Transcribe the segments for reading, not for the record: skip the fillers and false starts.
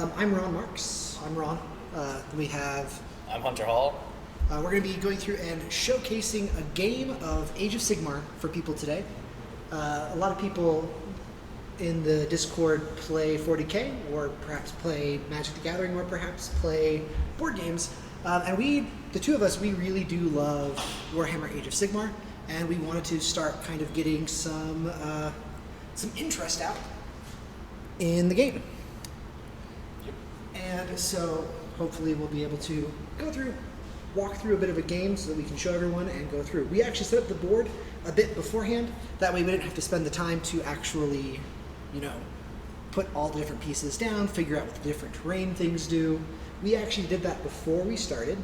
I'm Ron Marks. I'm Ron. We have... I'm Hunter Hall. We're going to be going through and showcasing a game of Age of Sigmar for people today. A lot of people in the Discord play 40k, or perhaps play Magic the Gathering, or perhaps play board games. And the two of us, we really do love Warhammer Age of Sigmar, and we wanted to start kind of getting some interest out in the game. Yep. And so hopefully we'll be able to walk through a bit of a game so that we can show everyone and go through. We actually set up the board a bit beforehand. That way we didn't have to spend the time to actually, put all the different pieces down, figure out what the different terrain things do. We actually did that before we started.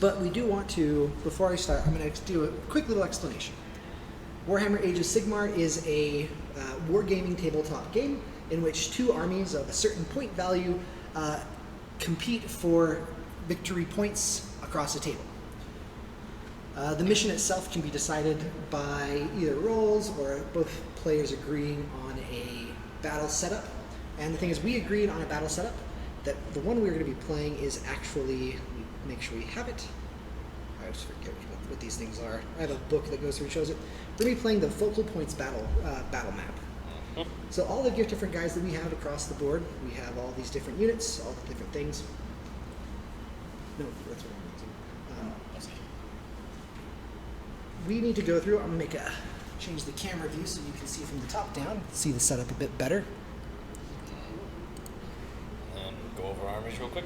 But we do want to, before I start, I'm going to do a quick little explanation. Warhammer Age of Sigmar is a wargaming tabletop game in which two armies of a certain point value compete for victory points across a table. The mission itself can be decided by either rolls or both players agreeing on a battle setup. And the thing is, we agreed on a battle setup that the one we're going to be playing is actually, make sure we have it. I always forget what these things are. I have a book that goes through and shows it. We're going to be playing the Focal Points battle map. So all the different guys that we have across the board, we have all these different units, all the different things. No, that's what I'm using. We need to go through. I'm going to change the camera view so you can see from the top down, see the setup a bit better. And go over armies real quick.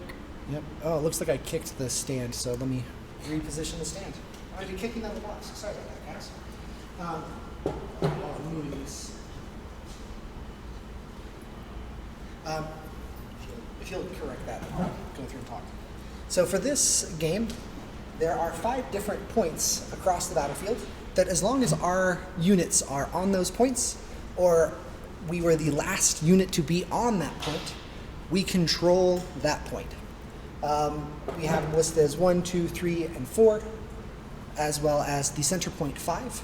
Yep. Oh, it looks like I kicked the stand, so let me reposition the stand. I've been kicking that a lot, so sorry about that, guys. Moving this. If you'll correct that, I'll go through and talk. So for this game, there are 5 different points across the battlefield that, as long as our units are on those points, or we were the last unit to be on that point, we control that point. We have them listed as 1, 2, 3, and 4, as well as the center point 5.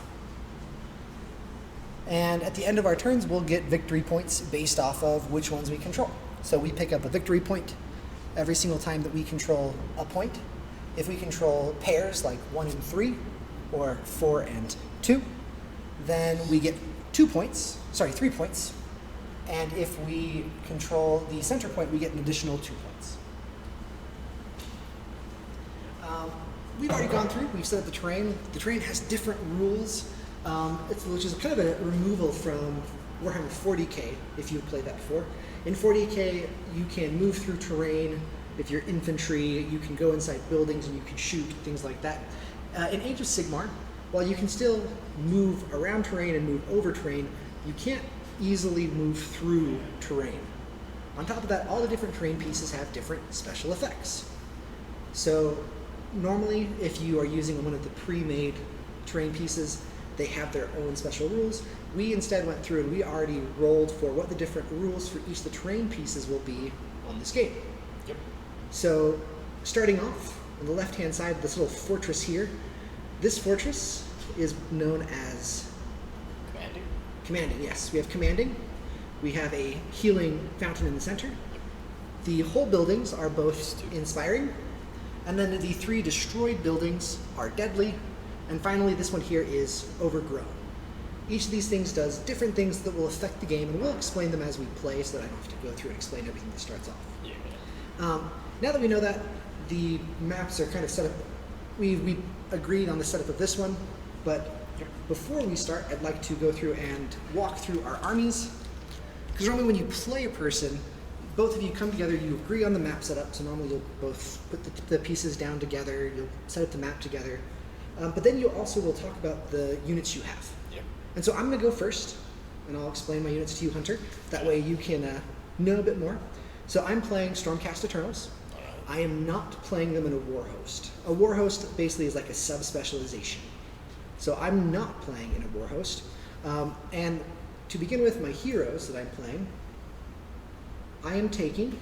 And at the end of our turns, we'll get victory points based off of which ones we control. So we pick up a victory point every single time that we control a point. If we control pairs like 1 and 3, or 4 and 2, then we get 3 points. And if we control the center point, we get an additional 2 points. We've already gone through, we've set up the terrain. The terrain has different rules, which is kind of a removal from Warhammer 40k, if you've played that before. In 40k, you can move through terrain. If you're infantry, you can go inside buildings and you can shoot, things like that. In Age of Sigmar, while you can still move around terrain and move over terrain, you can't easily move through terrain. On top of that, all the different terrain pieces have different special effects. So normally, if you are using one of the pre-made terrain pieces, they have their own special rules. We instead went through and we already rolled for what the different rules for each of the terrain pieces will be on this game. Yep. So starting off on the left-hand side, this little fortress here, this fortress is known as... Commanding? Commanding, yes. We have commanding. We have a healing fountain in the center. The whole buildings are both inspiring. And then the 3 destroyed buildings are deadly. And finally, this one here is overgrown. Each of these things does different things that will affect the game, and we'll explain them as we play so that I don't have to go through and explain everything that starts off. Yeah. Now that we know that, the maps are kind of set up. We agreed on the setup of this one, but before we start, I'd like to go through and walk through our armies. Because normally when you play a person, both of you come together, you agree on the map setup, so normally you'll both put the pieces down together, you'll set up the map together. But then you also will talk about the units you have. Yep. And so I'm going to go first, and I'll explain my units to you, Hunter. That way you can know a bit more. So I'm playing Stormcast Eternals. I am not playing them in a war host. A war host basically is like a sub-specialization. So I'm not playing in a war host. And to begin with, my heroes that I'm playing, I am taking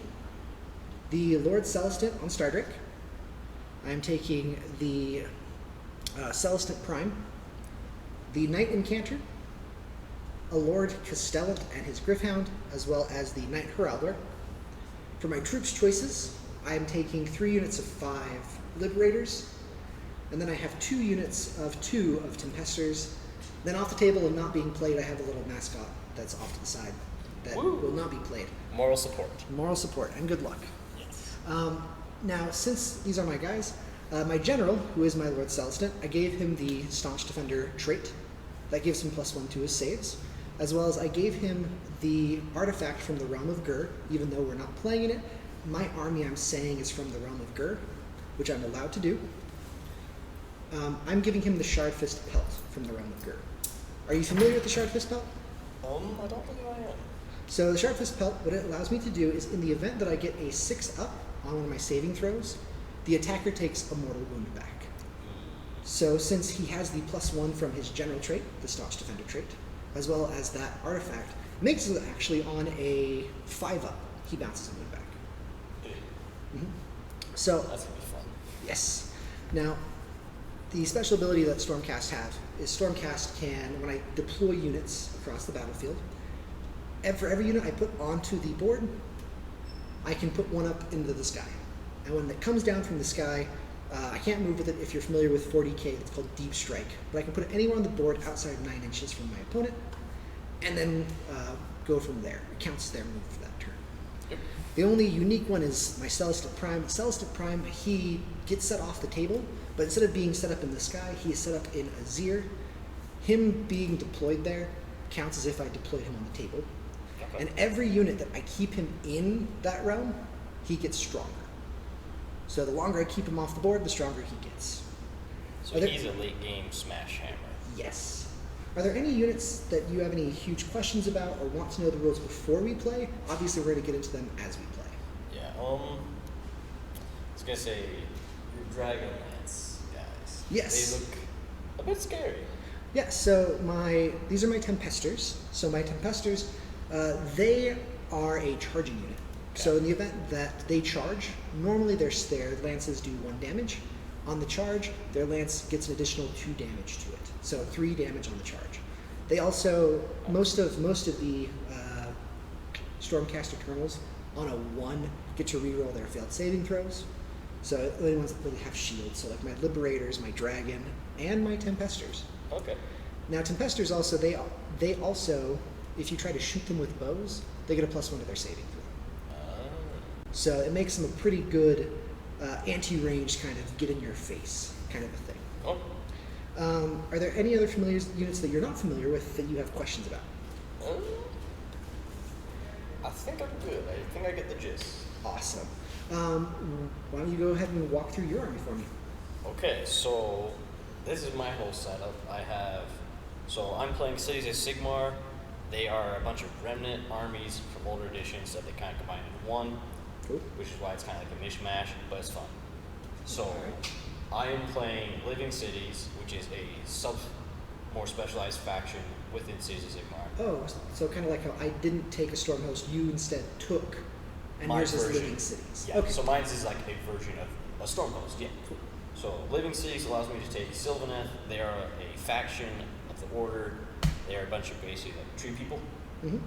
the Lord Celestant on Stardrick. I am taking the Celestant Prime, the Knight Incanter, a Lord Castellant and his Gryphound, as well as the Knight Heraldor, For my troops choices, I am taking 3 units of 5 Liberators, and then I have 2 units of 2 of Tempesters. Then off the table and not being played, I have a little mascot that's off to the side that will not be played. Moral support. Moral support, and good luck. Yes. Now, since these are my guys, my general, who is my Lord Celestin, I gave him the Staunch Defender trait. That gives him +1 to his saves, as well as I gave him the artifact from the Realm of Gur, even though we're not playing in it. My army, I'm saying, is from the Realm of Gur, which I'm allowed to do. I'm giving him the Shard Fist Pelt from the Realm of Gur. Are you familiar with the Shard Fist Pelt? I don't think I am. So the Shard Fist Pelt, what it allows me to do is in the event that I get a 6-up on one of my saving throws, the attacker takes a mortal wound back. So since he has the +1 from his general trait, the Staunch Defender trait, as well as that artifact, makes it actually on a 5-up, he bounces a wound back. Mm-hmm. So That's gonna be fun. yes. Now, the special ability that Stormcast have is Stormcast can, when I deploy units across the battlefield, and for every unit I put onto the board, I can put one up into the sky. And when it comes down from the sky, I can't move with it. If you're familiar with 40k, it's called Deep Strike. But I can put it anywhere on the board outside 9 inches from my opponent, and then go from there. It counts their move for that turn. Yep. The only unique one is my Celestic Prime. Celestic Prime, he gets set off the table, but instead of being set up in the sky, he is set up in Azir. Him being deployed there counts as if I deployed him on the table. Okay. And every unit that I keep him in that realm, he gets stronger. So the longer I keep him off the board, the stronger he gets. So he's a late game smash hammer. Yes. Are there any units that you have any huge questions about or want to know the rules before we play? Obviously, we're going to get into them as we play. Yeah. I was gonna say your Dragonlance guys. Yes. They look a bit scary. Yeah, so these are my Tempesters. So my Tempesters, they are a charging unit. Okay. So in the event that they charge, normally their lances do 1 damage. On the charge, their lance gets an additional 2 damage to it. So 3 damage on the charge. They also, most of the Stormcast Eternals on a 1 get to reroll their failed saving throws. So the only ones that really have shields, so like my Liberators, my Dragon, and my Tempesters. Okay. Now Tempesters also, they also, if you try to shoot them with bows, they get a +1 to their saving throw. So it makes them a pretty good anti-range kind of get in your face kind of a thing. Oh. Are there any other familiar units that you're not familiar with that you have questions about? I think I'm good. I think I get the gist. Awesome. Why don't you go ahead and walk through your army for me? Okay, so this is my whole setup. So I'm playing Cities of Sigmar. They are a bunch of Revenant armies from older editions that they kind of combine into one, Cool. which is why it's kind of like a mishmash, but it's fun. So I am playing Living Cities, which is a more specialized faction within Cities of Sigmar. Oh, so kind of like how I didn't take a Stormhost, you instead took, and My yours is version. Living Cities. Yeah, Okay. so mine is like a version of a Stormhost, yeah. Cool. So Living Cities allows me to take Sylvaneth. They are a faction of the Order. They are a bunch of basically like tree people. Mm-hmm.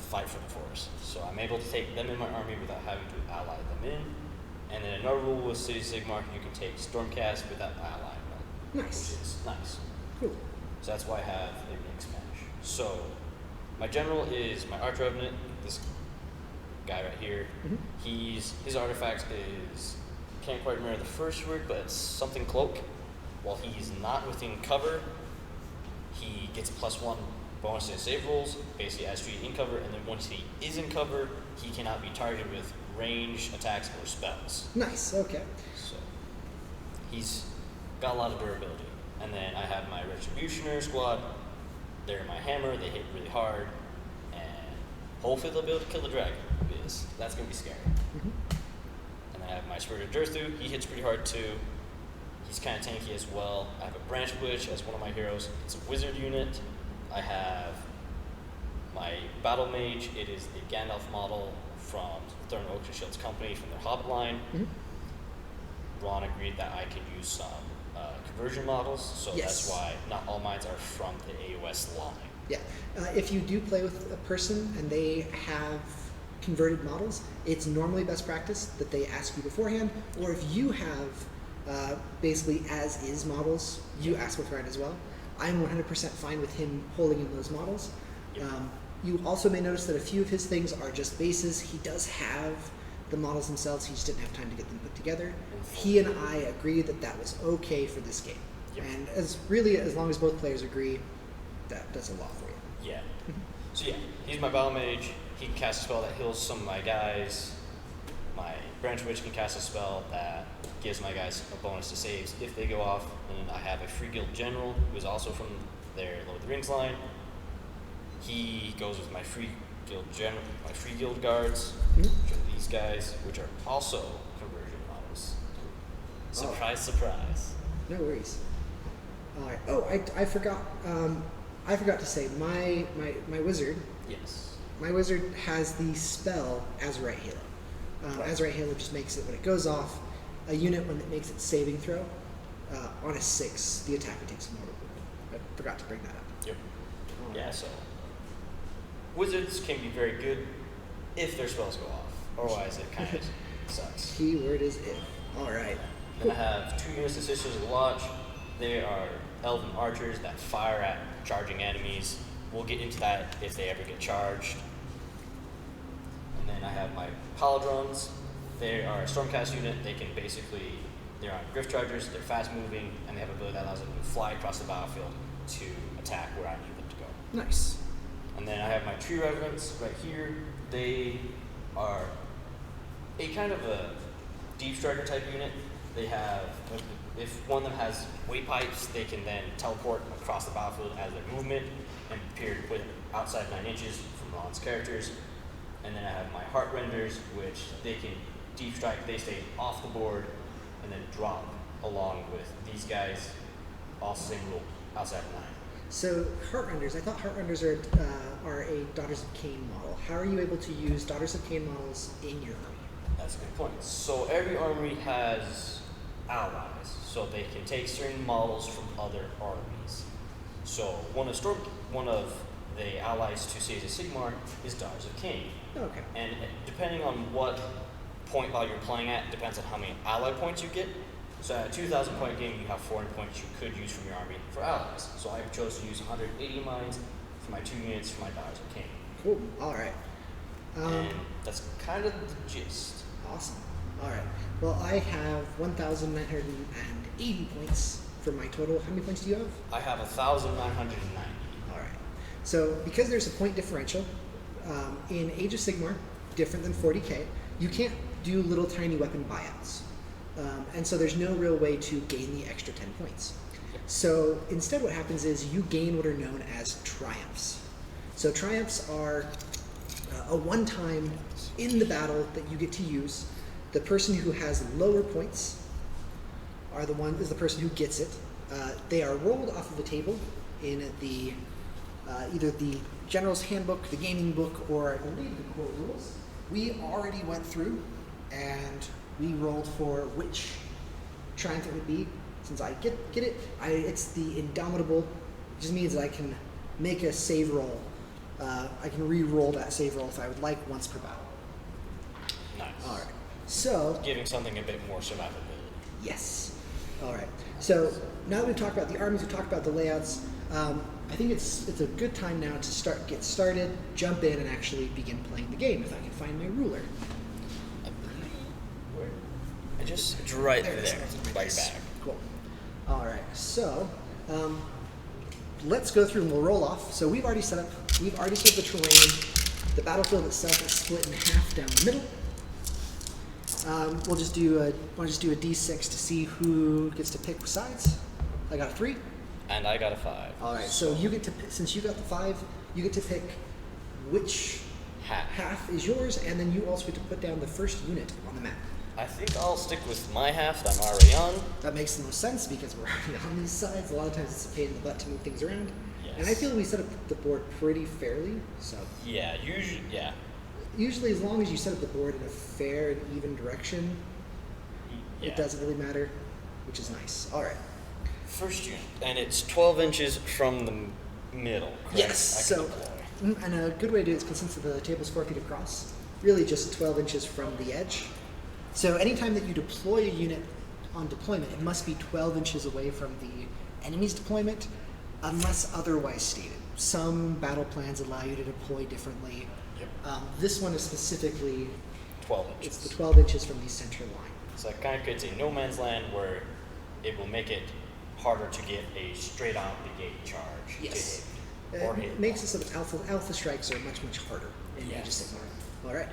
Fight for the forest. So I'm able to take them in my army without having to ally them in. And then another rule with City Sigmar, you can take Stormcast without allying them. Nice. Which is nice. Cool. So that's why I have a mix match. So my general is my Arch Revenant, this guy right here. Mm-hmm. His artifact is, can't quite remember the first word, but it's something cloak. While he's not within cover, he gets a +1 bonus to his save rolls, basically as treated in cover, and then once he is in cover, he cannot be targeted with range attacks or spells. Nice. Okay. So he's got a lot of durability. And then I have my Retributioner squad. They're my hammer, they hit really hard, and hopefully they'll be able to kill the dragon, because that's gonna be scary. Mm-hmm. And then I have my Spirit of Durthu, he hits pretty hard too. He's kind of tanky as well. I have a Branch Witch as one of my heroes. It's a wizard unit. I have my Battle Mage. It is the Gandalf model from Thorn Oaks and Shields Company from their Hobbit line. Mm-hmm. Ron agreed that I could use some conversion models, so Yes. that's why not all mines are from the AOS line. Yeah. If you do play with a person and they have converted models, it's normally best practice that they ask you beforehand, or if you have basically as-is models, you ask beforehand as well. I'm 100% fine with him pulling in those models. Yep. You also may notice that a few of his things are just bases. He does have the models themselves, he just didn't have time to get them put together. He and I agreed that that was okay for this game. Yep. And as long as both players agree, that does a lot for you. Yeah. So yeah, he's my battle mage. He can cast a spell that heals some of my guys. My branch witch can cast a spell that gives my guys a bonus to saves if they go off. And I have a free guild general who is also from their Lord of the Rings line. He goes with my free guild general, my free guild guards, which are these guys, which are also conversion models. Surprise, surprise. No worries. All right. Oh, I forgot. I forgot to say my wizard. Yes. My wizard has the spell Azurite Halo. Right. Azurite Halo just makes it when it goes off, a unit when it makes its saving throw on a 6, the attacker takes a mortal wound. I forgot to bring that up. Yep. Yeah. So wizards can be very good if their spells go off. Otherwise, it kind of sucks. Keyword is if. All right. Then I have 2 units of Sisters of the Watch. They are elven archers that fire at charging enemies. We'll get into that if they ever get charged. And then I have my Paladrons. They are a Stormcast unit. They can basically, they're on Griff Chargers, they're fast moving, and they have an ability that allows them to fly across the battlefield to attack where I need them to go. Nice. And then I have my Tree Revenants right here. They are a kind of a deep striker type unit. They have, if one of them has weight pipes, they can then teleport across the battlefield as their movement and appear with outside 9 inches from Ron's characters. And then I have my Heart Renders, which they can deep strike, they stay off the board and then drop along with these guys, all same rule, outside of 9. So Heartrenders, I thought Heartrenders are a Daughters of Cain model. How are you able to use Daughters of Cain models in your army? That's a good point. So every army has allies, so they can take certain models from other armies. So one of the allies to Siege of Sigmar is Daughters of Cain. Okay. And depending on what point value you're playing at, depends on how many ally points you get. So at a 2,000 point game, you have 400 points you could use from your army for allies. So I chose to use 180 mines for my 2 units for my Daughters of Cain. Cool. All right. And that's kind of the gist. Awesome. All right. Well, I have 1,980 points for my total. How many points do you have? I have 1,990. All right. So because there's a point differential in Age of Sigmar, different than 40k, you can't do little tiny weapon buyouts. And so there's no real way to gain the extra 10 points. So instead what happens is you gain what are known as triumphs. So triumphs are a one-time in the battle that you get to use. The person who has lower points is the person who gets it. They are rolled off of the table in the either the General's Handbook, the Gaming Book, or I believe the Core Rules. We already went through and we rolled for which triumph it would be. Since I get it, it's the Indomitable. It just means that I can make a save roll. I can re-roll that save roll if I would like once per battle. Nice. All right. So Giving something a bit more survivability. yes. All right. So now that we've talked about the armies, we've talked about the layouts. I think it's a good time now to get started, jump in, and actually begin playing the game. If I can find my ruler. It's right there, by your back. Cool. All right. So let's go through and we'll roll off. So we've already set up the terrain. The battlefield itself is split in half down the middle. We'll just do a d6 to see who gets to pick sides. I got a 3. And I got a 5. All right. So you get to since you got the 5, you get to pick which half is yours, and then you also get to put down the first unit on the map. I think I'll stick with my half that I'm already on. That makes the most sense because we're already on these sides. A lot of times it's a pain in the butt to move things around. Yes. And I feel we set up the board pretty fairly. So Yeah, usually as long as you set up the board in a fair and even direction, yeah. it doesn't really matter, which is nice. All right. First unit, and it's 12 inches from the middle. Correct? Yes. I can So, deploy. and a good way to do it is since the table's 4 feet across, really just 12 inches from the edge. So anytime that you deploy a unit on deployment, it must be 12 inches away from the enemy's deployment, unless otherwise stated. Some battle plans allow you to deploy differently. Yep. This one is specifically 12 inches. it's the 12 inches from the center line. So it kind of creates a no man's land where it will make it harder to get a straight out the gate charge. Yes. To hit or hit. It makes it so that alpha strikes are much harder in Age of Yes. Sigmar. All right.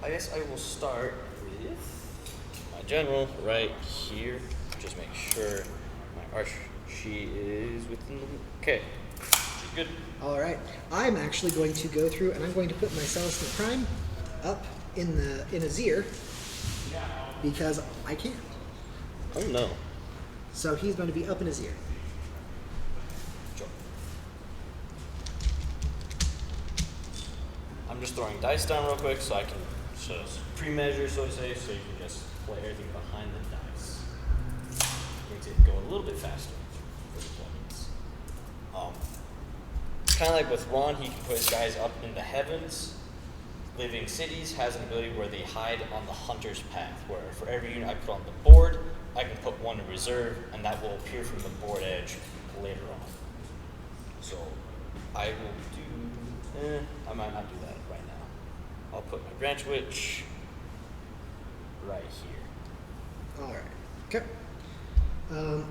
I guess I will start with my general right here. Just make sure my she is within the. Okay. She's good. All right. I'm actually going to go through and I'm going to put my Celestin Prime up in Azir because I can. Oh no. So he's going to be up in Azir. Sure. I'm just throwing dice down real quick so I can just pre-measure, so to say, so you can just play everything behind the dice. Makes it go a little bit faster for deployments. Kind of like with Ron, he can put his guys up in the heavens. Living Cities has an ability where they hide on the hunter's path, where for every unit I put on the board, I can put one in reserve, and that will appear from the board edge later on. So I will do, I might not do that right now. I'll put my Branch Witch right here. All right. Okay. I'm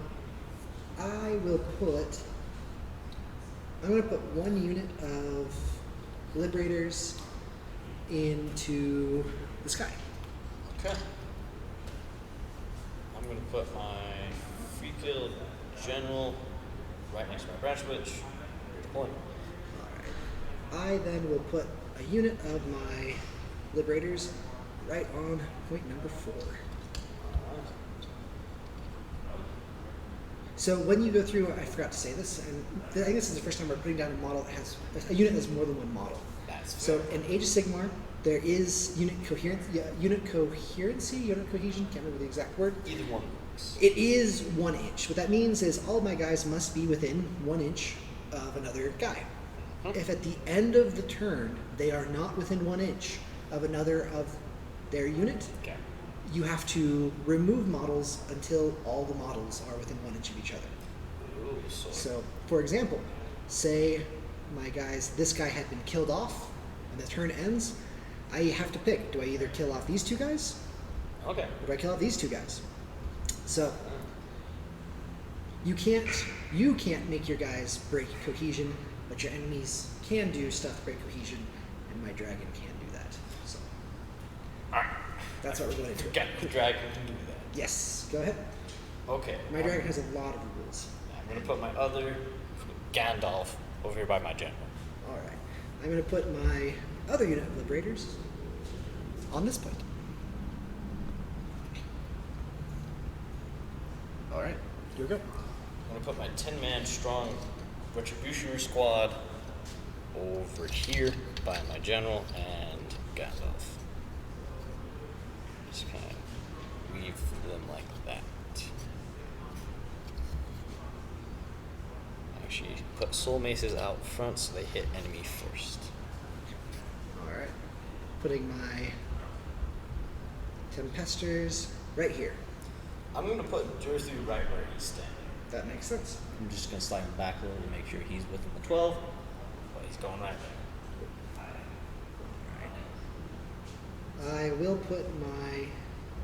going to put one unit of Liberators into the sky. Okay. I'm going to put my Free Kill General right next to my Branch Witch. Deployment. All right. I then will put a unit of my Liberators right on point number 4. So when you go through, I forgot to say this, and I think this is the first time we're putting down a model that has a unit that's more than one model. That's So fair. in Age of Sigmar, there is unit coherency, unit cohesion, can't remember the exact word. Either one works. It is 1 inch. What that means is all of my guys must be within 1 inch of another guy. If at the end of the turn they are not within 1 inch of another of their unit, Okay. you have to remove models until all the models are within 1 inch of each other. Ooh, So, for example, say my guys, this guy had been killed off, and the turn ends. I have to pick: do I either kill off these 2 guys, Okay. or do I kill off these 2 guys? So you can't make your guys break cohesion, but your enemies can do stuff to break cohesion, and my dragon can do that. So Alright. that's what we're going to do. Okay. The dragon can do that. Yes, go ahead. Okay. My dragon has a lot of rules. I'm going to put my other Gandalf over here by my general. All right, I'm going to put my other unit of Liberators on this point. All right, here we go. I'm going to put my 10-man strong Retributioner squad over here by my general and Gandalf. Just kind of weave them like that. Actually, put soul maces out front so they hit enemy first. All right, putting my Tempesters right here. I'm going to put Jerthu right where he's standing. That makes sense. I'm just going to slide him back a little to make sure he's within the 12, but he's going right there. I will put my.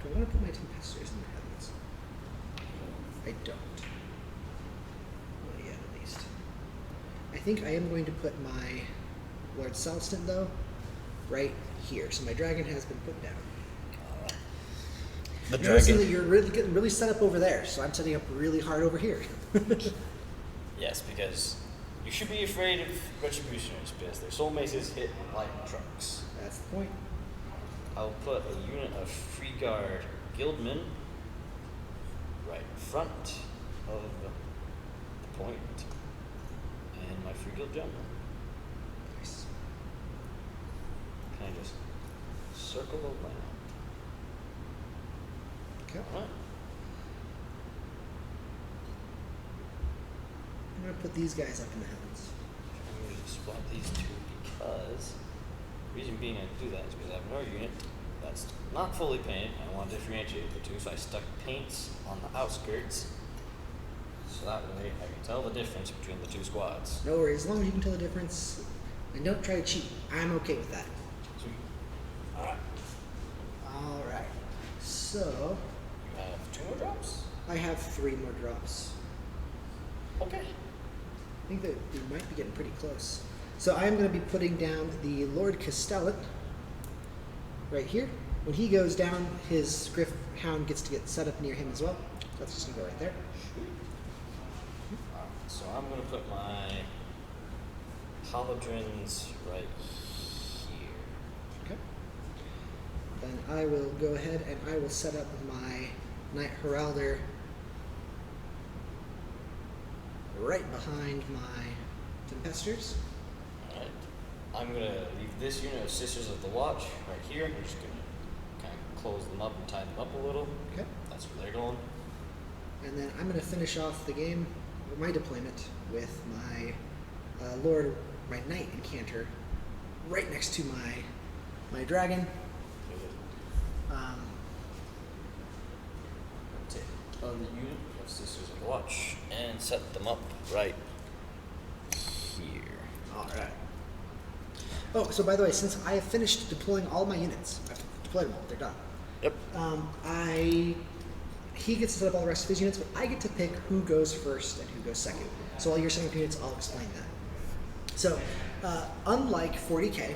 Do I want to put my Tempesters in the heavens? I don't. Not yet, at least. I think I am going to put my Lord Celestin, though, right here. So my dragon has been put down. The Noticing that you're really getting really set up over there, so I'm setting up really hard over here. Yes, because you should be afraid of Retributioners because their soul maces hit like trucks. That's the point. I'll put a unit of Free Guard Guildmen right in front of the point, and my Free Guild General. Nice. Can I just circle around? Okay. Alright. I'm gonna put these guys up in the heavens. I'm going to spot these two because Reason being I do that is because I have another unit that's not fully painted. I want to differentiate the two, so I stuck paints on the outskirts. So that way I can tell the difference between the two squads. No worries, as long as you can tell the difference and don't try to cheat, I'm okay with that. Sweet. Alright. Alright, so You have 2 more drops? I have 3 more drops. Okay. I think that we might be getting pretty close. So I'm going to be putting down the Lord Castellan right here. When he goes down, his Griff Hound gets to get set up near him as well. That's just going to go right there. So I'm going to put my Paladins right here. Okay. Then I will go ahead and I will set up my Knight Heralder right behind my Tempesters. Alright. I'm going to leave this unit of Sisters of the Watch right here. I'm just going to kind of close them up and tie them up a little. Okay. That's where they're going. And then I'm going to finish off the game, my deployment, with my my Knight Incanter right next to my Dragon. Take another unit of Sisters of the Watch and set them up right here. Alright. Oh, so by the way, since I have finished deploying all my units, I've deployed them all, they're done. Yep. He gets to set up all the rest of his units, but I get to pick who goes first and who goes second. So while you're setting up units, I'll explain that. So, unlike 40k,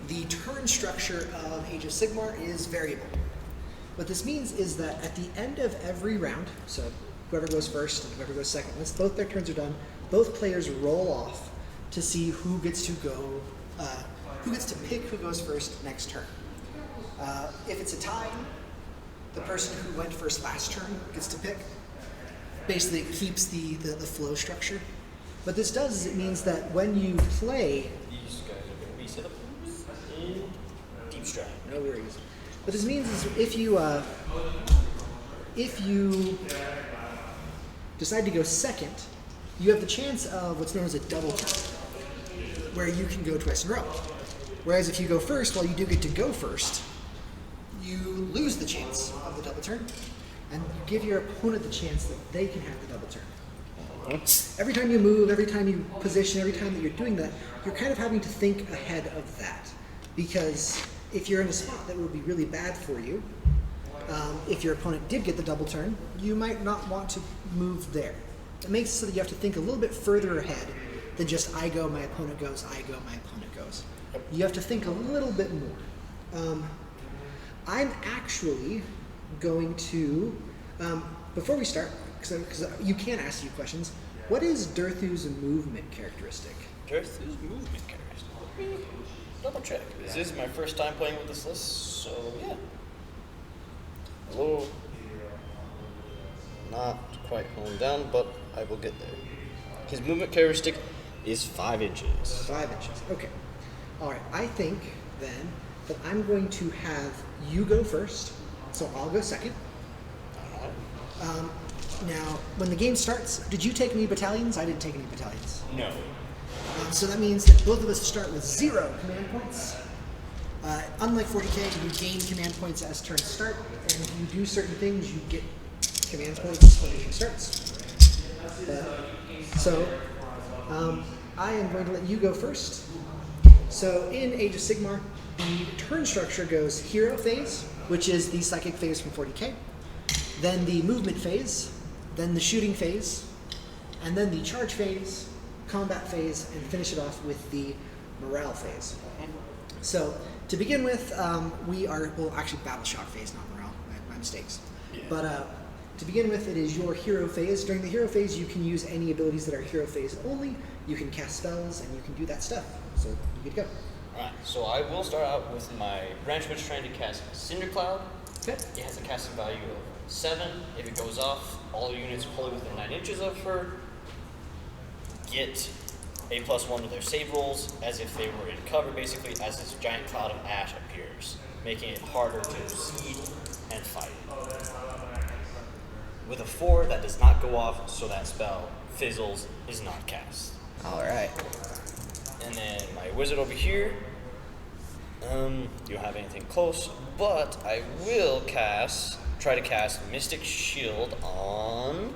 the turn structure of Age of Sigmar is variable. What this means is that at the end of every round, so whoever goes first and whoever goes second, once both their turns are done, both players roll off to see who gets to go, who gets to pick who goes first next turn. If it's a tie, the person who went first last turn gets to pick. Basically, it keeps the flow structure. What this does is it means that when you play... These guys are going to be set up in deep strike. No worries. What this means is if you decide to go second, you have the chance of what's known as a double turn, where you can go twice in a row. Whereas if you go first, while you do get to go first, you lose the chance of the double turn, and you give your opponent the chance that they can have the double turn. Every time you move, every time you position, every time that you're doing that, you're kind of having to think ahead of that. Because if you're in a spot that would be really bad for you, if your opponent did get the double turn, you might not want to move there. It makes it so that you have to think a little bit further ahead than just I go, my opponent goes, I go, my opponent goes. You have to think a little bit more. I'm actually going to, before we start, because you can ask you questions, what is Durthu's movement characteristic? Durthu's movement characteristic. Let me double check. This is my first time playing with this list, so yeah. Hello. Not quite honed down, but I will get there. His movement characteristic is 5 inches. 5 inches, okay. All right, I think then that I'm going to have you go first, so I'll go second. Now, when the game starts, did you take any battalions? I didn't take any battalions. No. So that means that both of us start with 0 command points. Unlike 40k, you gain command points as turns start, and if you do certain things, you get command points when the game starts. I am going to let you go first. So in Age of Sigmar, the turn structure goes hero phase, which is the psychic phase from 40k, then the movement phase, then the shooting phase, and then the charge phase, combat phase, and finish it off with the morale phase. So to begin with, actually battle shock phase, not morale, my mistakes. Yeah. But to begin with, it is your hero phase. During the hero phase, you can use any abilities that are hero phase only. You can cast spells, and you can do that stuff. So you get to go. Alright, so I will start out with my branch witch trying to cast Cinder Cloud. Okay. It has a casting value of 7. If it goes off, all units wholly within 9 inches of her get a +1 to their save rolls, as if they were in cover, basically, as this giant cloud of ash appears, making it harder to see and fight. With a 4, that does not go off, so that spell fizzles, is not cast. All right. And then my wizard over here You don't have anything close, but I will try to cast Mystic Shield on.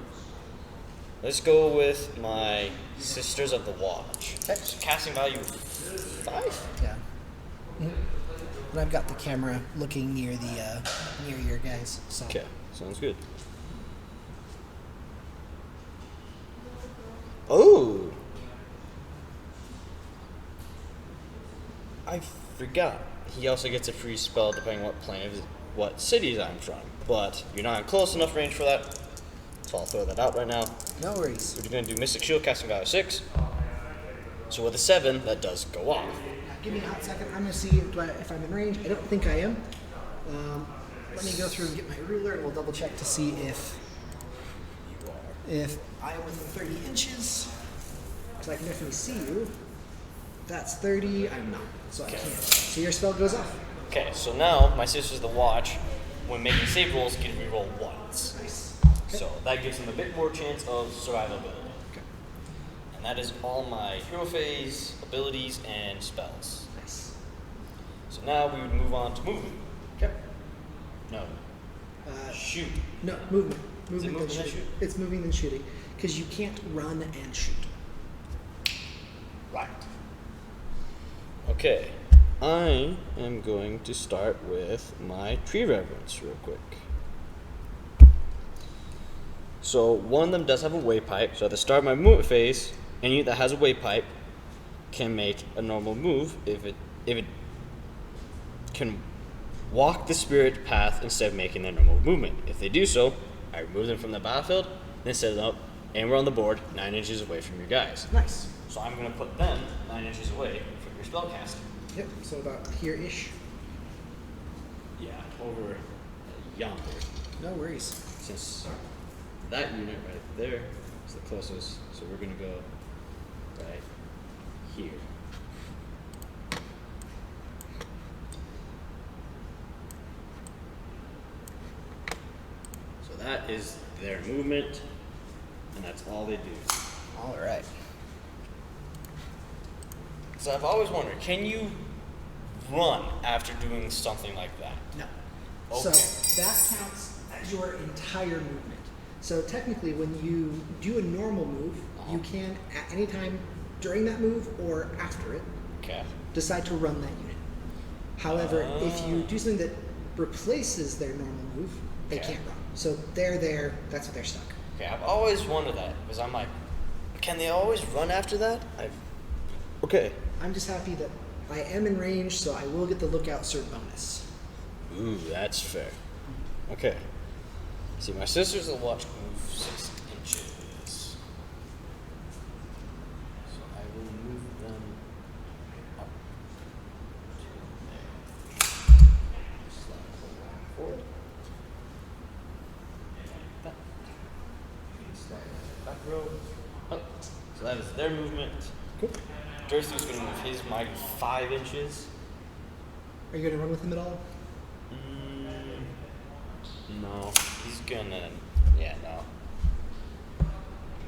Let's go with my Sisters of the Watch. Okay. So casting value 5? Yeah. And I've got the camera looking near the near your guys. So. Okay, sounds good. Oh! I forgot. He also gets a free spell depending on what cities I'm from. But you're not in close enough range for that, so I'll throw that out right now. No worries. We're going to do Mystic Shield, casting value 6. So with a 7, that does go off. Now, give me a hot second. I'm going to see if I'm in range. I don't think I am. Let me go through and get my ruler, and we'll double check to see if I am within 30 inches. Because I can definitely see you. If that's 30, I'm not. So I can't. So your spell goes off. Okay, so now my Sisters of the Watch, when making save rolls, can reroll once. Nice. Okay. So that gives them a bit more chance of survivability. Okay. And that is all my hero phase, abilities, and spells. Nice. So now we would move on to movement. Okay. No. Shoot. No, movement. Is it Movement movement then then shooting. shoot? It's moving then shooting. Because you can't run and shoot. Right. Okay. I am going to start with my Tree Reverence real quick. So one of them does have a waypipe, so at the start of my movement phase, any unit that has a waypipe can make a normal move if it can walk the spirit path instead of making their normal movement. If they do so, I remove them from the battlefield, then set them up anywhere on the board 9 inches away from your guys. Nice. So I'm going to put them 9 inches away from your spellcasting. Yep, so about here-ish. Yeah, over yonder. No worries. Since that unit right there is the closest, so we're going to go right here. So that is their movement, and that's all they do. All right. So I've always wondered, can you run after doing something like that? No. Okay. So that counts as your entire movement. So technically, when you do a normal move, you can at any time during that move or after it Okay. decide to run that unit. However, if you do something that replaces their normal move, they Okay. can't run. So they're there. That's what they're stuck. Okay, I've always wondered that because I'm like, can they always run after that? Okay. I'm just happy that I am in range, so I will get the lookout cert bonus. Ooh, that's fair. Okay. See, my Sisters of the Watch move 6 inches. So I will move them up to there. Slide forward. Like that. Slide back row. Up. So that is their movement. Cool. Dursley's going to move his mighty 5 inches. Are you going to run with him at all? No, he's gonna. Yeah, no.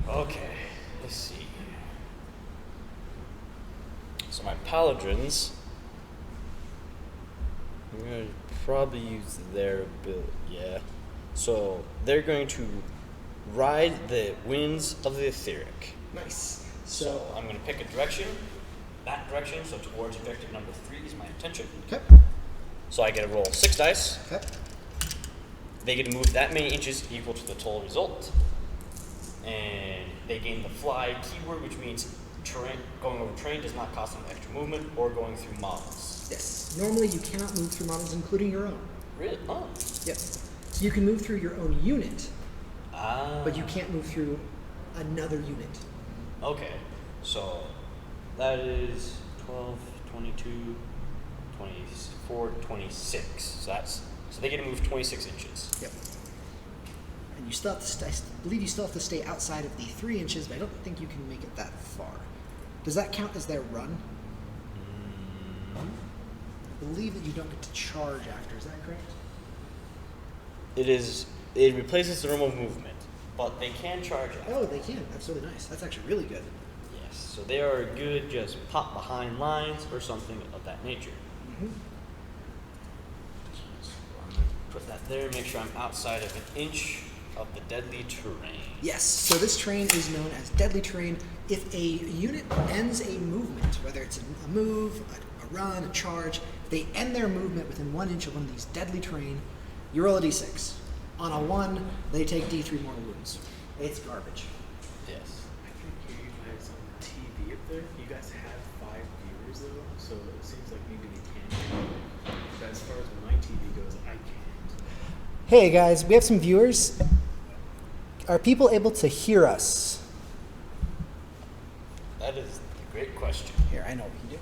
Okay, let's see. So my paladins, I'm gonna probably use their ability. Yeah. So they're going to ride the winds of the etheric. Nice. So I'm gonna pick a direction. That direction, so towards objective number 3 is my intention. Okay. So I get to roll 6 dice. Okay. They get to move that many inches equal to the total result. And they gain the fly keyword, which means terrain, going over terrain does not cost them extra movement or going through models. Yes. Normally you cannot move through models, including your own. Really? Oh. Yep. So you can move through your own unit, but you can't move through another unit. Okay. So that is 12, 22, 24, 26. So they get to move 26 inches. Yep. And you still have to I believe you still have to stay outside of the 3 inches, but I don't think you can make it that far. Does that count as their run? I believe that you don't get to charge after. Is that correct? It replaces the normal movement, but they can charge it. Oh, they can. That's really nice. That's actually really good. Yes. So they are good just pop behind lines or something of that nature. Mm-hmm. So I'm gonna put that there. Make sure I'm outside of an inch of the deadly terrain. Yes, so this terrain is known as deadly terrain. If a unit ends a movement, whether it's a move, a run, a charge, if they end their movement within 1 inch of one of these deadly terrain, you roll a d6. On a 1, they take d3 mortal wounds. It's garbage. Yes. I can hear you guys on the TV up there. You guys have 5 viewers though, so it seems like maybe they can hear you. But as far as my TV goes, I can't. Hey guys, we have some viewers. Are people able to hear us? That is a great question. Here, I know what we can do.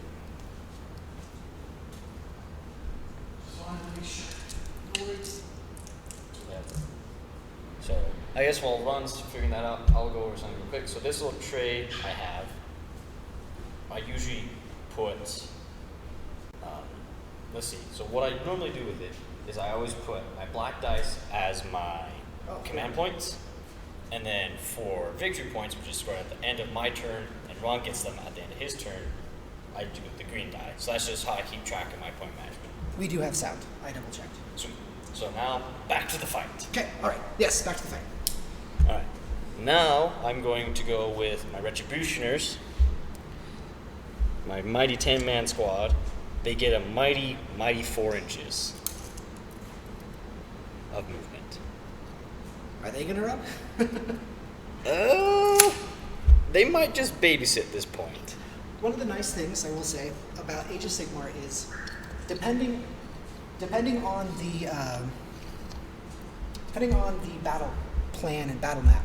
Just wanted to make sure. No worries. Yeah. So I guess while Ron's figuring that out, I'll go over something real quick. So this little tray I have, I usually put, let's see. So what I normally do with it is I always put my black dice as my command points. And then for victory points, which is scored at the end of my turn, and Ron gets them at the end of his turn, I do the green die. So that's just how I keep track of my point management. We do have sound. I double checked. So now, back to the fight. Okay, alright. Yes, back to the fight. Alright. Now, I'm going to go with my Retributioners, my mighty 10-man squad. They get a mighty 4 inches of movement. Are they gonna run? They might just babysit this point. One of the nice things I will say about Age of Sigmar is, depending on the battle plan and battle map,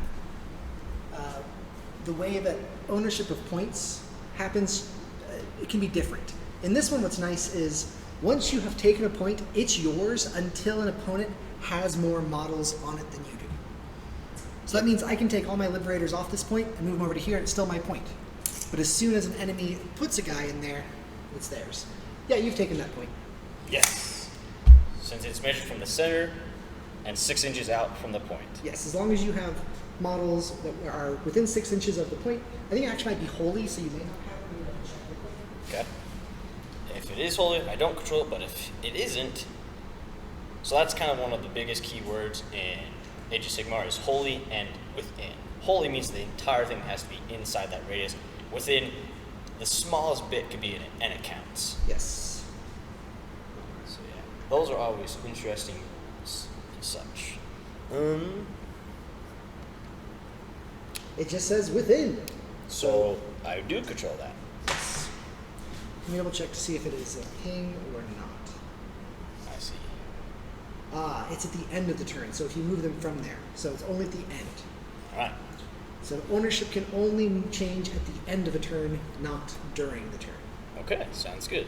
the way that ownership of points happens, it can be different. In this one, what's nice is once you have taken a point, it's yours until an opponent has more models on it than you do. So that means I can take all my Liberators off this point and move them over to here, and it's still my point. But as soon as an enemy puts a guy in there, it's theirs. Yeah, you've taken that point. Yes. Since it's measured from the center and 6 inches out from the point. Yes, as long as you have models that are within 6 inches of the point. I think it actually might be holy, so you may not have them. Check real quick. Okay. If it is holy, I don't control it, but if it isn't, so that's kind of one of the biggest keywords in Age of Sigmar is holy and within. Holy means the entire thing has to be inside that radius. Within, the smallest bit could be in it, and it counts. Yes. So yeah, those are always interesting and such. It just says within. So I do control that. Yes. Let me double check to see if it is a ping or not. I see. It's at the end of the turn, so if you move them from there. So it's only at the end. All right. So ownership can only change at the end of a turn, not during the turn. Okay, sounds good.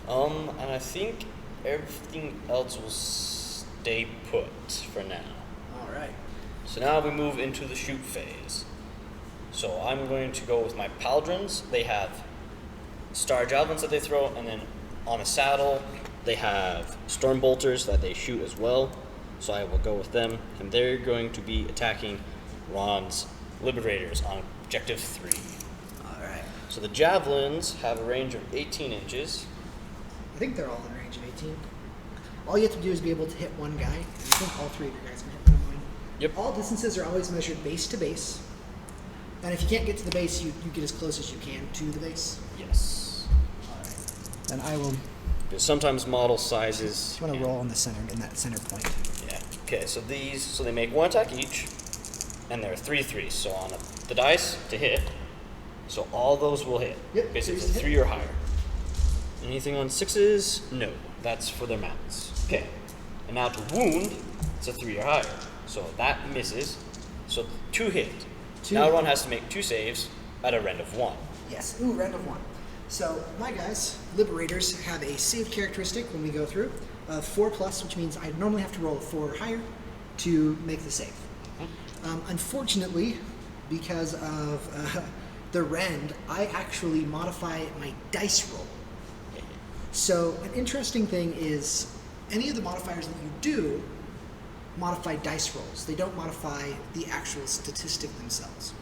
And I think everything else will stay put for now. All right. So now we move into the shoot phase. So I'm going to go with my Paladins. They have Star Javelins that they throw, and then on a saddle, they have Storm Bolters that they shoot as well. So I will go with them, and they're going to be attacking Ron's Liberators on Objective 3. All right. So the Javelins have a range of 18 inches. I think they're all in range of 18. All you have to do is be able to hit one guy. And I think all 3 of your guys can hit one of mine. Yep. All distances are always measured base to base. And if you can't get to the base, you get as close as you can to the base. Yes. All right. Then I will. Because sometimes model sizes. Just want to roll on the center, in that center point. Yeah. Okay, so they make 1 attack each, and they're 3/3. So on the dice to hit, so all those will hit. Yep, Basically 3s to 3 hit. or higher. Anything on 6s? No. That's for their mounts. Okay. And now to wound, it's a 3 or higher. So that misses. So 2 hit. 2. Now Ron has to make 2 saves at a rend of 1. Yes. Ooh, rend of 1. So my guys, Liberators, have a save characteristic when we go through of 4+, which means I normally have to roll a 4 or higher to make the save. Unfortunately, because of the rend, I actually modify my dice roll. So an interesting thing is any of the modifiers that you do modify dice rolls. They don't modify the actual statistic themselves.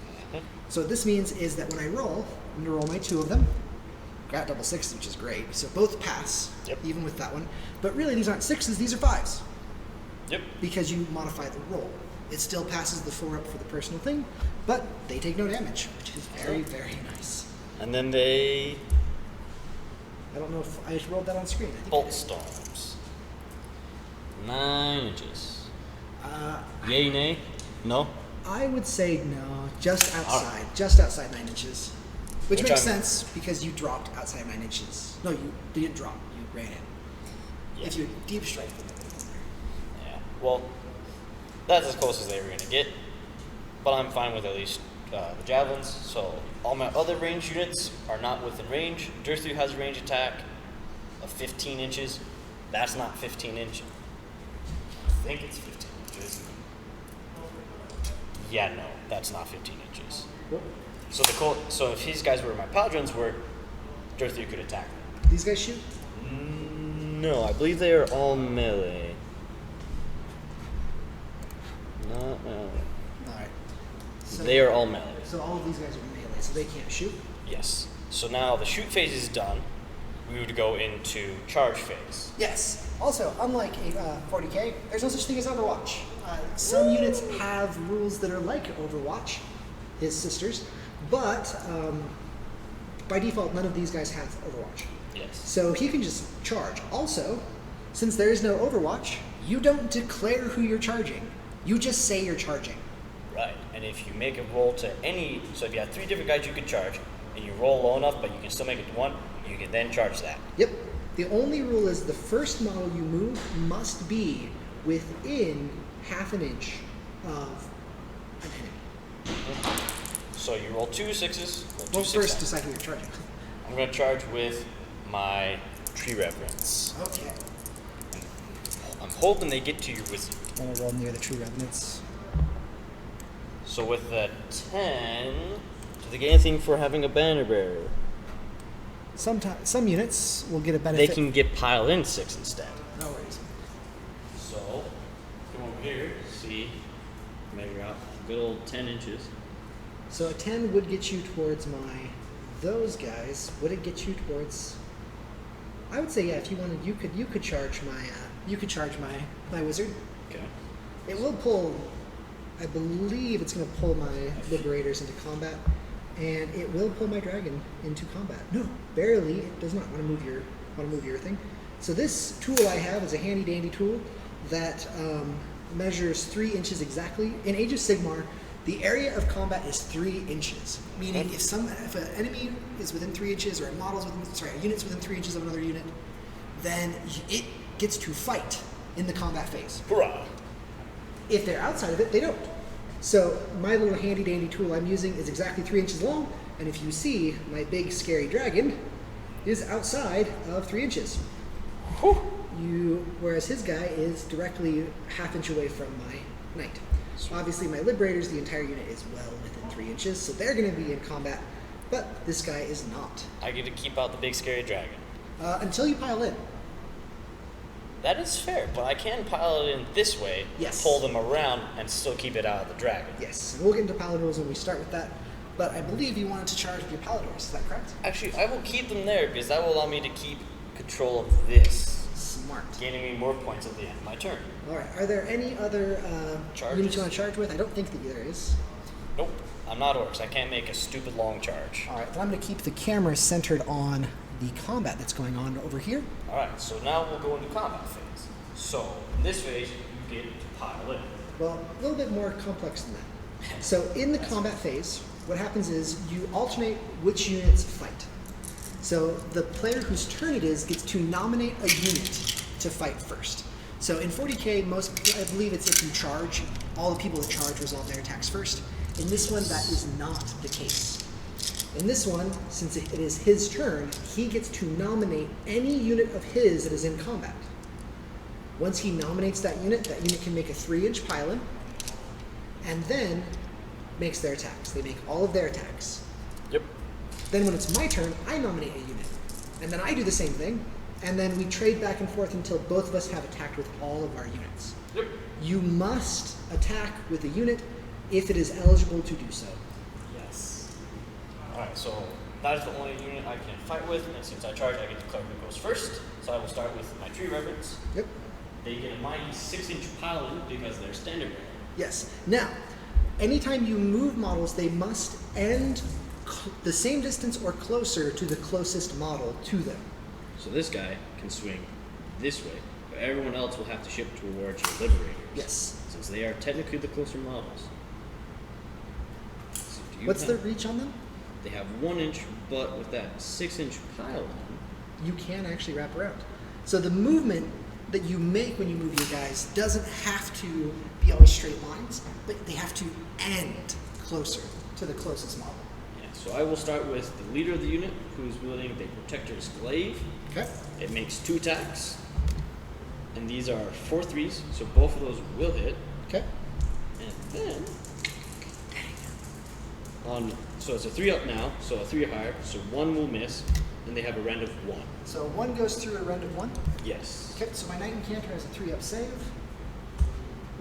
So what this means is that when I roll, I'm going to roll my 2 of them. got double sixes, which is great. So both pass, Yep. even with that one. But really, these aren't sixes; these are fives. Yep. Because you modify the roll. It still passes the 4-up for the personal thing, but they take no damage, which is very, very nice. And then they I don't know if I rolled that on screen. I think I bolt did. storms. 9 inches. Uh, Yay, nay? No? I would say no, just outside. Alright. Just outside 9 inches. Which Which makes I'm- sense because you dropped outside 9 inches. No, you didn't drop. You ran in. Yeah. If you deep strike them, it would have been there. Yeah. Well, that's as close as they were going to get. But I'm fine with at least the javelins. So all my other range units are not within range. Durthu has a range attack of 15 inches. That's not 15 inches. I think it's 15 inches. Yeah, no, that's not 15 inches. Well, So if these guys were my Padrons, Durthu could attack them. these guys shoot? No, I believe they are all melee. Not melee. Alright. So, They are all melee. So all of these guys are melee, so they can't shoot. Yes. So now the shoot phase is done. We would go into charge phase. Yes. Also, unlike a 40k, there's no such thing as Overwatch. Some units have rules that are like Overwatch, his sisters, but by default, none of these guys have Overwatch. Yes. So he can just charge. Also, since there is no Overwatch, you don't declare who you're charging. You just say you're charging. Right. And if you make a roll to any, so if you have 3 different guys you can charge, and you roll low enough, but you can still make it to 1, you can then charge that. Yep. The only rule is the first model you move must be within half an inch of an enemy. So you roll 2 6s. Roll 2 Well, 6s. first decide who you're charging. I'm going to charge with my Tree Reverence. Okay. I'm hoping they get to your wizard. I'm gonna roll near the True Revenants. So with the 10, do they get anything for having a banner bearer? Sometimes some units will get a benefit. They can get piled in 6 instead. No worries. So, come over here, see, measure out good old 10 inches. So a 10 would get you towards those guys. Would it get you towards? I would say yeah. If you wanted, you could charge my wizard. Okay. It will pull. I believe it's going to pull my liberators into combat, and it will pull my dragon into combat. No, barely. It does not want to move your thing. So this tool I have is a handy dandy tool that measures 3 inches exactly. In Age of Sigmar, the area of combat is 3 inches. Meaning, if an enemy is within 3 inches, or a unit's within 3 inches of another unit, then it gets to fight in the combat phase. Hurrah! If they're outside of it, they don't. So my little handy dandy tool I'm using is exactly 3 inches long, and if you see, my big scary dragon is outside of 3 inches. Whereas his guy is directly half inch away from my knight. Obviously my liberators, the entire unit is well within 3 inches, so they're going to be in combat, but this guy is not. I get to keep out the big scary dragon. Until you pile in. That is fair, but I can pile it in this way, Yes. pull them around, and still keep it out of the dragon. Yes, and we'll get into paladin rules when we start with that, but I believe you wanted to charge with your paladors, is that correct? Actually, I will keep them there because that will allow me to keep control of this, Smart. gaining me more points at the end of my turn. Alright, are there any other Charges? units you want to charge with? I don't think that there is. Nope, I'm not orcs. I can't make a stupid long charge. Alright, then I'm going to keep the camera centered on the combat that's going on over here. Alright, so now we'll go into combat phase. So, in this phase, you get to pile in. Well, a little bit more complex than that. So in the combat phase, what happens is you alternate which units fight. So the player whose turn it is gets to nominate a unit to fight first. So in 40k, I believe it's if you charge, all the people that charge resolve their attacks first. In this one, that is not the case. In this one, since it is his turn, he gets to nominate any unit of his that is in combat. Once he nominates that unit can make a 3-inch pile-in, and then makes their attacks. They make all of their attacks. Yep. Then when it's my turn, I nominate a unit. And then I do the same thing, and then we trade back and forth until both of us have attacked with all of our units. Yep. You must attack with a unit if it is eligible to do so. Yes. Alright, so That is the only unit I can fight with, and since I charge, I get to declare who goes first. So I will start with my tree reverends. Yep. They get a mighty 6-inch paladin because they're standard bearer. Yes. Now, anytime you move models, they must end the same distance or closer to the closest model to them. So this guy can swing this way, but everyone else will have to shift towards your liberators. Yes. Since they are technically the closer models. So do you What's the have- reach on them? They have 1 inch, but with that 6-inch pile, You can actually wrap around. So the movement that you make when you move your guys doesn't have to be always straight lines, but they have to end closer to the closest model. yeah. So I will start with the leader of the unit, who is wielding the Protector's Glaive. Okay. It makes 2 attacks, and these are 4 threes, so both of those will hit. Okay. And then so it's a 3 up now, so a 3 or higher, so 1 will miss, and they have a rend of 1. So one goes through a rend of 1. Yes. Okay, so my Knight Incanter has a 3-up save.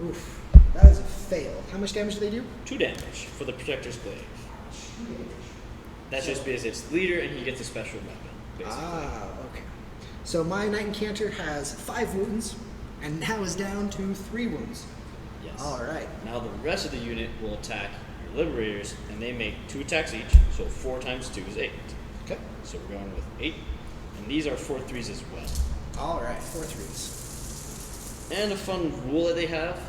Oof, that is a fail. How much damage do they do? 2 damage for the Protector's Glaive. That's just because it's leader and he gets a special weapon, basically. Ah, okay. So my Knight Incanter has 5 wounds, and now is down to 3 wounds. Yes. All right. Now the rest of the unit will attack your liberators, and they make 2 attacks each, so 4 times 2 is 8. Okay. So we're going with 8, and these are 4 threes as well. All right, 4 threes. And a fun rule that they have,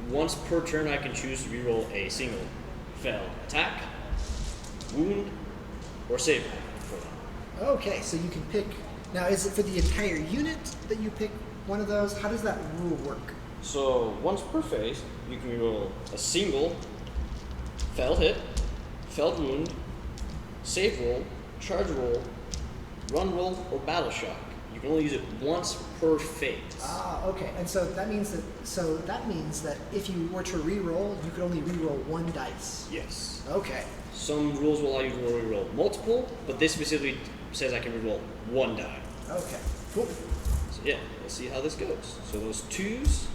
once per turn I can choose to reroll a single failed attack, wound, or save for them. Okay, so you can pick. Now, is it for the entire unit that you pick one of those? How does that rule work? So once per phase, you can reroll a single failed hit, failed wound, save roll, charge roll, run roll, or battle shock. You can only use it once per phase. Ah, okay. And so that means that if you were to re-roll, you could only re-roll 1 dice. Yes. Okay. Some rules will allow you to reroll multiple, but this specifically says I can reroll 1 die. Okay. Cool. So yeah, let's see how this goes. So those 2s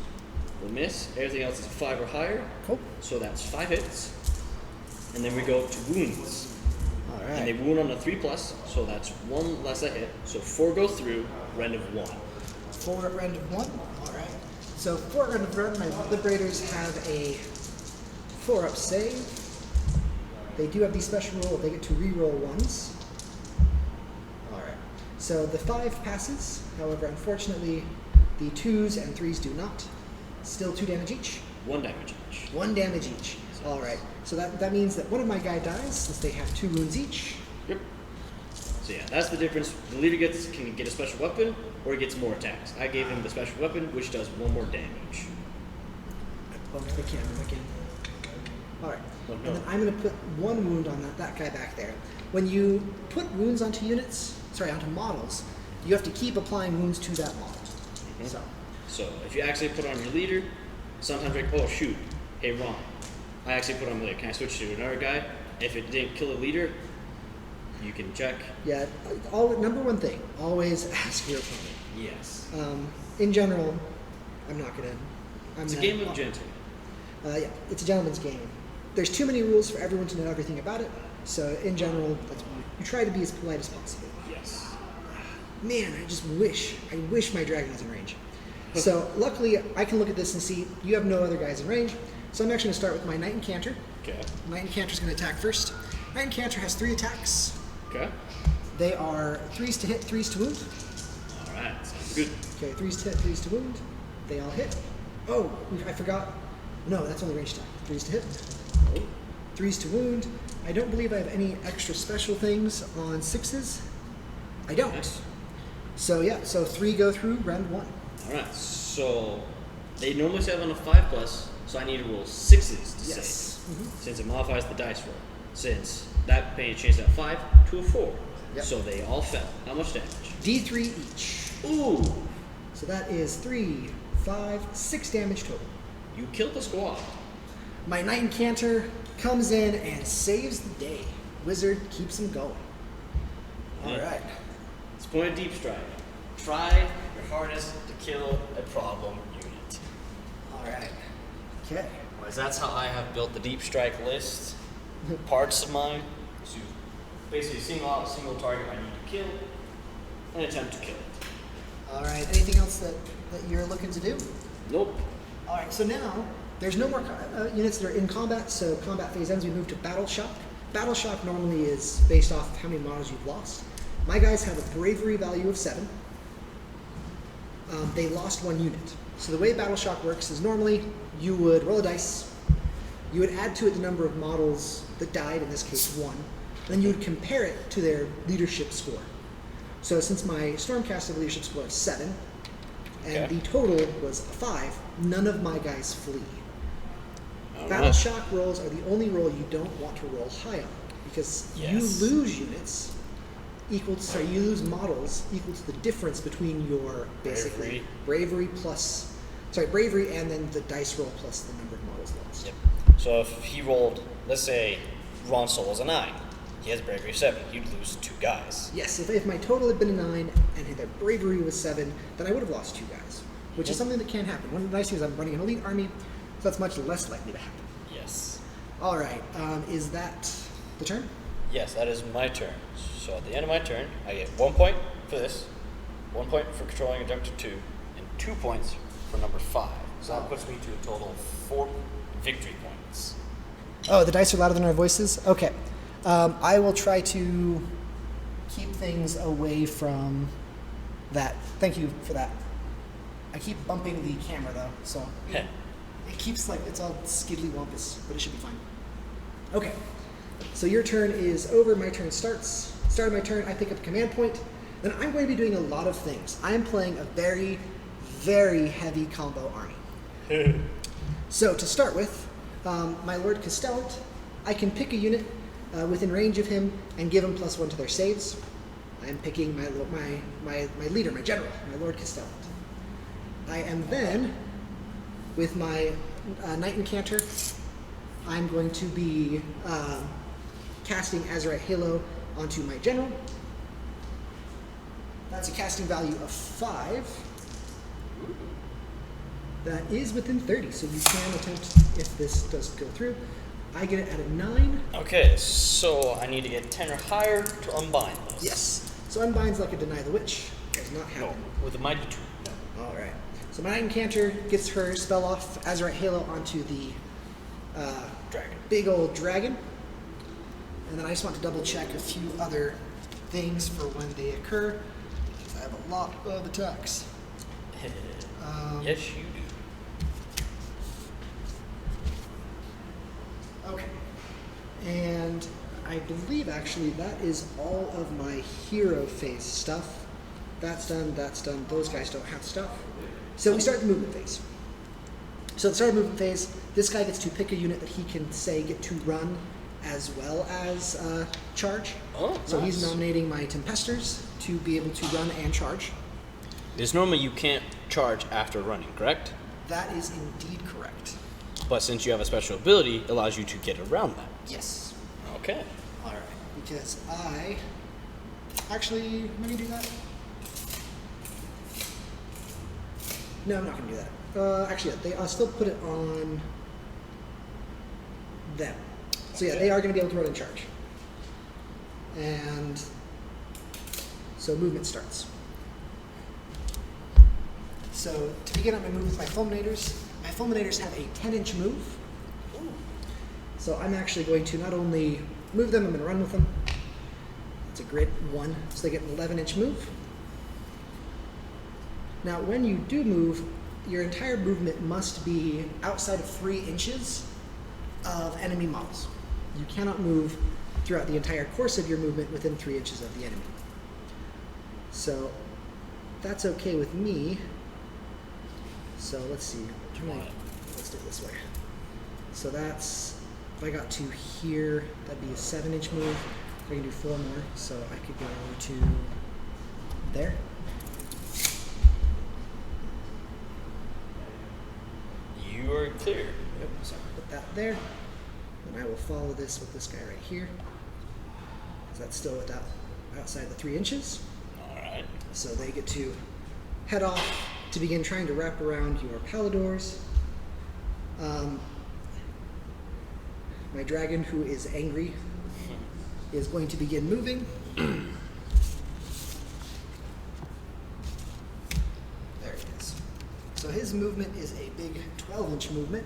will miss. Everything else is 5 or higher. Cool. So that's 5 hits. And then we go to wounds. All And they right. wound on a 3+, so that's 1 less a hit. So 4 go through, rend of 1. 4 at rend of 1. All right. So 4 at rend of 1. My liberators have a 4-up save. They do have the special rule. They get to re-roll 1s. All right. So the 5 passes. However, unfortunately, the 2s and 3s do not. Still 2 damage each. 1 damage each. 1 damage each. All right. So that means that one of my guy dies since they have 2 wounds each. Yep. So yeah, that's the difference. The leader can get a special weapon, or he gets more attacks. I gave him the special weapon, which does 1 more damage. Bump the camera again. All right. Oh, no. And then I'm going to put 1 wound on that guy back there. When you put wounds onto onto models, you have to keep applying wounds to that model. Mhm. So, So if you actually put on your leader, sometimes like, oh shoot, hey wrong. I actually put on my leader. Can I switch to another guy? If it didn't kill the leader, you can check. yeah, number one thing, always ask your opponent. Yes. In general, I'm not going to... It's a game of gentlemen. Yeah, it's a gentleman's game. There's too many rules for everyone to know everything about it. So in general, you try to be as polite as possible. Yes. Man, I wish my dragon was in range. So luckily, I can look at this and see you have no other guys in range. So I'm actually going to start with my Knight Incanter. Okay. Knight Incanter's going to attack first. Knight Incanter has 3 attacks. Okay. They are 3s to hit, 3s to wound. All right. Sounds good. Okay, 3s to hit, 3s to wound. They all hit. Oh, I forgot. No, that's only range attack. 3s to hit. Oh. 3s to wound. I don't believe I have any extra special things on 6s. I don't. Nice. So yeah, so 3 go through, round 1. All right. So they normally say I'm on a 5+, so I need to roll 6s to Yes. save. Mhm. Since it modifies the dice roll. Since that made changed that 5 to a 4. Yep. So they all fell. How much damage? D3 each. Ooh. So that is 3, 5, 6 damage total. You killed the squad. My Knight Incanter comes in and saves the day. Wizard keeps him going. All Yeah. right. It's point of deep strike. Try your hardest to kill a problem unit. All right. Okay. Because that's how I have built the deep strike list. Parts of mine. basically single target I need to kill. An attempt to kill it. All right. Anything else that you're looking to do? Nope. All right. So now there's no more units that are in combat. So combat phase ends. We move to Battle Shock. Battle Shock normally is based off of how many models you've lost. My guys have a bravery value of 7. They lost 1 unit. So the way Battle Shock works is normally you would roll a dice, you would add to it the number of models that died, in this case 1, and then you would compare it to their leadership score. So since my Stormcaster leadership score is 7, and the total was a 5, none of my guys flee. Battle Shock rolls are the only roll you don't want to roll high on, because you lose units you lose models equal to the difference between your basically bravery and then the dice roll plus the number of models lost. Yep. So if he rolled, let's say Ron Soul was a 9, he has bravery of 7, he'd lose 2 guys. Yes, if my total had been a 9 and their bravery was 7, then I would have lost 2 guys, which is something that can happen. One of the nice things is I'm running an elite army, so that's much less likely to happen. Yes. All right, is that the turn? Yes, that is my turn. So at the end of my turn, I get 1 point for this, 1 point for controlling Objective 2, and 2 points for number 5. So that puts me to a total of 4 victory points. Oh, the dice are louder than our voices? Okay. I will try to keep things away from that. Thank you for that. I keep bumping the camera though, so it keeps it's all skiddly wampus, but it should be fine. Okay. So your turn is over, my turn starts. Start of my turn, I pick up a command point. Then I'm going to be doing a lot of things. I am playing a very, very heavy combo army. So to start with, my Lord Castellant, I can pick a unit within range of him and give him +1 to their saves. I'm picking my leader, my general, my Lord Castellant. I am then, with my Knight Incanter, I'm going to be casting Azurite Halo onto my general. That's a casting value of 5. That is within 30, so you can attempt if this does go through. I get it at a 9. Okay, so I need to get 10 or higher to unbind this. Yes. So unbind's like a Deny the Witch. Does not happen. No, with a Mighty 2. No. All right. So my Knight Incanter gets her spell off Azurite Halo onto the Dragon. big old dragon. And then I just want to double check a few other things for when they occur, because I have a lot of attacks. Yes, you do. Okay. And I believe actually that is all of my hero phase stuff. That's done, those guys don't have stuff. So we start the movement phase. So at the start of the movement phase, this guy gets to pick a unit that he can say get to run as well as charge. Oh, so nice. he's nominating my Tempesters to be able to run and charge. Because normally you can't charge after running, correct? That is indeed correct. But since you have a special ability, it allows you to get around that. Yes. Okay. All right. Because I actually, am I gonna do that? No, I'm not gonna do that. Actually, I'll still put it on them. So yeah, they are going to be able to run and charge. And so movement starts. So to begin, I'm going to move with my fulminators have a 10-inch move. So I'm actually going to not only move them, I'm going to run with them. It's a grid 1, so they get an 11-inch move. Now when you do move, your entire movement must be outside of 3 inches of enemy models. You cannot move throughout the entire course of your movement within 3 inches of the enemy. So that's okay with me. So let's see. Let's do it this way. So that's, if I got to here, that'd be a 7-inch move. I can do 4 more, so I could go to there. You are clear. Yep, so I'll put that there. And I will follow this with this guy right here. So that's still without outside the 3 inches. Alright. So they get to head off to begin trying to wrap around your Palladors. My dragon, who is angry, is going to begin moving. There he is. So his movement is a big 12-inch movement.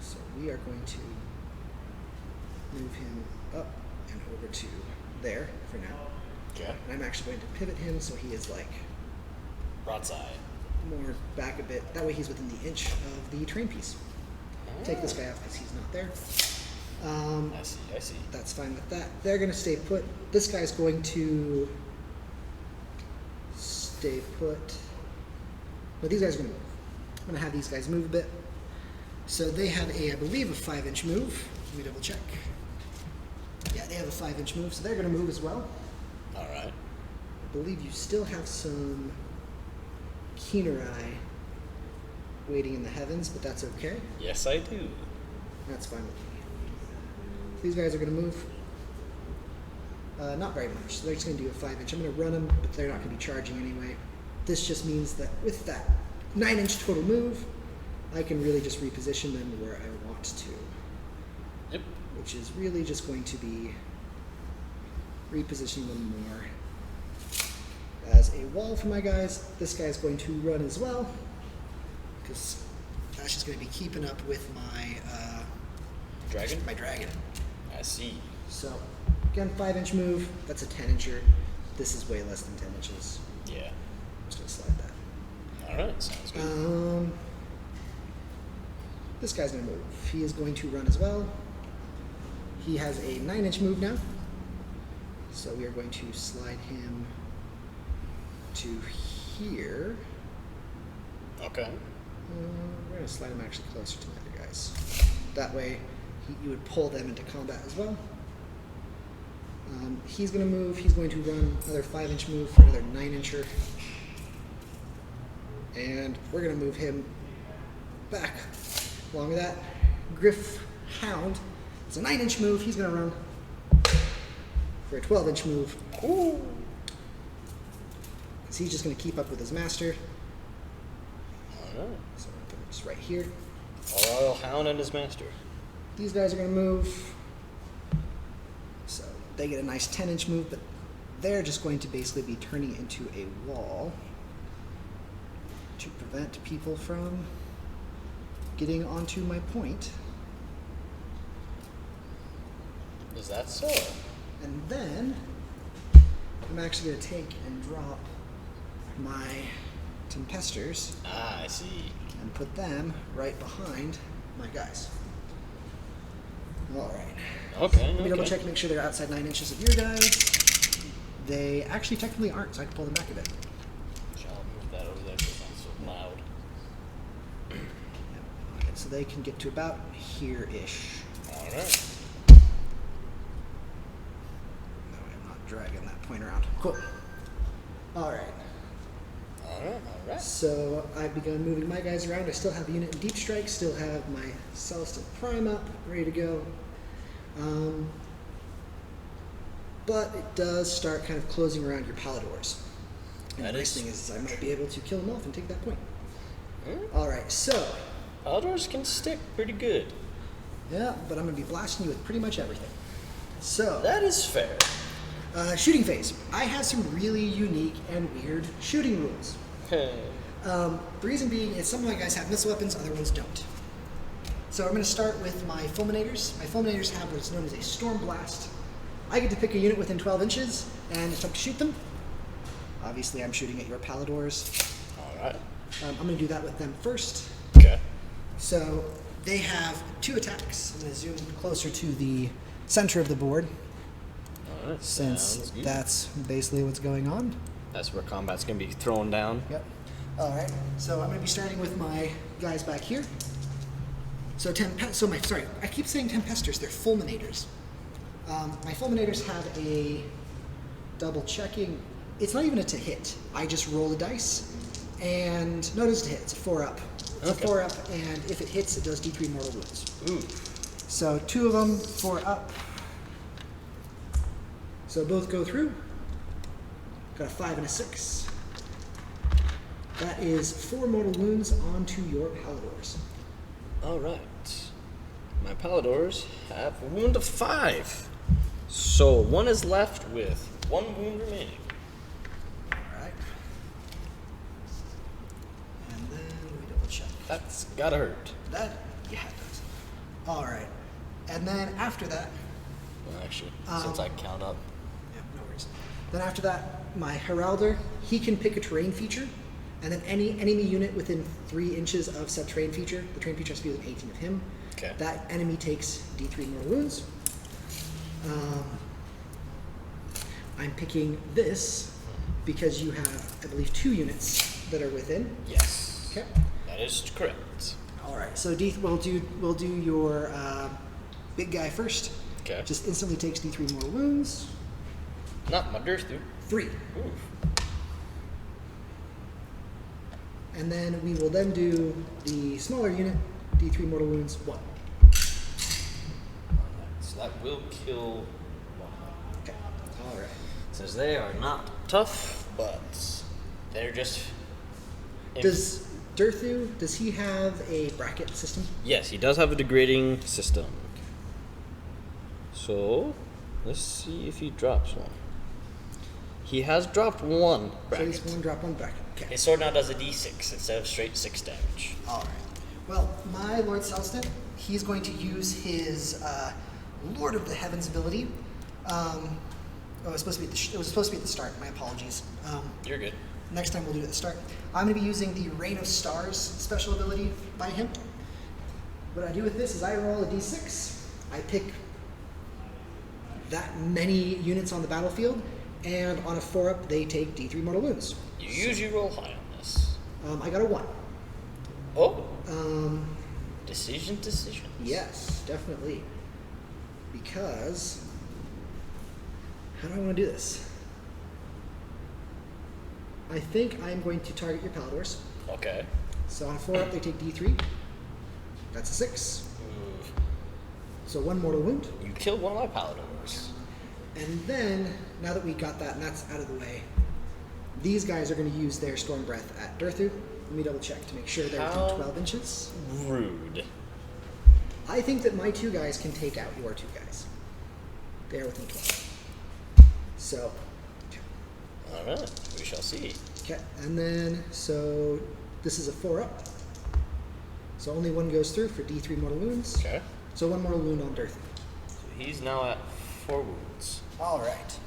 So we are going to move him up and over to there for now. Okay. And I'm actually going to pivot him so he is like Broadside. more back a bit. That way he's within the inch of the terrain piece. Take this guy off because he's not there. I see. That's fine with that. They're going to stay put. This guy's going to stay put. But these guys are going to move. I'm going to have these guys move a bit. So they have I believe, a 5-inch move. Let me double check. Yeah, they have a 5-inch move, so they're going to move as well. All right. I believe you still have some keener eye waiting in the heavens, but that's okay. Yes, I do. That's fine with me. These guys are going to move. Not very much. So they're just going to do a 5-inch. I'm going to run them, but they're not going to be charging anyway. This just means that with that 9-inch total move, I can really just reposition them where I want to. Yep. Which is really just going to be repositioning them more as a wall for my guys. This guy's going to run as well, because that's just going to be keeping up with my Dragon? my dragon. I see. So, again, 5-inch move. That's a 10-incher. This is way less than 10 inches. Yeah. I'm just going to slide that. All right. Sounds good. This guy's going to move. He is going to run as well. He has a 9-inch move now. So we are going to slide him to here. Okay. We're going to slide him actually closer to the other guys. That way, you would pull them into combat as well. He's going to move. He's going to run another 5-inch move for another 9-incher. And we're going to move him back. Along with that, Griff Hound. It's a 9-inch move. He's going to run for a 12-inch move. Ooh. So he's just going to keep up with his master. All right. So I'm going to put him just right here. A royal hound and his master. These guys are going to move. So they get a nice 10-inch move, but they're just going to basically be turning into a wall to prevent people from getting onto my point. Is that so? And then I'm actually going to take and drop my Tempesters Ah, I see. and put them right behind my guys. All right. Okay. Let me double okay. check, make sure they're outside 9 inches of your guys. They actually technically aren't, so I can pull them back a bit. Shall I move that over there because it's so loud? Okay, so they can get to about here-ish. All right. No, I'm not dragging that point around. Cool. All right. All right. All right. So I've begun moving my guys around. I still have a unit in Deep Strike, still have my Celestial Prime up, ready to go. But it does start kind of closing around your Paladors. And That the nice is thing is I might be able to kill them off and take that point. Hmm? All right, so, Paladors can stick pretty good. yeah, but I'm going to be blasting you with pretty much everything. So, That is fair. shooting phase. I have some really unique and weird shooting rules. The reason being is some of my guys have missile weapons, other ones don't. So I'm going to start with my Fulminators. My Fulminators have what's known as a Storm Blast. I get to pick a unit within 12 inches and attempt to shoot them. Obviously, I'm shooting at your Paladors. All right. I'm going to do that with them first. Okay. So they have 2 attacks. I'm going to zoom closer to the center of the board, All right. since Sounds good. that's basically what's going on. That's where combat's gonna be thrown down. Yep. All right. So I'm going to be starting with my guys back here. So I keep saying Tempesters. They're Fulminators. My Fulminators have a double checking. It's not even a to hit. I just roll the dice, and no, it is to hit. It's a 4-up. It's Okay. a 4-up, and if it hits, it does D3 mortal wounds. Ooh. So 2 of them, 4-up. So both go through. Got a 5 and a 6. That is 4 mortal wounds onto your Paladors. Alright. My Paladors have a wound of 5. So 1 is left with 1 wound remaining. Alright. And then let me double check. That's gotta hurt. That, yeah, it does. Alright. And then after that, Well, actually, since I count up. yeah, no worries. Then after that, my Heralder, he can pick a terrain feature, and then any enemy unit within 3 inches of said terrain feature, the terrain feature has to be within 18 of him. Okay. That enemy takes D3 mortal wounds. I'm picking this because you have, I believe, 2 units that are within. Yes. Okay. That is correct. All right. So we'll do your big guy first. Okay. Just instantly takes D3 mortal wounds. Not my Dirthu. 3. Ooh. And then we will then do the smaller unit, D3 mortal wounds, 1. So that will kill one. Okay. All right. Since they are not tough, but they're just. Does Dirthu, does he have a bracket system? Yes, he does have a degrading system. So, let's see if he drops one. He has dropped 1 So bracket. he's 1 drop 1 bracket. Okay. His sword now does a d6 instead of straight 6 damage. All right. Well, my Lord Selston, he's going to use his Lord of the Heavens ability. It was supposed to be at the start. My apologies. You're good. Next time we'll do it at the start. I'm going to be using the Rain of Stars special ability by him. What I do with this is I roll a d6. I pick that many units on the battlefield, and on a 4-up, they take D3 mortal wounds. You usually roll high on this. I got a 1. Oh, Um, decision. Yes, definitely. Because, how do I want to do this? I think I'm going to target your Paladors. Okay. So on a 4-up, they take D3. That's a 6. Ooh. So 1 mortal wound. You killed one of my Paladors. And then, now that we got that and that's out of the way, these guys are going to use their Storm Breath at Dirthu. Let me double check to make sure they're How? within 12 inches. Rude. I think that my 2 guys can take out your 2 guys. They are within 12. So, Alright, we shall see. okay. And then, so this is a 4-up. So only 1 goes through for D3 mortal wounds. Okay. So 1 mortal wound on Dirthu. So he's now at 4 wounds. All right.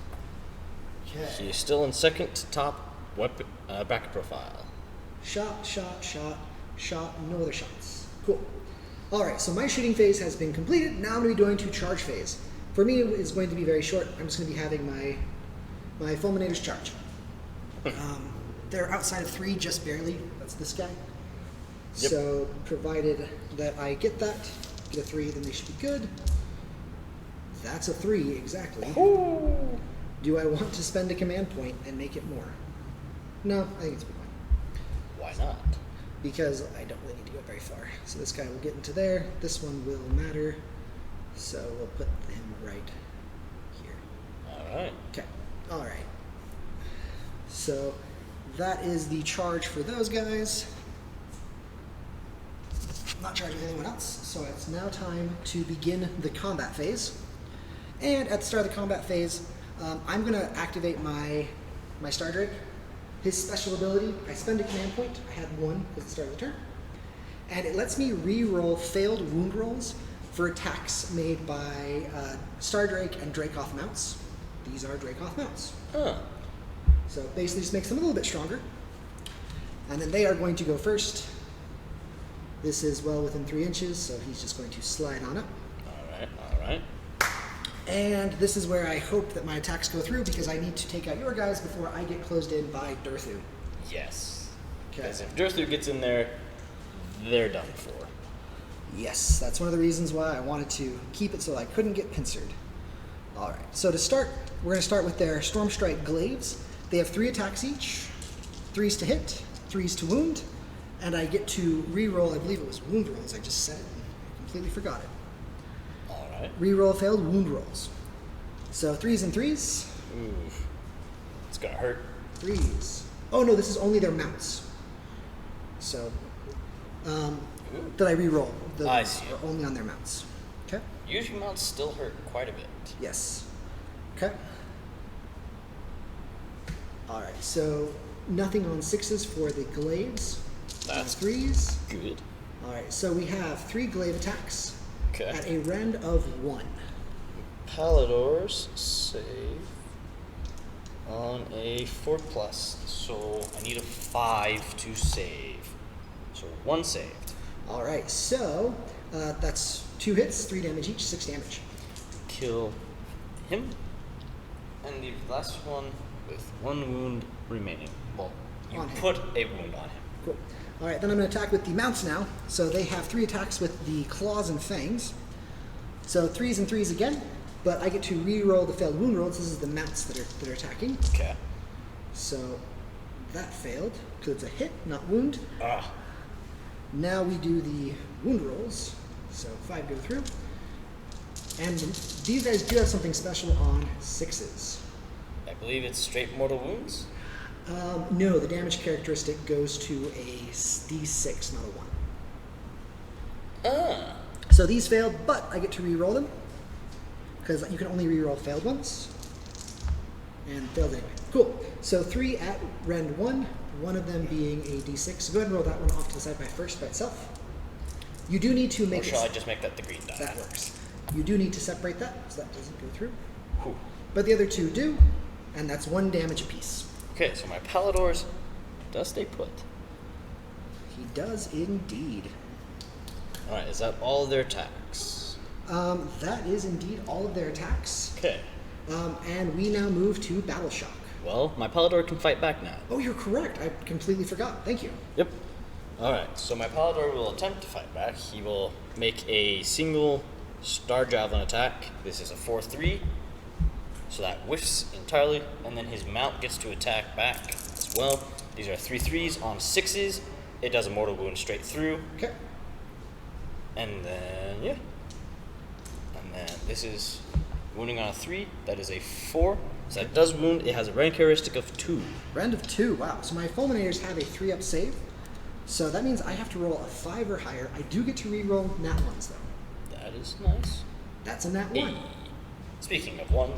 He Okay. is still in second to top weapon bracket profile. Shot, no other shots. Cool. All right, so my shooting phase has been completed. Now I'm going to be going to charge phase. For me, it's going to be very short. I'm just going to be having my Fulminator's charge. They're outside of 3 just barely. That's this guy. Yep. So provided that I get a 3, then they should be good. That's a 3, exactly. Do I want to spend a command point and make it more? No, I think it's fine. Why not? Because I don't really need to go very far. So this guy will get into there. This one will matter. So we'll put him right here. Alright. Okay. All right. So that is the charge for those guys. I'm not charging anyone else. So it's now time to begin the combat phase. And at the start of the combat phase, I'm going to activate my Star Drake. His special ability, I spend a command point. I had 1 at the start of the turn. And it lets me re-roll failed wound rolls for attacks made by Star Drake and Dracoth mounts. These are Dracoth mounts. Huh. So it basically just makes them a little bit stronger. And then they are going to go first. This is well within 3 inches, so he's just going to slide on up. Alright. And this is where I hope that my attacks go through because I need to take out your guys before I get closed in by Dirthu. Yes. Okay. Because if Dirthu gets in there, they're done for. Yes, that's one of the reasons why I wanted to keep it so I couldn't get pincered. All right, so to start, we're going to start with their Storm Strike Glaives. They have 3 attacks each, 3s to hit, 3s to wound, and I get to re-roll, I believe it was wound rolls, I just said it and I completely forgot it. Alright. Re-roll failed wound rolls. So 3s and 3s, Ooh. It's gonna hurt. 3s. Oh no, this is only their mounts. So, that I re-roll. The I see. are only on their mounts. Okay. Usually mounts still hurt quite a bit. Yes. Okay. All right. So nothing on 6s for the glaives. That's 3s. good. All right. So we have 3 glaive attacks Okay. at a rend of 1. Paladors save on a 4+, so I need a 5 to save. So 1 saved. All right. So that's 2 hits, 3 damage each, 6 damage. Kill him, and the last one with 1 wound remaining. Well, you On him. put a wound on him. Cool. All right. Then I'm going to attack with the mounts now. So they have 3 attacks with the claws and fangs. So 3s and 3s again. But I get to re-roll the failed wound rolls. This is the mounts that are attacking. Okay. So that failed because it's a hit, not wound. Ah. Now we do the wound rolls. So 5 go through. And these guys do have something special on 6s. I believe it's straight mortal wounds. No, the damage characteristic goes to a D6, not a 1. Ah. So these failed, but I get to re-roll them. Because you can only re-roll failed ones. And failed anyway. Cool. So 3 at rend 1, one of them being a D6. So go ahead and roll that one off to the side by itself. You do need to Or make shall I just make that the green die? That works. You do need to separate that, so that doesn't go through. Whew. But the other 2 do, and that's 1 damage apiece. Okay, so my Paladors does stay put. He does indeed. Alright, is that all their attacks? That is indeed all of their attacks. Okay. And we now move to Battle Shock. Well, my Palador can fight back now. Oh, you're correct. I completely forgot. Thank you. Yep. Alright, so my Palador will attempt to fight back. He will make a single Star Javelin Attack. This is a 4-3, so that whiffs entirely, and then his mount gets to attack back as well. These are 3-3s on 6s. It does a mortal wound straight through, Okay. and then, yeah. And then this is wounding on a 3. That is a 4. So that does wound. It has a rank heuristic of 2. Rend of 2. Wow. So my Fulminators have a 3-up save. So that means I have to roll a 5 or higher. I do get to re-roll nat 1s, though. That is nice. That's a nat 1. Hey. Speaking of 1,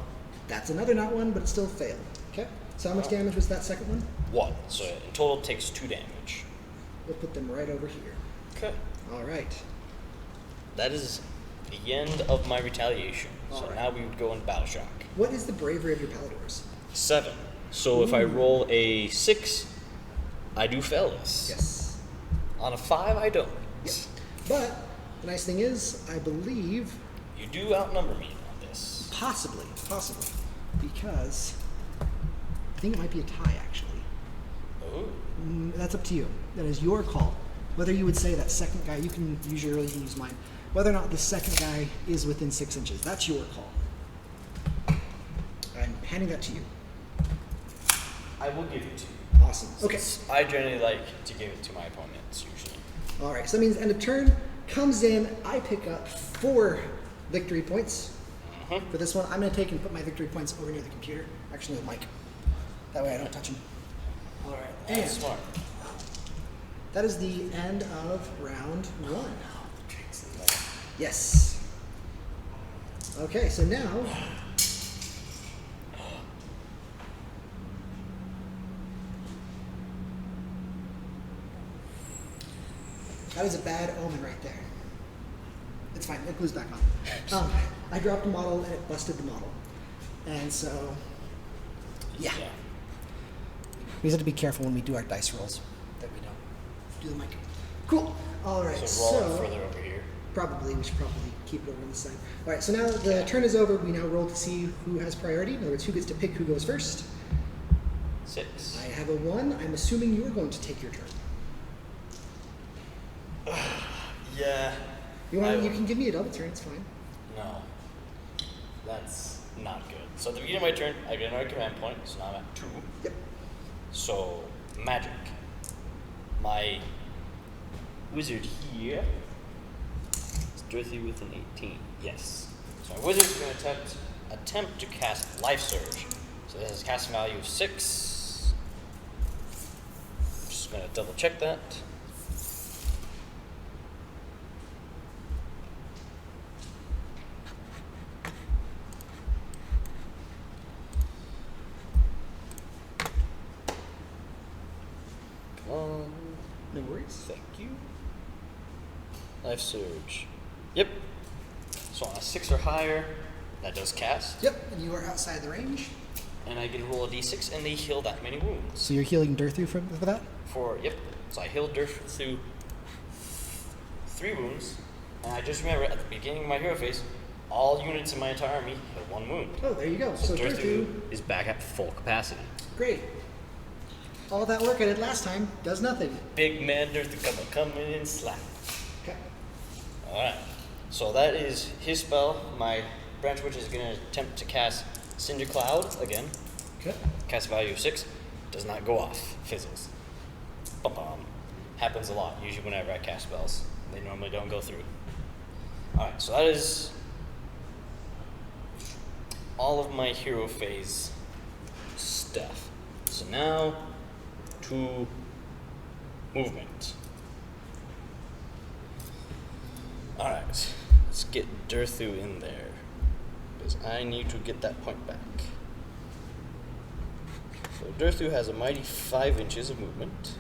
That's another nat 1, but it still failed. Okay. So how much damage was that second one? 1. So in total it takes 2 damage. We'll put them right over here. Okay. All right. That is the end of my retaliation. So Alright. now we would go into Battle Shock. What is the bravery of your Paladors? 7. So if I roll a 6, I do fail this. Yes. On a 5, I don't. Yep. But the nice thing is, I believe, You do outnumber me on this. possibly, because I think it might be a tie, actually. Oh. That's up to you. That is your call. Whether you would say that second guy, you can use your, you can use mine. Whether or not the second guy is within 6 inches, that's your call. I'm handing that to you. I will give it to you. Awesome. Okay. I generally like to give it to my opponents, usually. All right. So that means end of turn comes in. I pick up 4 victory points. For this one, I'm going to take and put my victory points over near the computer. Actually, the mic. That way I don't touch them. All right. And That's smart. that is the end of round 1. Yes. Okay, so now that is a bad omen right there. It's fine, it glues back on. I dropped a model and it busted the model. And so, yeah. We just have to be careful when we do our dice rolls that we don't do the mic. Cool. All right. So roll it further over here. Probably, we should probably keep it over on this side. All right, so now the turn is over. We now roll to see who has priority. In other words, who gets to pick who goes first. 6. I have a 1. I'm assuming you're going to take your turn. Yeah. You can give me a double turn. It's fine. No. That's not good. So at the beginning of my turn, I get another command point, so now I'm at 2. Yep. So, magic. My wizard here is Dorothy with an 18. Yes. So my wizard is going to attempt to cast Life Surge. So this has a casting value of 6. Just going to double check that. Life Surge. Yep. So on a 6 or higher, that does cast. Yep, and you are outside the range. And I get to roll a d6 and they heal that many wounds. So you're healing Durthu for that? Yep. So I healed Durthu 3 wounds. And I just remember at the beginning of my hero phase, all units in my entire army heal 1 wound. Oh, there you go. So Durthu is back at full capacity. Great. All that work I did last time does nothing. Big man Durthu coming in slack. Okay. Alright. So that is his spell. My branch witch is going to attempt to cast Cinder Cloud again. Okay. Cast value of 6. Does not go off. Fizzles. Bum-bum. Happens a lot. Usually whenever I cast spells. They normally don't go through. Alright, so that is all of my hero phase stuff. So now to movement. Alright, let's get Durthu in there. Because I need to get that point back. So Durthu has a mighty 5 inches of movement.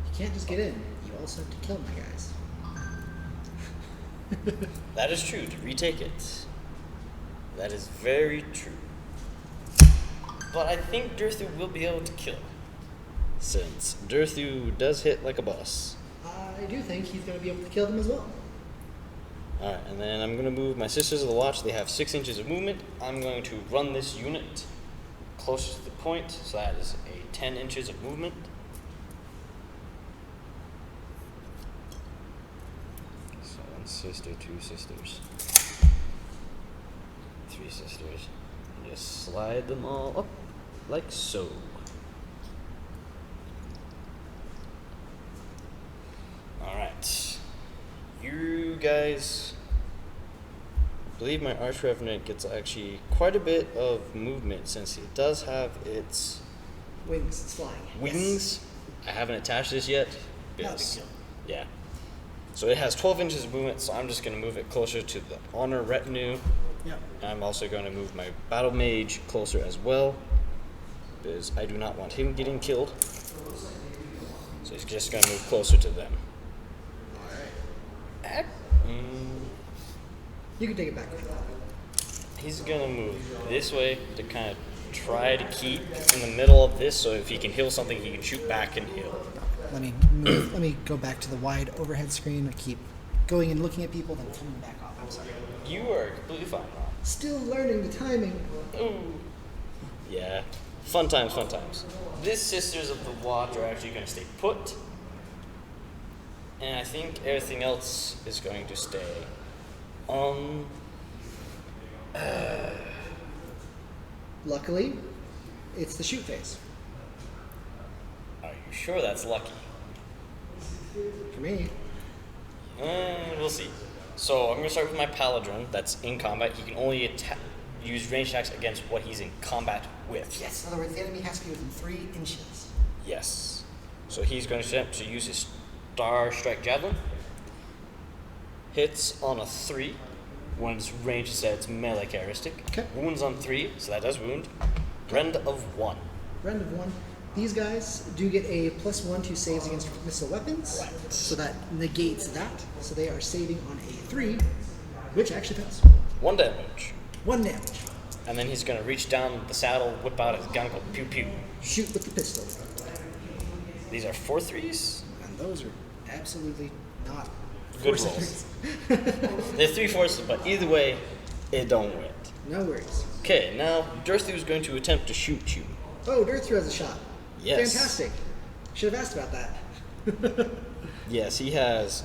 You can't just get in. You also have to kill my guys. That is true, to retake it. That is very true. But I think Durthu will be able to kill. Since Durthu does hit like a boss. I do think he's going to be able to kill them as well. Alright, and then I'm going to move my Sisters of the Watch. They have 6 inches of movement. I'm going to run this unit closer to the point. So that is a 10 inches of movement. So 1 sister, 2 sisters, 3 sisters. And just slide them all up like so. Alright. You guys, I believe my Arch Revenant gets actually quite a bit of movement since it does have its Wings, it's flying. wings. I haven't attached this yet. That's a because- yeah. So it has 12 inches of movement, so I'm just going to move it closer to the Honor Retinue. Yep. And I'm also going to move my Battle Mage closer as well, because I do not want him getting killed. So he's just going to move closer to them. Alright. You can take it back. He's gonna move this way to kind of try to keep in the middle of this, so if he can heal something, he can shoot back and heal. Let me move, let me go back to the wide overhead screen. I keep going and looking at people, then coming back off. I'm sorry. You are completely fine, Ron. Still learning the timing. Ooh. Yeah. Fun times, fun times. These Sisters of the Watch are actually gonna stay put. And I think everything else is going to stay. Luckily, it's the shoot phase. Are you sure that's lucky? For me. We'll see. So I'm gonna start with my Paladin that's in combat. He can only use range attacks against what he's in combat with. Yes, in other words, the enemy has to be within 3 inches. Yes. So he's going to attempt to use his Star Strike Javelin. Hits on a 3. When it's range, it says it's melee characteristic. Okay. Wounds on 3, so that does wound. Rend of 1. Rend of 1. These guys do get a +1 to saves against missile weapons. Right. So that negates that. So they are saving on a 3, which actually fails. 1 damage. 1 damage. And then he's going to reach down the saddle, whip out his gun, go pew pew. Shoot with the pistol. These are 4 3s. And those are absolutely not Good force rolls. entries. They're 3/4, but either way, it don't win. No worries. Okay, now Durthu is going to attempt to shoot you. Oh, Durthu has a shot. Yes. Fantastic. Should have asked about that. Yes, he has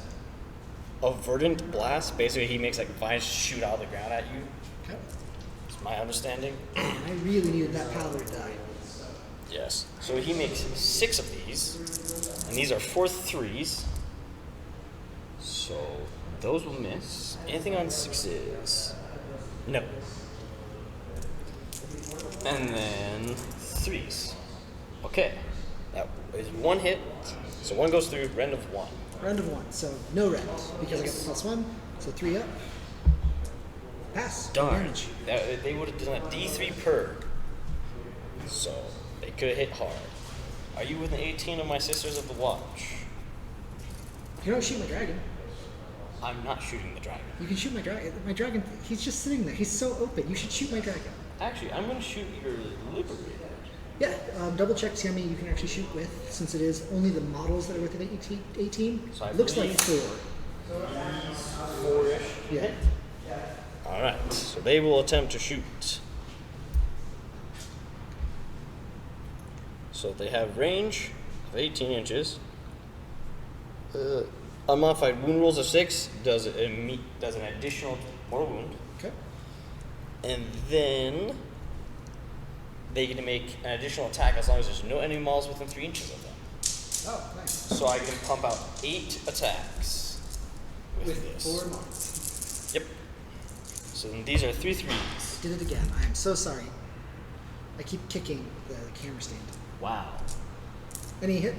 a verdant blast. Basically, he makes like vines shoot out of the ground at you. Okay. It's my understanding. And I really needed that powder to die. Yes. So he makes 6 of these, and these are 4 3s. So those will miss. Anything on 6s? No. And then 3s. Okay. That is 1 hit. So 1 goes through. Rend of 1. Rend of 1. So no rend because I got the +1. So 3 up. Pass. Darn. Damage. They would have done a D3 per. So they could hit hard. Are you within 18 of my Sisters of the Watch? You don't shoot my dragon. I'm not shooting the dragon. You can shoot my dragon. My dragon, he's just sitting there. He's so open. You should shoot my dragon. Actually, I'm going to shoot your Liberator. Yeah, double check to how many you can actually shoot with, since it is only the models that are within 18. So I Looks like believe- 4. 4-ish. Yeah. Alright, so they will attempt to shoot. So they have range of 18 inches. Unmodified wound rolls of 6 does an additional mortal wound. Okay. And then they get to make an additional attack as long as there's no enemy models within 3 inches of them. Oh, nice. So I can pump out 8 attacks with this. 4 models. Yep. So then these are 3 3s. Did it again. I am so sorry. I keep kicking the camera stand. Wow. Any hit?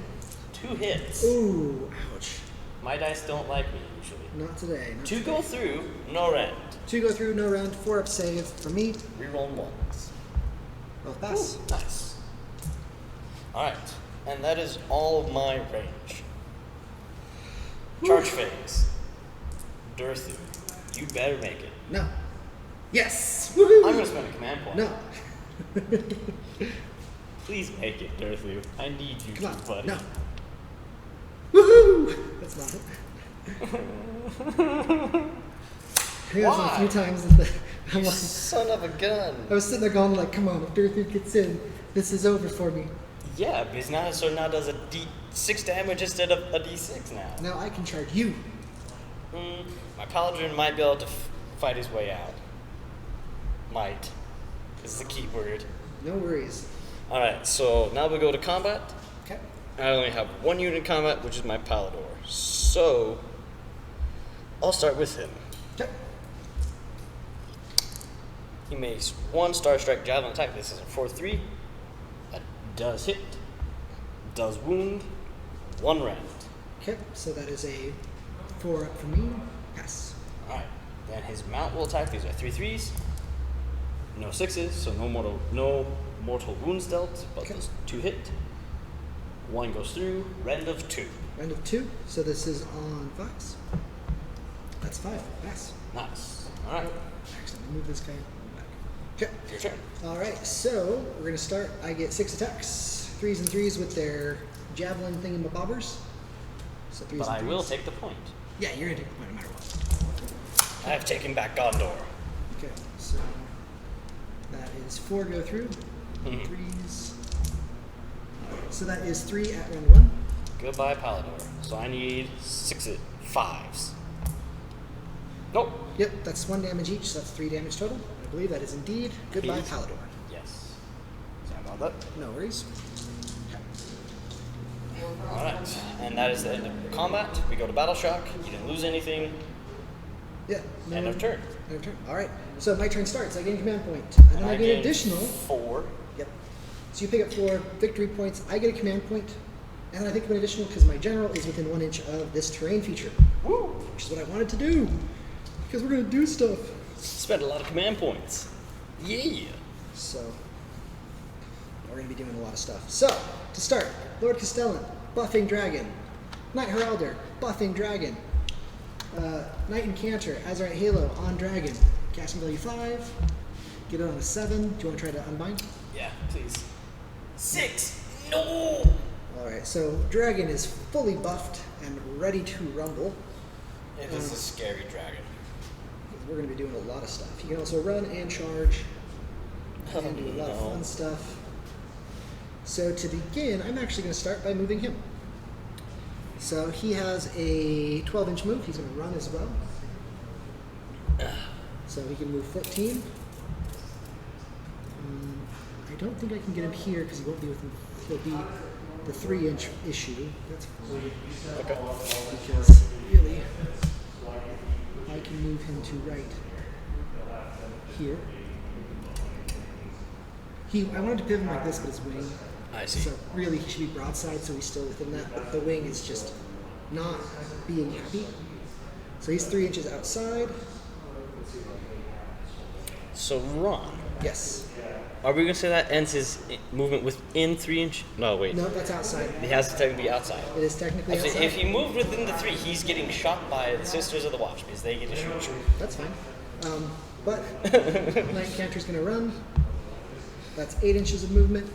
2 hits. Ooh, ouch. My dice don't like me usually. Not today. Not 2 today. go through, no rend. 2 go through, no round. 4 up save for me. Reroll ones. Both pass. Ooh, nice. Alright. And that is all of my range. Charge phase. Durthu. You better make it. No. Yes! Woohoo! I'm gonna spend a command point. No. Please make it, Durthu. I need you Come to, on. buddy. No. Woohoo! That's not it. I think that's a few Why? times that I'm You like, son of a gun. I was sitting there going like, come on, if Dorothy gets in, this is over for me. Yeah, because now so now does a D6 damage instead of a D6 now. Now I can charge you. My paladin might be able to fight his way out. Might is the key word. No worries. Alright, so now we go to combat. Okay. I only have 1 unit in combat, which is my Palador. So I'll start with him. Okay. He makes 1 Star Strike Javelin Attack. This is a 4-3. That does hit. Does wound. 1 rend. Okay, so that is a 4 up for me. Pass. Alright. Then his mount will attack. These are 3 3s. No 6s, so no mortal wounds dealt, but Okay. those 2 hit. 1 goes through. Rend of 2. Round of 2, so this is on 5s. That's 5. Pass. Nice. Alright. Actually, let me move this guy back. Okay. Your turn. Alright, so we're going to start. I get 6 attacks. 3s and 3s with their javelin thingamabobbers. So 3s But and I 3s. will take the point. Yeah, you're going to take the point no matter what. I have taken back Gondor. Okay, so that is 4 go through. Mhm. 3s. Alright, so that is 3 at round 1. Goodbye, Palador. So I need 5s. Nope. Yep, that's 1 damage each, so that's 3 damage total. I believe that is indeed goodbye, Please. Palador. Yes. Sorry about that. No worries. Alright. And that is the end of combat. We go to Battle Shock. You didn't lose anything. Yeah. No, End of turn. End of turn. Alright, so my turn starts. I gain command point. And then I gain gain additional. 4. Yep. So you pick up 4 victory points. I get a command point, and I pick up an additional because my general is within 1 inch of this terrain feature. Woo! Which is what I wanted to do. Because we're going to do stuff. Spent a lot of command points. Yeah. So, we're going to be doing a lot of stuff. So, to start, Lord Castellan, buffing dragon. Knight Heralder, buffing dragon. Knight Incanter, Azurite Halo, on dragon. Casting value 5. Get it on a 7. Do you want to try to unbind? Yeah, please. 6! No! Alright, so dragon is fully buffed and ready to rumble. It is a scary dragon. We're going to be doing a lot of stuff. You can also run and charge and do a lot of no. fun stuff. So to begin, I'm actually going to start by moving him. So he has a 12-inch move. He's going to run as well. So he can move 14. I don't think I can get him here because he won't be within. He'll be the 3-inch issue. That's fine. Okay. Because really, I can move him to right here. I wanted to pivot him like this, but his wing. I see. So really, he should be broadside, so he's still within that. But the wing is just not being happy. So he's 3 inches outside. So run. Yes. Are we gonna say that ends his movement within 3 inch? No, wait. No, that's outside. He has to technically be outside. It is technically I'm saying outside. if he moved within the 3, he's getting shot by the Sisters of the Watch because they get to shoot. That's fine. But Knight Cantor's going to run. That's 8 inches of movement.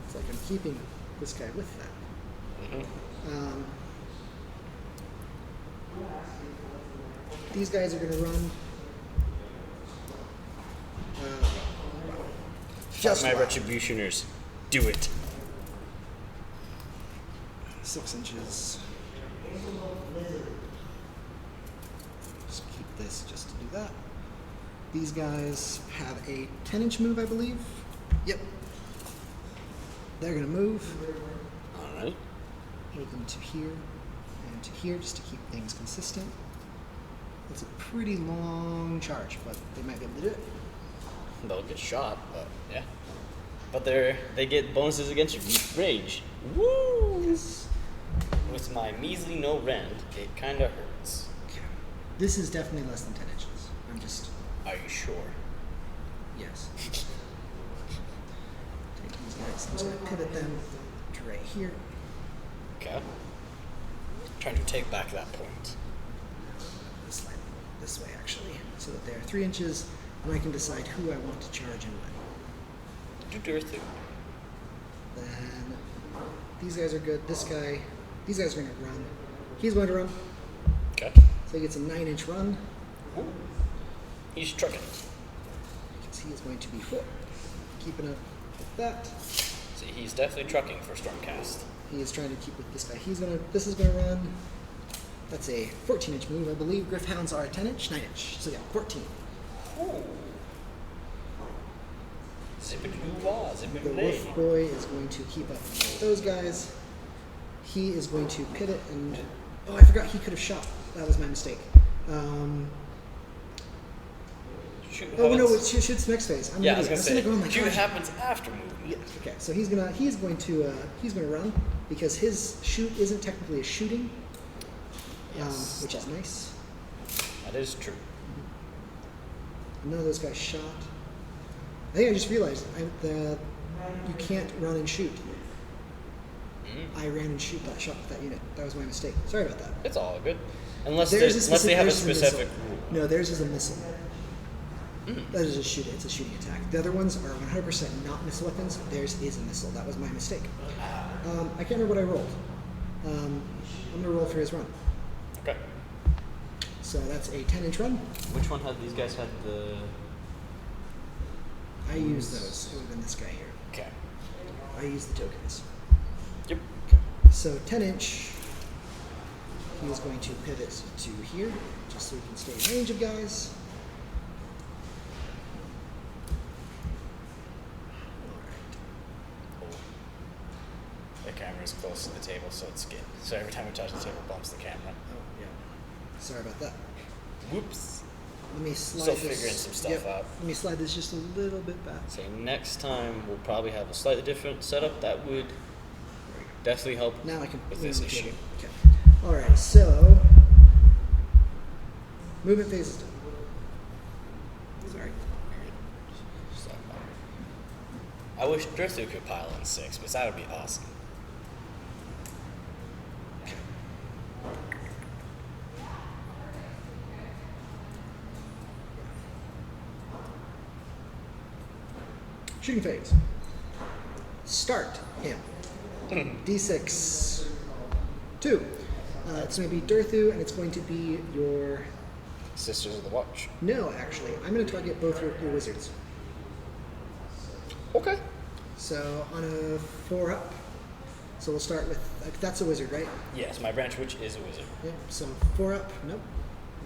It's like I'm keeping this guy with that. These guys are going to run. Just my wild. Retributioners. Do it. 6 inches. Just keep this just to do that. These guys have a 10-inch move, I believe. Yep. They're going to move. Alright. Move them to here and to here just to keep things consistent. It's a pretty long charge, but they might be able to do it. They'll get shot, but yeah. But they get bonuses against rage. Woo! Yes. With my measly no rend, it kinda hurts. Okay. This is definitely less than 10 inches. I'm just, Are you sure? yes. Take these guys, I'm just going to pivot them to right here. Okay. Trying to take back that point. Slide this way, actually, so that they're 3 inches, and I can decide who I want to charge and when. Do Dirthu. Then these guys are good. This guy, these guys are going to run. He's going to run, Okay. so he gets a 9-inch run. He's trucking. Because he is going to be keeping up with that. See, he's definitely trucking for Stormcast. He is trying to keep with this guy. This is gonna run. That's a 14-inch move, I believe. Griffhounds are 10-inch, 9-inch. So yeah, 14. Zippity-doo-wah, The zippity-lay. wolf boy is going to keep up with those guys. He is going to pivot and oh, I forgot he could have shot. That was my mistake. Shoot Oh no, happens- it shoots next phase. I'm Yeah, I an was idiot. gonna I was say, gonna go, oh my shoot gosh. happens after movement. Yeah, okay, so he's going to run because his shoot isn't technically a shooting, Yes. which is nice. That is true. None of those guys shot. I think I just realized you can't run and shoot. I ran and shoot that shot with that unit. That was my mistake. Sorry about that. It's all good. Unless Theirs they, is unless they have a theirs is specific missile. rule. No, theirs is a missile. That is a shoot. It's a shooting attack. The other ones are 100% not missile weapons. Theirs is a missile. That was my mistake. I can't remember what I rolled. I'm gonna roll for his run. Okay. So that's a 10-inch run. Which one had these guys had the? I use those. It would have been this guy here. Okay. I use the tokens. Yep. So 10-inch. He is going to pivot to here, just so we can stay in range of guys. The camera's close to the table, so it's good. So every time we touch the table, it bumps the camera. Oh yeah. Sorry about that. Whoops. Let me slide Still this. figuring some stuff Yep. out. Let me slide this just a little bit back. So next time we'll probably have a slightly different setup that would definitely help Now I can with move this the issue. table. Okay. All right. So movement phase is done. Sorry. I wish Dirthu could pile in 6, but that would be awesome. Shooting phase. Start him. D6. 2. It's going to be Dirthu, and it's going to be your. Sisters of the Watch. No, actually, I'm going to target both your wizards. Okay. So on a 4-up. So we'll start with that's a wizard, right? Yes, my branch witch is a wizard. Yep. So 4-up. Nope.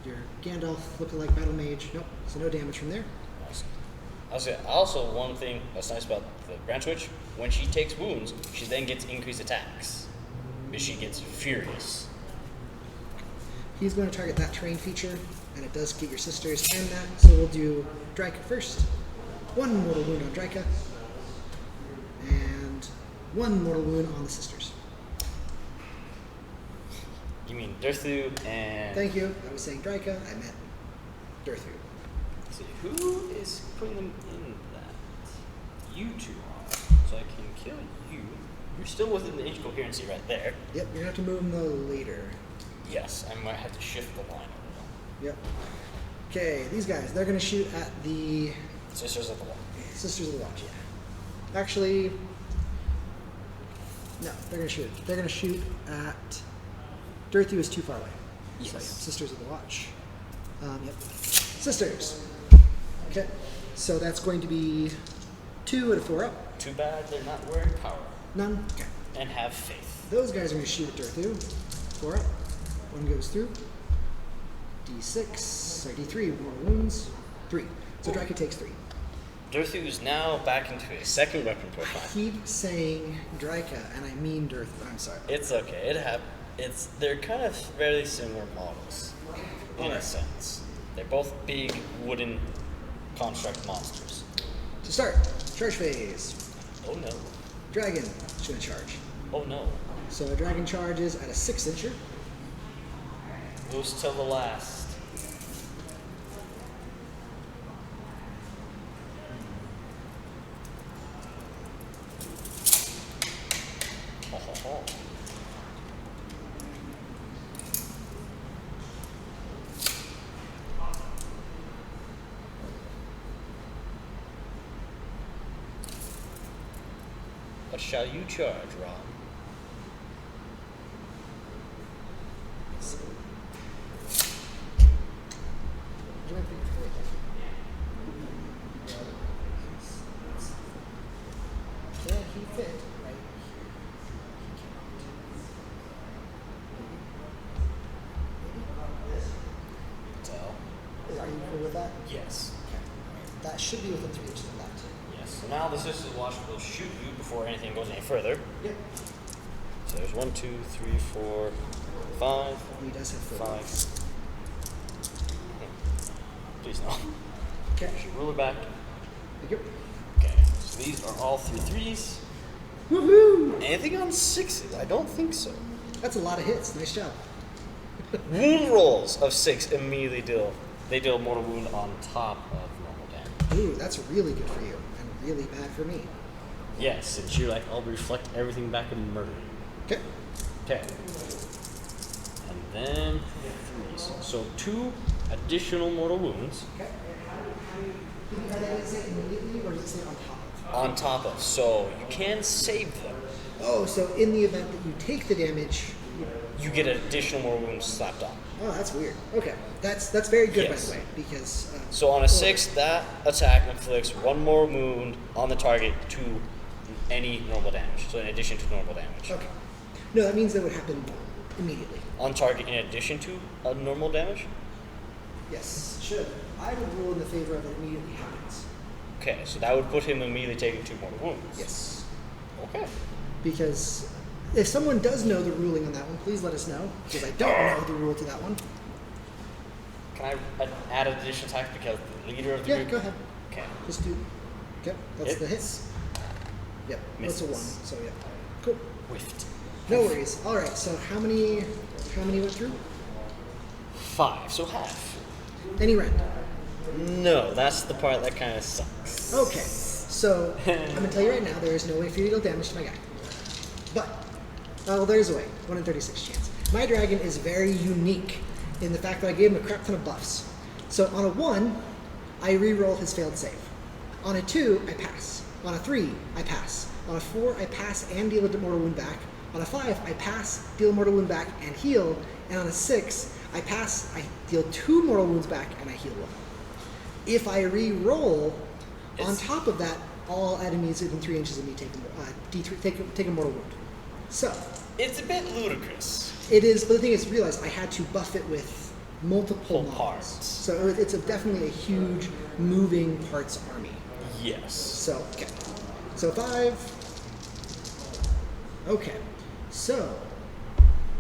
Your Gandalf looking like battle mage. Nope. So no damage from there. Awesome. I'll say also one thing that's nice about the branch witch, when she takes wounds, she then gets increased attacks. Because she gets furious. He's going to target that terrain feature, and it does get your sisters and that. So we'll do Dryka first. 1 mortal wound on Dryka, and 1 mortal wound on the sisters. You mean Dirthu and Thank you. I was saying Dryka. I meant Dirthu. Let's see, who is putting them in that? You two are. So I can kill you. You're still within the age coherency right there. Yep, you're gonna have to move them though later. Yes, I might have to shift the line a little. Yep. Okay, these guys, they're gonna shoot at the Sisters of the Wall. Sisters of the Watch, yeah. Actually, no, they're gonna shoot. They're gonna shoot at Dirthu is too far away. Yes. So, yeah, Sisters of the Watch. Yep. Sisters. Okay. So that's going to be 2 and a 4 up. Too bad they're not wearing power. None. Okay. And have faith. Those guys are going to shoot at Dirthu. 4 up. 1 goes through. D6. Sorry, D3. More wounds. 3. So Draka takes 3. Dirthu is now back into a second weapon I profile. keep saying Draka, and I mean Dirthu. I'm sorry. It's okay. They're kind of very similar models in a Alright. sense. They're both big wooden construct monsters. To start, charge phase. Oh no. Dragon is going to charge. Oh no. So a dragon charges at a 6-incher. Goes till the last. Ho, ho, ho. What shall you charge, Ron? Yeah, he fit, right? Tell. Are you cool with that? Yes. Okay. That should be within 3 inches of that. Yes. So now the Sisters Watch will shoot you before anything goes any further. Yep. So there's 1, 2, 3, 4, 5, He does have 4. 5. Please no. Okay. Ruler back. Thank you. Okay. So these are all 3 threes. Woohoo! Anything on 6s? I don't think so. That's a lot of hits. Nice job. Wound rolls of 6 immediately deal. They deal mortal wound on top of normal damage. Ooh, that's really good for you, and really bad for me. Yes, and you're like, I'll reflect everything back in murder. Okay. Okay. And then 3s. So 2 additional mortal wounds Okay. Does it say immediately, or does it say on top of? on top of. So you can save them. Oh, so in the event that you take the damage, You get additional mortal wounds slapped on. oh, that's weird. Okay, that's very good Yes. by the way, because So on a 6, that attack inflicts 1 more wound on the target to any normal damage. So in addition to normal damage. okay, no, that means that would happen immediately. On target in addition to a normal damage? Yes, should. I would rule in the favor of it immediately happens. Okay, so that would put him immediately taking 2 mortal wounds. Yes, Okay. because if someone does know the ruling on that one, please let us know, because I don't know the rule to that one. Can I add an additional attack because the leader of the Yeah, group? go ahead. Okay. Just do. Okay, that's the hit. Hits. Yep, that's a 1. Misses. So yeah, cool. Whiffed. No worries. All right. So how many went through? 5, so half. Any rend. No, that's the part that kind of sucks. Okay. So I'm gonna tell you right now, there is no way for you to deal damage to my guy. But well, there's a way. 1 in 36 chance. My dragon is very unique in the fact that I gave him a crap ton of buffs. So on a 1, I re-roll his failed save. On a 2, I pass. On a 3, I pass. On a 4, I pass and deal a mortal wound back. On a 5, I pass, deal a mortal wound back, and heal. And on a 6, I pass, I deal 2 mortal wounds back, and I heal 1. If I re-roll, on It's- top of that, all enemies within 3 inches of me take a mortal wound. So, It's a bit ludicrous. it is, but the thing is, realize I had to buff it with multiple Full models. parts. So it's definitely a huge moving parts army. Yes. So, okay. So 5. Okay. So,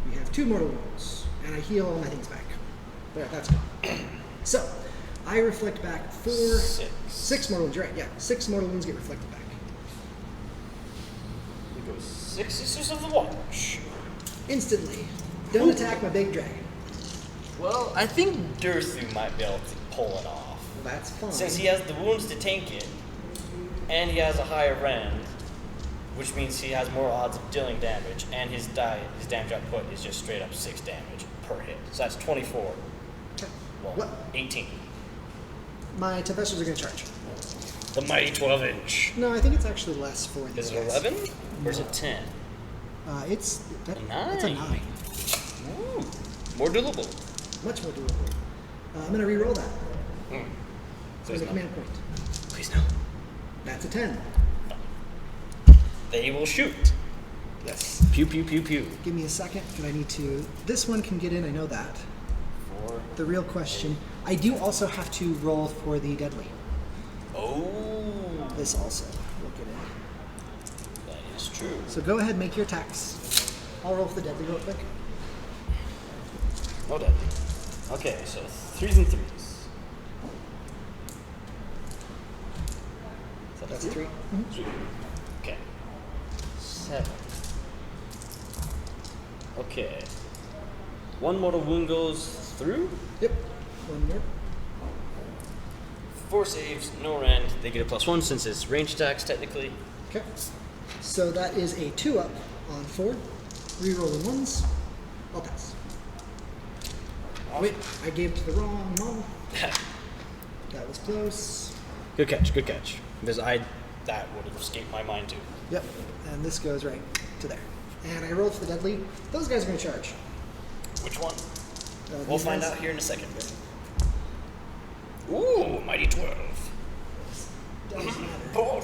we have 2 mortal wounds, and I heal all my things back. There, that's gone. So, I reflect back 4, 6 mortal wounds, right? Yeah, 6 mortal wounds get reflected back. It goes 6 Sisters of the Watch. Instantly. Don't attack my big dragon. Well, I think Dirthu might be able to pull it off. that's fine. Since he has the wounds to tank it, and he has a higher rend, which means he has more odds of dealing damage, and his damage output is just straight up 6 damage per hit. So that's 24. Okay. Well, What? 18. My Tempesters are going to charge. The mighty 12-inch. No, I think it's actually less for these Is it guys. 11 or is it 10? It's A nine. It's a 9. Ooh, more doable. Much more doable. I'm going to re-roll that. Mm. So it's a no. command point. Please no. That's a 10. They will shoot. Yes. Pew pew pew pew. Give me a second, because I need to. This one can get in, I know that. 4. The real question, I do also have to roll for the deadly. Oh. This also will get in. That is true. So go ahead, make your attacks. I'll roll for the deadly real quick. No deadly. Okay, so 3s and 3s. Is that That's a 3. Mm-hmm. 3. Okay. 7. Okay. 1 mortal wound goes through. Yep. One more. 4 saves, no rend. They get a +1 since it's range attacks technically. Okay. So that is a 2-up on 4. Rerolling ones. I'll pass. Wait, I gave to the wrong model. That was close. Good catch, good catch. Because that would have escaped my mind too. Yep. And this goes right to there. And I rolled for the deadly. Those guys are going to charge. Which one? We'll find out here in a second. Ooh, mighty 12. Doesn't matter. Oh.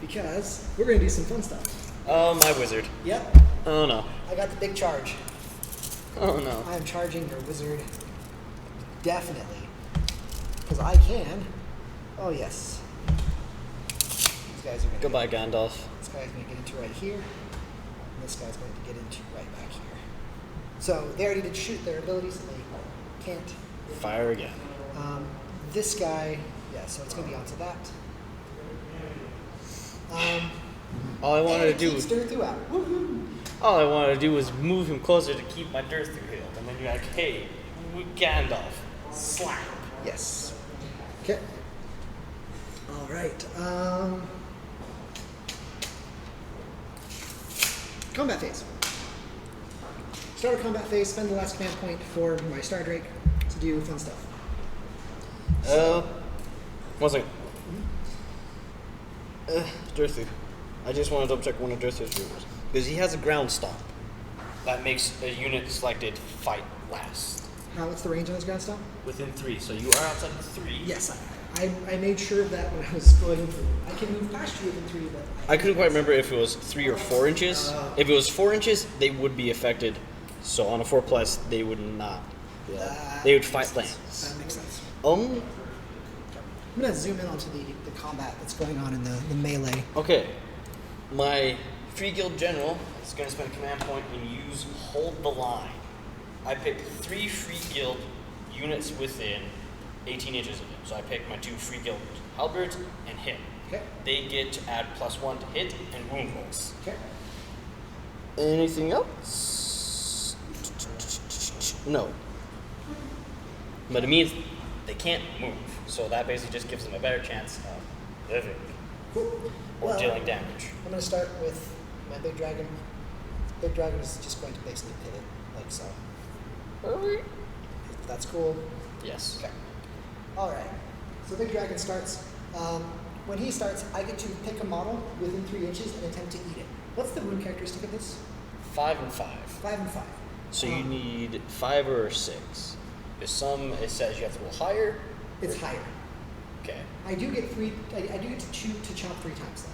Because we're going to do some fun stuff. Oh, my wizard. Yep. Oh no. I got the big charge. Oh no. I am charging your wizard. Definitely. Because I can. Oh, yes. These guys are going to. Goodbye, Gandalf. This guy's going to get into right here. And this guy's going to get into right back here. So they already did shoot their abilities, so they can't. Fire again. This guy, yeah, so it's going to be onto that. All I wanted to do was. Stir through out. Woohoo! all I wanted to do was move him closer to keep my dirt through healed. And then you're like, hey, Gandalf, slap. Yes. Okay. All right. Combat phase. Start a combat phase. Spend the last command point for my Star Drake to do fun stuff. 1 second. Dirthy. I just want to double check one of Dirthy's rules. Because he has a ground stomp. That makes a unit selected fight last. What's the range on his ground stomp? Within 3, so you are outside of 3. Yes, I made sure of that when I was going through. I can move past you within 3, but I couldn't quite remember if it was 3 or 4 inches. If it was 4 inches, they would be affected. So on a 4+, they would not. They would fight lands. that makes sense. Um. I'm gonna zoom in onto the combat that's going on in the melee. Okay. My Free Guild General is going to spend a command point and use Hold the Line. I picked 3 Free Guild units within 18 inches of him. So I picked my 2 Free Guild Halberds and him. Okay. They get to add +1 to hit and wound rolls. Okay. Anything else? No. But it means they can't move. So that basically just gives them a better chance of living Cool. or Well, dealing damage. I'm gonna start with my big dragon. Big dragon is just going to basically pit it like so. If that's cool. Yes. Okay. All right. So big dragon starts. When he starts, I get to pick a model within 3 inches and attempt to eat it. What's the wound characteristic of this? 5 and 5. 5 and 5. So you need 5 or 6. There's some it says you have to roll higher. It's higher. Okay. I do get 3. I do get to chop 3 times though.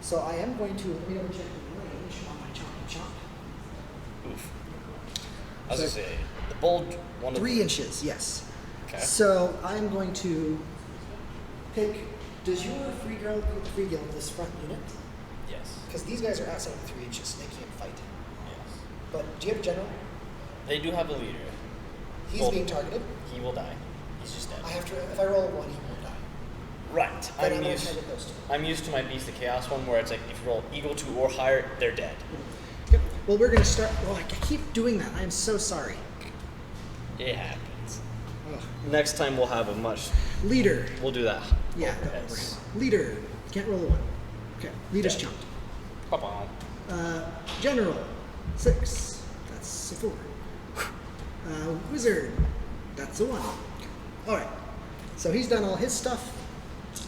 So I am going to let me double check the range on my chop and chop. Oof. I was gonna say the bold one. 3 inches, yes. Okay. So I'm going to pick. Does your free guild this front unit? Yes. Because these guys are outside of 3 inches, so they can't fight. Yes. But do you have a general? They do have a leader. He's Well, being targeted. He will die. He's just dead. I have to. If I roll a 1, he won't die. Right. Then I'm going to used. target those 2. I'm used to my Beast of Chaos one where it's like if you roll equal to or higher, they're dead. Yep. Well, we're going to start. Oh, I keep doing that. I'm so sorry. It happens. Ugh. Next time we'll have a much Leader. We'll do that. Yeah, the Yes. overhand. Leader. Can't roll a 1. Okay, leader's Okay. chunked. Pop-on. General. 6. That's a 4. Wizard. That's a 1. Alright, so he's done all his stuff.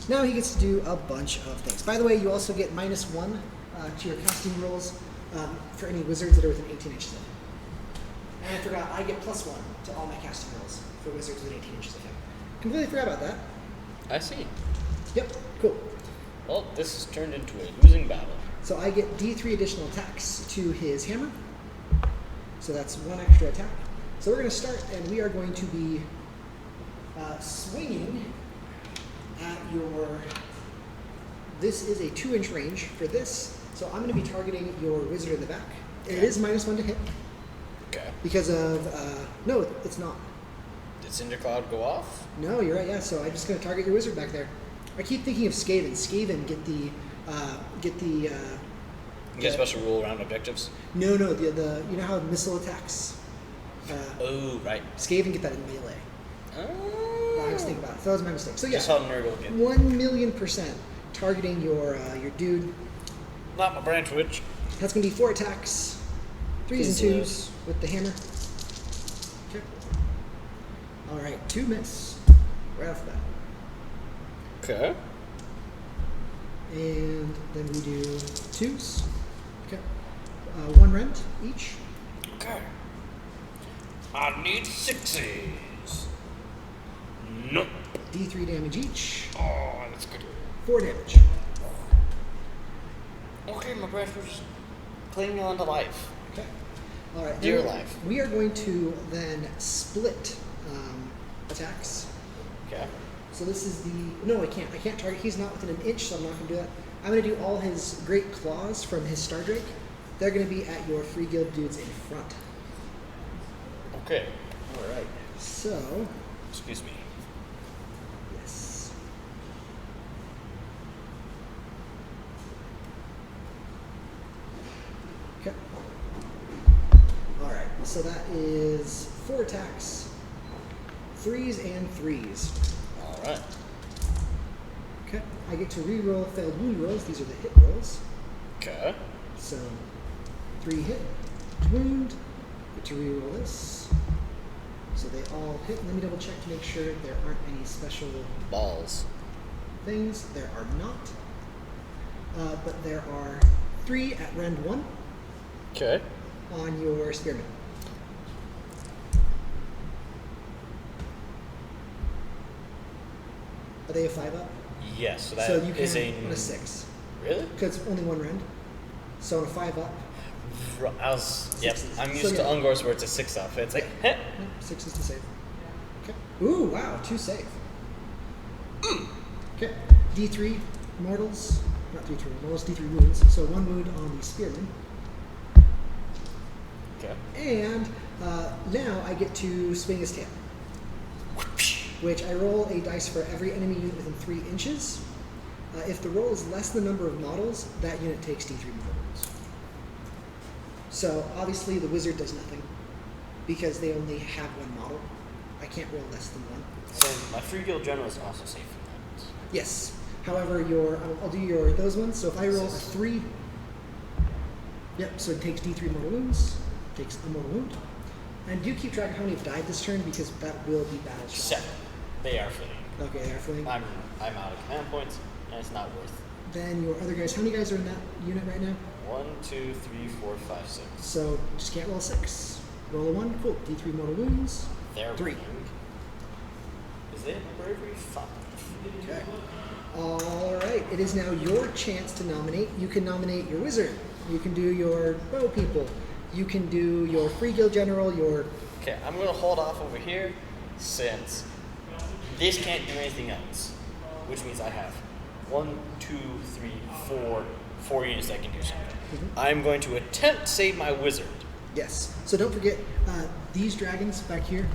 Now he gets to do a bunch of things. By the way, you also get -1 to your casting rolls for any wizards that are within 18 inches of him. And I forgot, I get +1 to all my casting rolls for wizards within 18 inches of him. Completely forgot about that. I see. Yep, cool. Well, this has turned into a losing battle. So I get D3 additional attacks to his hammer. So that's 1 extra attack. So we're going to start, and we are going to be swinging at your... This is a 2-inch range for this. So I'm going to be targeting your wizard in the back. It is -1 to hit Okay. because of... no, it's not. Did Cinder Cloud go off? No, you're right, yeah. So I'm just going to target your wizard back there. I keep thinking of Skaven. Skaven get the... You get a special rule around objectives? No, the you know how missile attacks? Oh, right. Skaven get that in melee. I was thinking about it. So that was my mistake. So yeah, Just how Nurgle get. 1,000,000% targeting your dude. Not my branch witch. That's going to be 4 attacks, 3s and Please, 2s with the hammer. Okay. All right, 2 miss right off the bat, Okay. and then we do 2s. Okay, 1 rend each. Okay. I need 6s. Nope. D3 damage each. Oh, that's good. 4 damage. Okay, my branch witch. Clinging on to life. Okay. All right. Dear then life. We are going to then split attacks. Okay. So this is the no. I can't. I can't target. He's not within an inch, so I'm not going to do that. I'm going to do all his great claws from his Star Drake. They're going to be at your free guild dudes in front. Okay. All right. So Excuse me. yes. Okay. All right. So that is 4 attacks, 3s and 3s. All right. Okay. I get to re-roll failed wound rolls. These are the hit rolls. Okay. So 3 hit, wound. Get to re-roll this. So they all hit. Let me double check to make sure there aren't any special Balls. things. There are not. But there are 3 at rend 1 Okay. on your spearman. Are they a 5 up? Yes. So that So you can is on a 6. Really? Because it's only 1 rend. So on a 5 up, I was. Yep. Sixes. I'm used So, to yeah. Ungor's where it's a 6 up. It's like, heh. 6 is to save. Okay. Ooh, wow, 2 save. Okay. D3 mortals. Not D3 mortals, D3 wounds. So 1 wound on the spearman. Okay. And now I get to swing his tail, which I roll a dice for every enemy unit within 3 inches. If the roll is less than the number of models, that unit takes D3 mortal wounds. So obviously the wizard does nothing because they only have 1 model. I can't roll less than 1. So my free guild general is also safe from that. Yes. However, I'll do those ones. So if I roll a 3, yep. So it takes D3 mortal wounds, takes a mortal wound, and do keep track of how many have died this turn because that will be battle shock. 7. They are fleeing. Okay, they are fleeing. I'm out of command points, and it's not worth. Then your other guys. How many guys are in that unit right now? 1, 2, 3, 4, 5, 6. So just can't roll a 6. Roll a 1. Cool. D3 mortal wounds. They're 3. winning. Is it bravery 5? Okay. All right. It is now your chance to nominate. You can nominate your wizard. You can do your bow people. You can do your free guild general. Your Okay, I'm gonna hold off over here since this can't do anything else, which means I have 1, 2, 3, 4 units that can do something. I'm going to attempt to save my wizard. yes. So don't forget these dragons back here.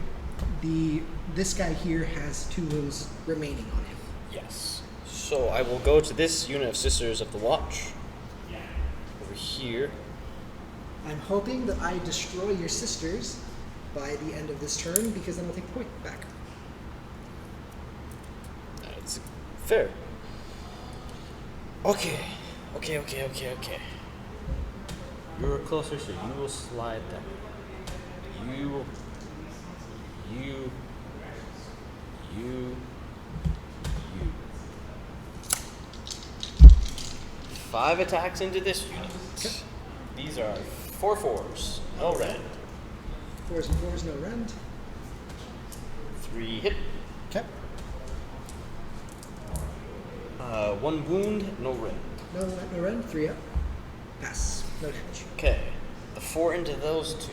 This guy here has 2 wounds remaining on him. Yes. So I will go to this unit of Sisters of the Watch. Over here. I'm hoping that I destroy your sisters by the end of this turn because then I'll take the point back. Fair. Okay. You're closer, so you will slide down. You. 5 attacks into this unit. Okay. These are 4 4s. No red. 4s and 4s, no rend. 3 hit. Okay. 1 wound, no red. No rend. 3 up. Pass. No damage. Okay. The 4 into those 2.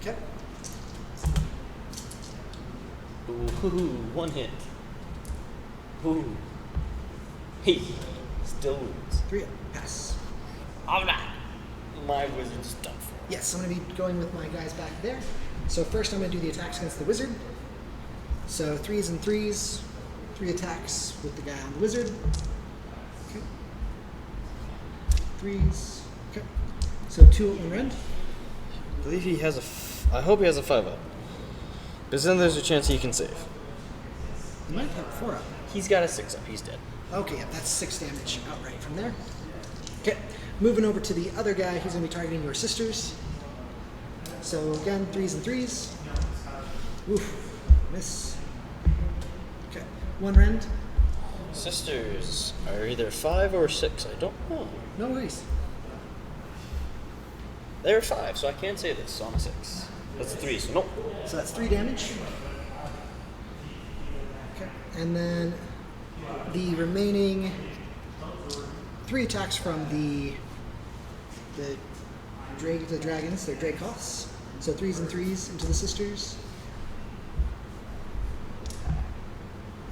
Okay. Ooh, 1 hit. Ooh. He still wounds. 3 up. Pass. Alright. My wizard's done for. Yes, I'm going to be going with my guys back there. So first I'm going to do the attacks against the wizard. So 3s and 3s. 3 attacks with the guy on the wizard. Okay. 3s. Okay. So 2 up, 1 rend. I believe he has I hope he has a 5 up. Because then there's a chance he can save. He might have a 4 up. He's got a 6 up. He's dead. Okay, yeah, that's 6 damage outright from there. Okay, moving over to the other guy, he's going to be targeting your sisters. So again, 3s and 3s. Oof, miss. Okay, 1 rend. Sisters are either 5 or 6. I don't know. No worries. They're 5, so I can't say this. So I'm a 6. That's a 3, so nope. So that's 3 damage. Okay, and then the remaining 3 attacks from the dragons, they're Dracos. So 3s and 3s into the sisters.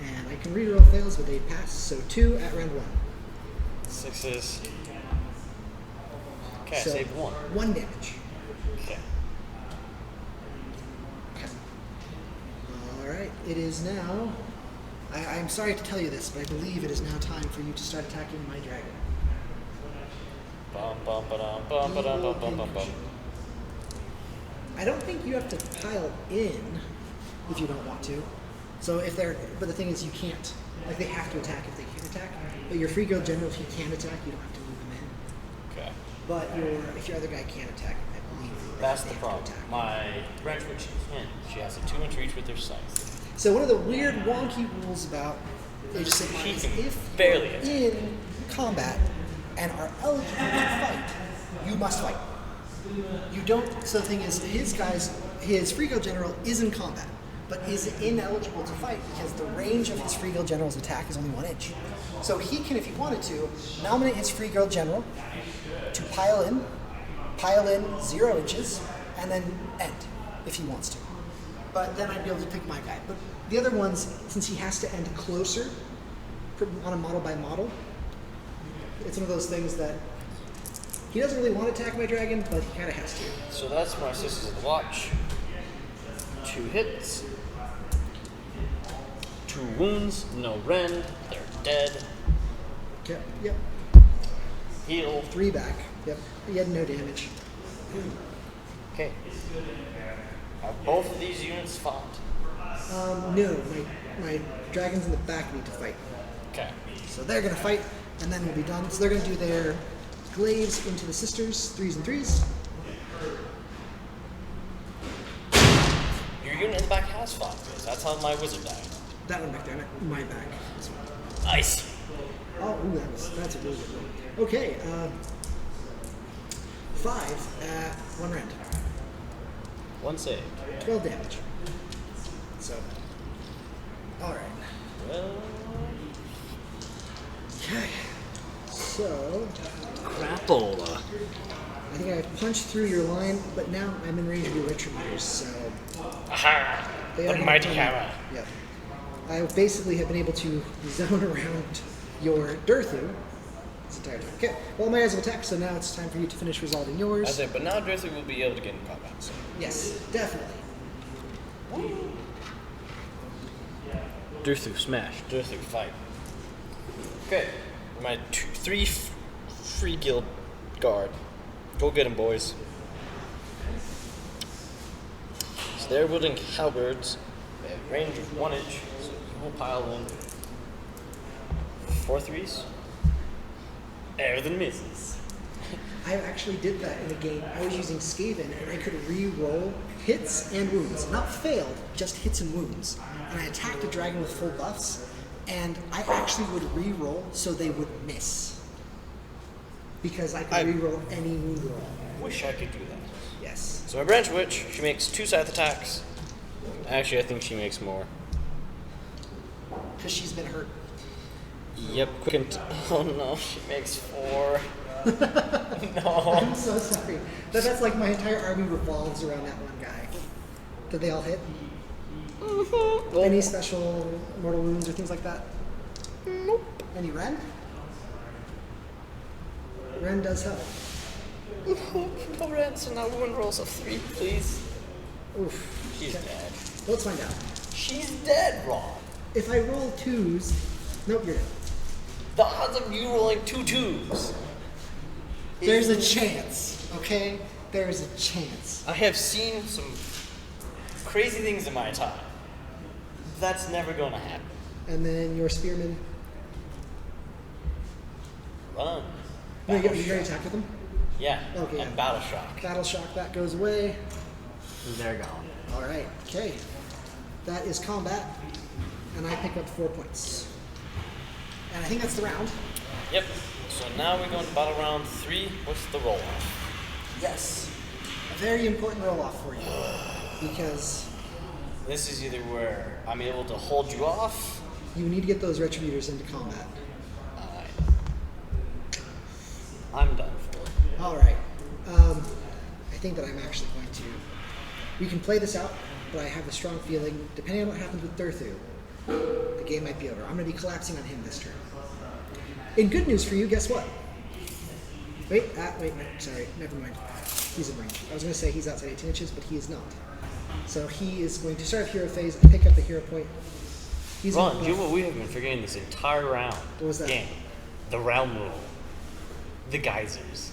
And I can reroll fails, but they pass. So 2 at round 1. 6s. Okay, So I saved 1. 1 damage. Okay. Okay. Alright, it is now. I'm sorry to tell you this, but I believe it is now time for you to start attacking my dragon. Bum bum ba-dum bum ba-dum bum bum bum bum. I don't think you have to pile in if you don't want to. So if they're, but the thing is, you can't. Like they have to attack if they can attack. But your free guild general, if he can attack, you don't have to move him in. Okay. But if your other guy can't attack, I believe That's they the have to problem. attack. My branch witch can. She has a 2-inch reach with her scythe. So one of the weird wonky rules about Age of Sigmar She is can if barely you're attack. in combat and are eligible to fight, you must fight. You don't. So the thing is, his free guild general is in combat, but is ineligible to fight because the range of his free guild general's attack is only 1 inch. So he can, if he wanted to, nominate his free guild general to pile in 0 inches, and then end if he wants to. But then I'd be able to pick my guy. But the other ones, since he has to end closer on a model by model, it's one of those things that he doesn't really want to attack my dragon, but he kind of has to. So that's my Sisters of the Watch. 2 hits. 2 wounds, no rend. They're dead. Okay, yep. Heal. 3 back. Yep. He had no damage. Okay. Have both of these units fought? No, my dragons in the back need to fight. Okay. So they're going to fight, and then we'll be done. So they're going to do their glaives into the sisters, 3s and 3s. Your unit in the back has fought because that's how my wizard died. That one back there, not my back. Nice. Oh, ooh, that's a really good one. Okay, 5 at 1 rend. 1 save. 12 damage. So, alright. Well, Okay. So, crapola. I think I punched through your line, but now I'm in range of your retributors, so. Aha! They The are mighty gonna- hammer. Yep. I basically have been able to zone around your Durthu this entire time. Okay, well, my guys have attacked, so now it's time for you to finish resolving yours. I said, but now Dorothy will be able to get in combat. So. Yes, definitely. Durthu smash. Durthu fight. Okay. My 3 free guild guard. Go get him, boys. So they're wielding halberds. They have range of 1 inch, so you will pile in. 4 threes. Everything misses. I actually did that in a game. I was using Skaven, and I could re-roll hits and wounds. Not failed, just hits and wounds. And I attacked a dragon with full buffs, and I actually would re-roll so they would miss. Because I could re-roll any wound roll. Wish I could do that. Yes. So my branch witch, she makes 2 scythe attacks. Actually, I think she makes more. Because she's been hurt. Yep, oh no, she makes 4. No. I'm so sorry. That's like my entire army revolves around that one guy. Did they all hit? Mm-hmm. Any special mortal wounds or things like that? Nope. Any Ren? Ren does help. No rents and no wound rolls of 3, please. Oof. She's Okay. dead. Let's find out. She's dead, Ron. If I roll 2s, nope, you're dead. The odds of you rolling 2 2s. There's a chance, okay? There's a chance. I have seen some crazy things in my time. That's never going to happen. And then your spearman. Run. No, you Battle already shock. attacked with them? Yeah. Okay. And battle shock. Battle shock, that goes away. They're gone. All right, okay. That is combat, and I pick up 4 points. And I think that's the round. Yep. So now we go into battle round 3 with the roll off. Yes. A very important roll off for you. Because This is either where I'm able to hold you off. you need to get those retributors into combat. I'm done for. All right. I think that I'm actually going to. We can play this out, but I have a strong feeling, depending on what happens with Durthu, the game might be over. I'm going to be collapsing on him this turn. In good news for you, guess what? Wait, no, sorry, never mind. He's in range. I was going to say he's outside 18 inches, but he is not. So he is going to start hero phase and pick up the hero point. He's Ron, in do you know what we have been forgetting this entire round? What was that? Game. The realm rule. The geysers.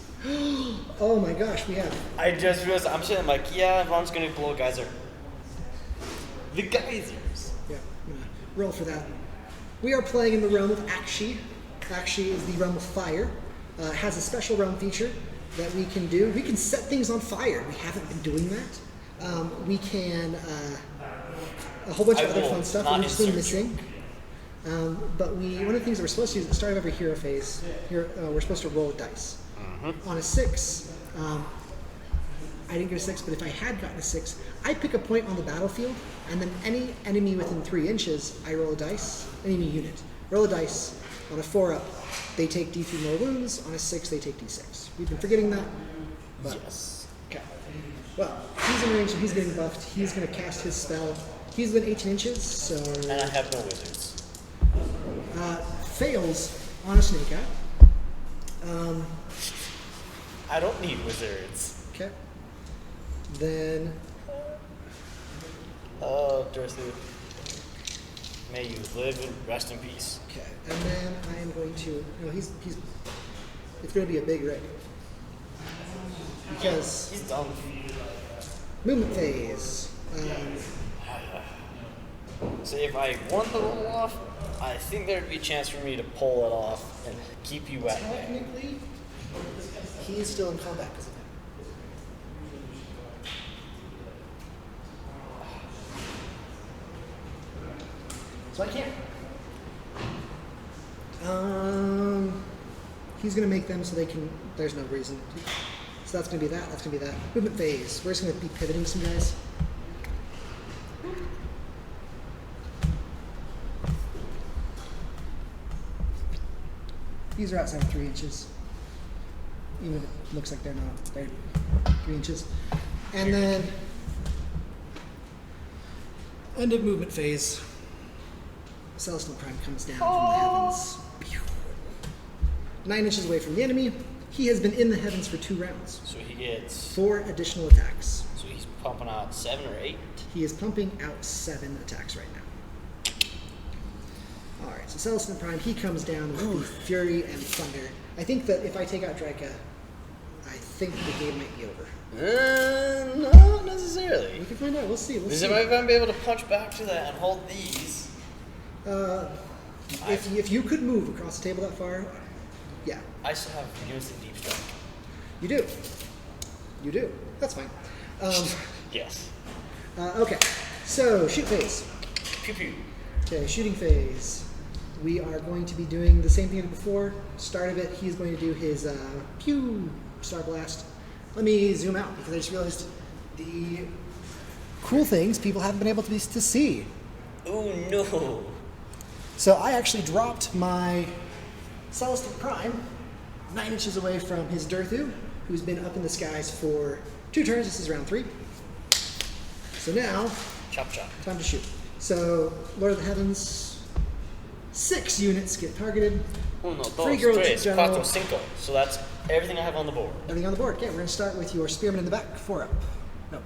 Oh my gosh, we have. I just realized, I'm sitting like, yeah, Ron's gonna blow a geyser. The geysers. Yeah, I'm gonna roll for that. We are playing in the realm of Akshi. Akshi is the realm of fire. It has a special realm feature that we can do. We can set things on fire. We haven't been doing that. We can a whole bunch of other fun stuff. We've just been missing. But one of the things that we're supposed to do is at the start of every hero phase, we're supposed to roll a dice. On a 6, I didn't get a 6, but if I had gotten a 6, I pick a point on the battlefield, and then any enemy within 3 inches, I roll a dice. Enemy unit. Roll a dice. On a 4-up, they take D3 more wounds. On a 6, they take D6. We've been forgetting that. But, Yes. okay. Well, he's in range, so he's getting buffed. He's going to cast his spell. He's within 18 inches, so... And I have no wizards. Fails on a snake eye. I don't need wizards. Okay. Then Oh, Dorothy. May you live and rest in peace. okay, and then I am going to. No, he's. It's going to be a big rig because He's done. movement phase. So if I won the roll off, I think there'd be a chance for me to pull it off and keep you at bay. Technically, he is still in combat because of him. So I can't. He's gonna make them so they can. There's no reason. So that's gonna be that. That's gonna be that. Movement phase. We're just gonna be pivoting some guys. These are outside of 3 inches. Even if it looks like they're not. They're 3 inches. And then end of movement phase. Celestial Prime comes down from the heavens. 9 inches away from the enemy. He has been in the heavens for 2 rounds. So he gets. 4 additional attacks. So he's pumping out 7 or 8. He is pumping out 7 attacks right now. Alright, so Celestial Prime, he comes down with the Fury and Thunder. I think that if I take out Draca, I think the game might be over. Not necessarily. We can find out. We'll see. We'll Because see. if I'm going to be able to punch back to that and hold these. If you could move across the table that far, yeah, I still have units in deep strike. you do. You do. That's fine. Yes. Okay, so shoot phase. Pew pew. Okay, shooting phase. We are going to be doing the same thing as before. Start of it, he's going to do his pew star blast. Let me zoom out because I just realized the cool things people haven't been able to see. Oh no. So I actually dropped my Celestic Prime 9 inches away from his Durthu, who's been up in the skies for 2 turns. This is round 3. So now, Chop chop. time to shoot. So, Lord of the Heavens, 6 units get targeted. Uno, Free dos, girl tres, general. cuatro, cinco. So that's everything I have on the board. Everything on the board. Okay, we're going to start with your Spearman in the back, 4 up. No.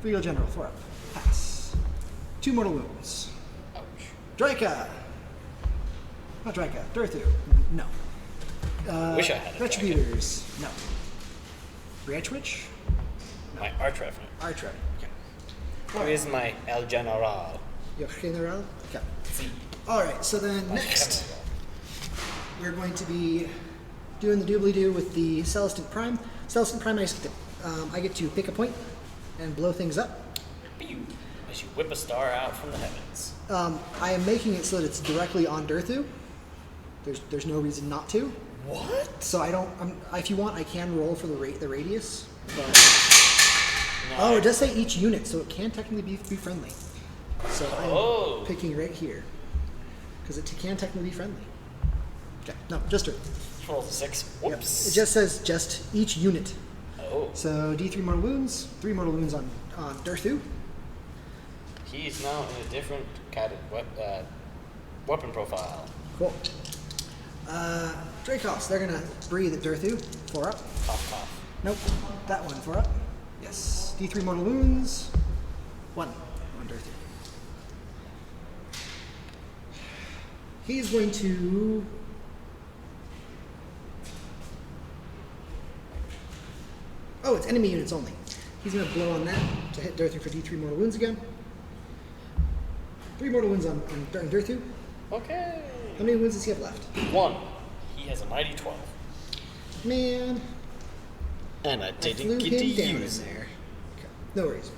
Free girl general, 4 up. Pass. 2 mortal wounds. Ouch. Draika. Not Draika. Durthu. No. Wish I had a Retributors. No. Branch Witch? My Arch Revenant. Arch Revenant. Okay. Who is my El General? Your General? Okay. Sí. Alright, so then next we're going to be doing the doobly-doo with the Celestant Prime. Celestant Prime, I get to pick a point and blow things up. Pew. As you whip a star out from the heavens. I am making it so that it's directly on Durthu. There's no reason not to. What? So I don't. If you want, I can roll for the radius. But No, it does say each unit, so it can technically be friendly. So Oh. I'm picking right here because it can technically be friendly. Okay, no, just Durthu. Roll 6. Yep. Whoops. It just says just each unit. Oh. So D3 mortal wounds, 3 mortal wounds on Durthu. He's now in a different weapon profile. Cool. Dracos, they're gonna breathe at Durthu. 4 up. Cough cough. Nope, that one 4 up. Yes. D3 mortal wounds, 1 on Durthu. He's going to. Oh, it's enemy units only. He's going to blow on that to hit Durthu for D3 mortal wounds again. 3 mortal wounds on Durthu. Okay. How many wounds does he have left? 1. He has a mighty 12. Man, And I I didn't flew get to him down use in it. there. Okay, no worries.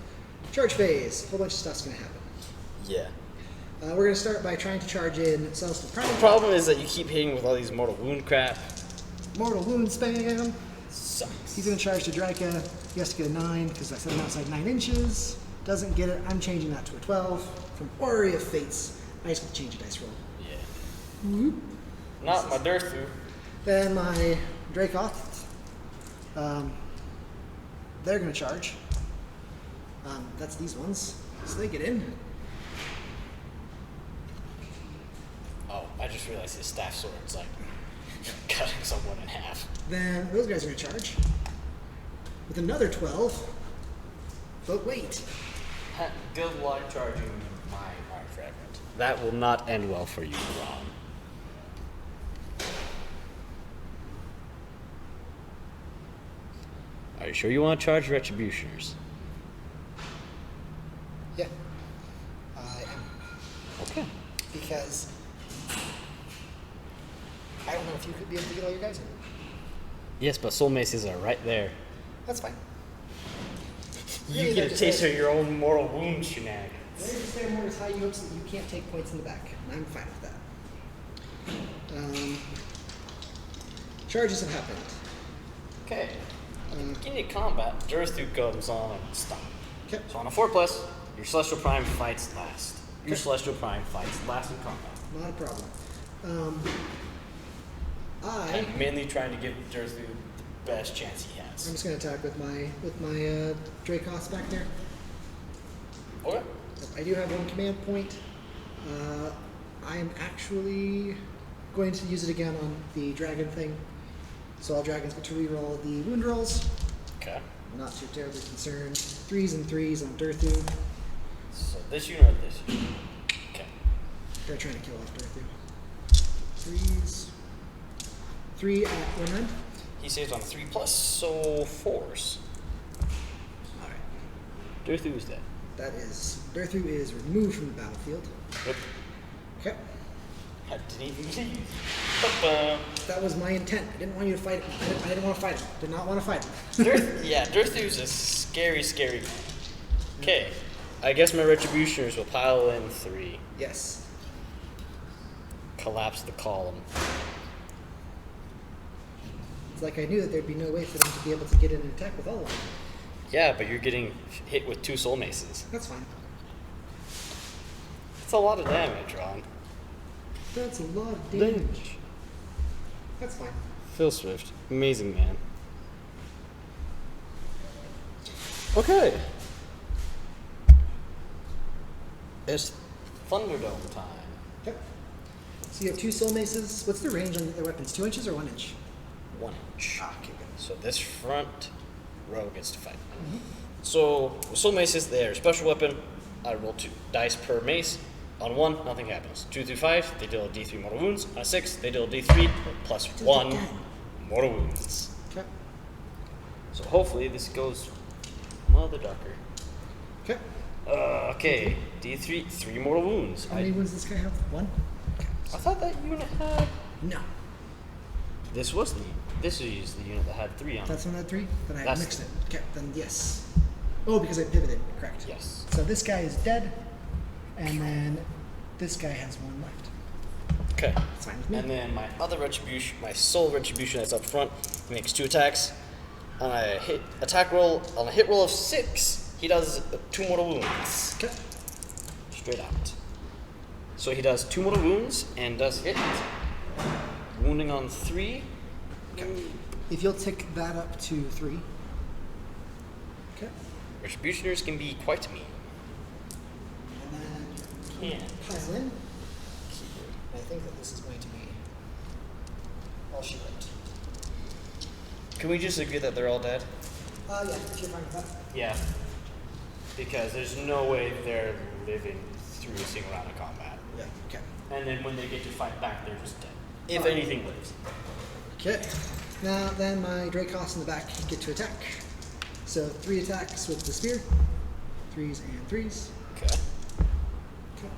Charge phase. A whole bunch of stuff's going to happen. Yeah. We're going to start by trying to charge in Celestial The Prime. problem is that you keep hitting with all these mortal wound crap. Mortal wound spam. Sucks. He's going to charge to Draika. He has to get a 9 because I set him outside 9 inches. Doesn't get it. I'm changing that to a 12 from Orrery of Fates. I just have to change a dice roll. Yeah. Whoop. Not my Durthu. Then my Dracoth. They're going to charge. That's these ones. So they get in. Oh, I just realized his staff sword's like cutting someone in half. Then those guys are going to charge. With another 12. But wait. Good luck charging my Arch Revenant. That will not end well for you, Ron. Are you sure you want to charge Retributioners? Yeah. I am. Okay. Because I don't know if you could be able to get all your guys in. Yes, but Soul Maces are right there. That's fine. You Really, get they're a just taste there- of your own mortal wound shenanigans. They're just there more to tie you up so that you can't take points in the back. And I'm fine with that. Charges have happened. Okay. At the beginning of combat, Durthu comes on and stop. Okay. So on a 4+, your Celestial Prime fights last. Your Celestial Prime fights last in combat. Not a problem. I'm mainly trying to give Durthu the best chance he I'm has. just going to attack with my Dracos back there. Okay. I do have 1 command point. I am actually going to use it again on the dragon thing. So all dragons get to reroll the wound rolls. Okay. I'm not too terribly concerned. 3s and 3s on Durthu. So this unit or this unit? Okay. They're trying to kill off Durthu. 3s. 3 at 1 end. He saves on a 3+, so 4s. Alright. Durthu is dead. That is. Durthu is removed from the battlefield. Yep. Okay. I didn't even leave. Ba-bum. That was my intent. I didn't want you to fight him. I didn't want to fight him. Did not want to fight him. Dirthu's a scary, scary man. Okay. I guess my Retributioners will pile in 3. Yes. Collapse the column. It's like I knew that there'd be no way for them to be able to get in an attack with all of them. Yeah, but you're getting hit with 2 Soul Maces. That's fine. That's a lot of damage, Ron. That's a lot of damage. That's fine. Phil Swift. Amazing man. Okay. It's Thunderdome time. Okay. So you have 2 soul maces. What's the range on their weapons? 2 inches or 1 inch? 1 inch. Ah, okay, good. So this front row gets to fight. Mm-hmm. So with Soul Maces, they're a special weapon. I roll 2 dice per mace. On 1, nothing happens. 2 through 5, they deal D3 mortal wounds. On a 6, they deal D3 plus 1 mortal wounds. Okay. So hopefully this goes mother darker. Okay. Okay, D3, 3 mortal wounds. How many wounds does this guy have? 1? Okay. I thought that unit had. No. This is the unit that had 3 on it. That's one at 3? Then I That's- mixed it. Okay, then yes. Oh, because I pivoted. Correct. Yes. So this guy is dead, and then this guy has 1 left. Okay. That's fine with me. And then my other retribution, my soul retribution that's up front, he makes 2 attacks. On a hit roll of 6, he does 2 mortal wounds. Okay. Straight out. So he does 2 mortal wounds and does hit. Wounding on 3. Okay. If you'll tick that up to 3. Okay. Retributioners can be quite mean. And then Can. pile in. I think that this is going to be all she wrote. Can we just agree that they're all dead? Yeah, if you're fine with that. Yeah. Because there's no way they're living through a single round of combat. Yeah. Okay. And then when they get to fight back, they're just dead. If Alright. anything lives. Okay. Now then my Dracos in the back get to attack. So 3 attacks with the spear. 3s and 3s. Okay. Okay.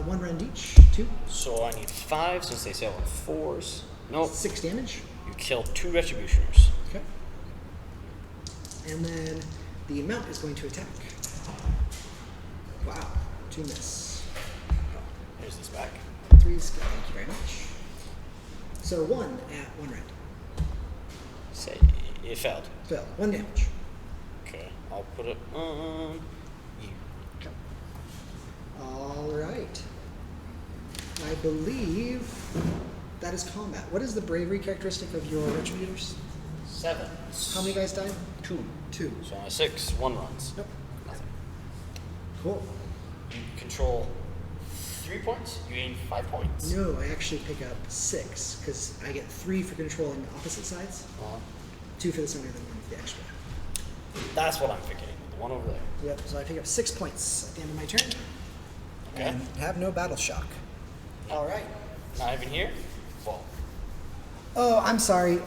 1 rend each. 2. So I need 5 since they sail on 4s. Nope. 6 damage. You kill 2 Retributioners. Okay. And then the mount is going to attack. Wow. 2 miss. Here's this back. 3's good. Thank you very much. So 1 at 1 rend. Say it failed. Fail. 1 damage. Okay. I'll put it on you. Okay. All right. I believe that is combat. What is the bravery characteristic of your retributors? 7. How many guys died? 2. 2. So on a 6, 1 runs. Nope. Nothing. Cool. You control 3 points. You gain 5 points. No, I actually pick up 6 because I get 3 for controlling opposite sides, 2 for the center, and then 1 for the extra. That's what I'm forgetting. The one over there. Yep. So I pick up 6 points at the end of my turn. Okay. And have no battle shock. All right. Not even here. Well, Oh, I'm sorry.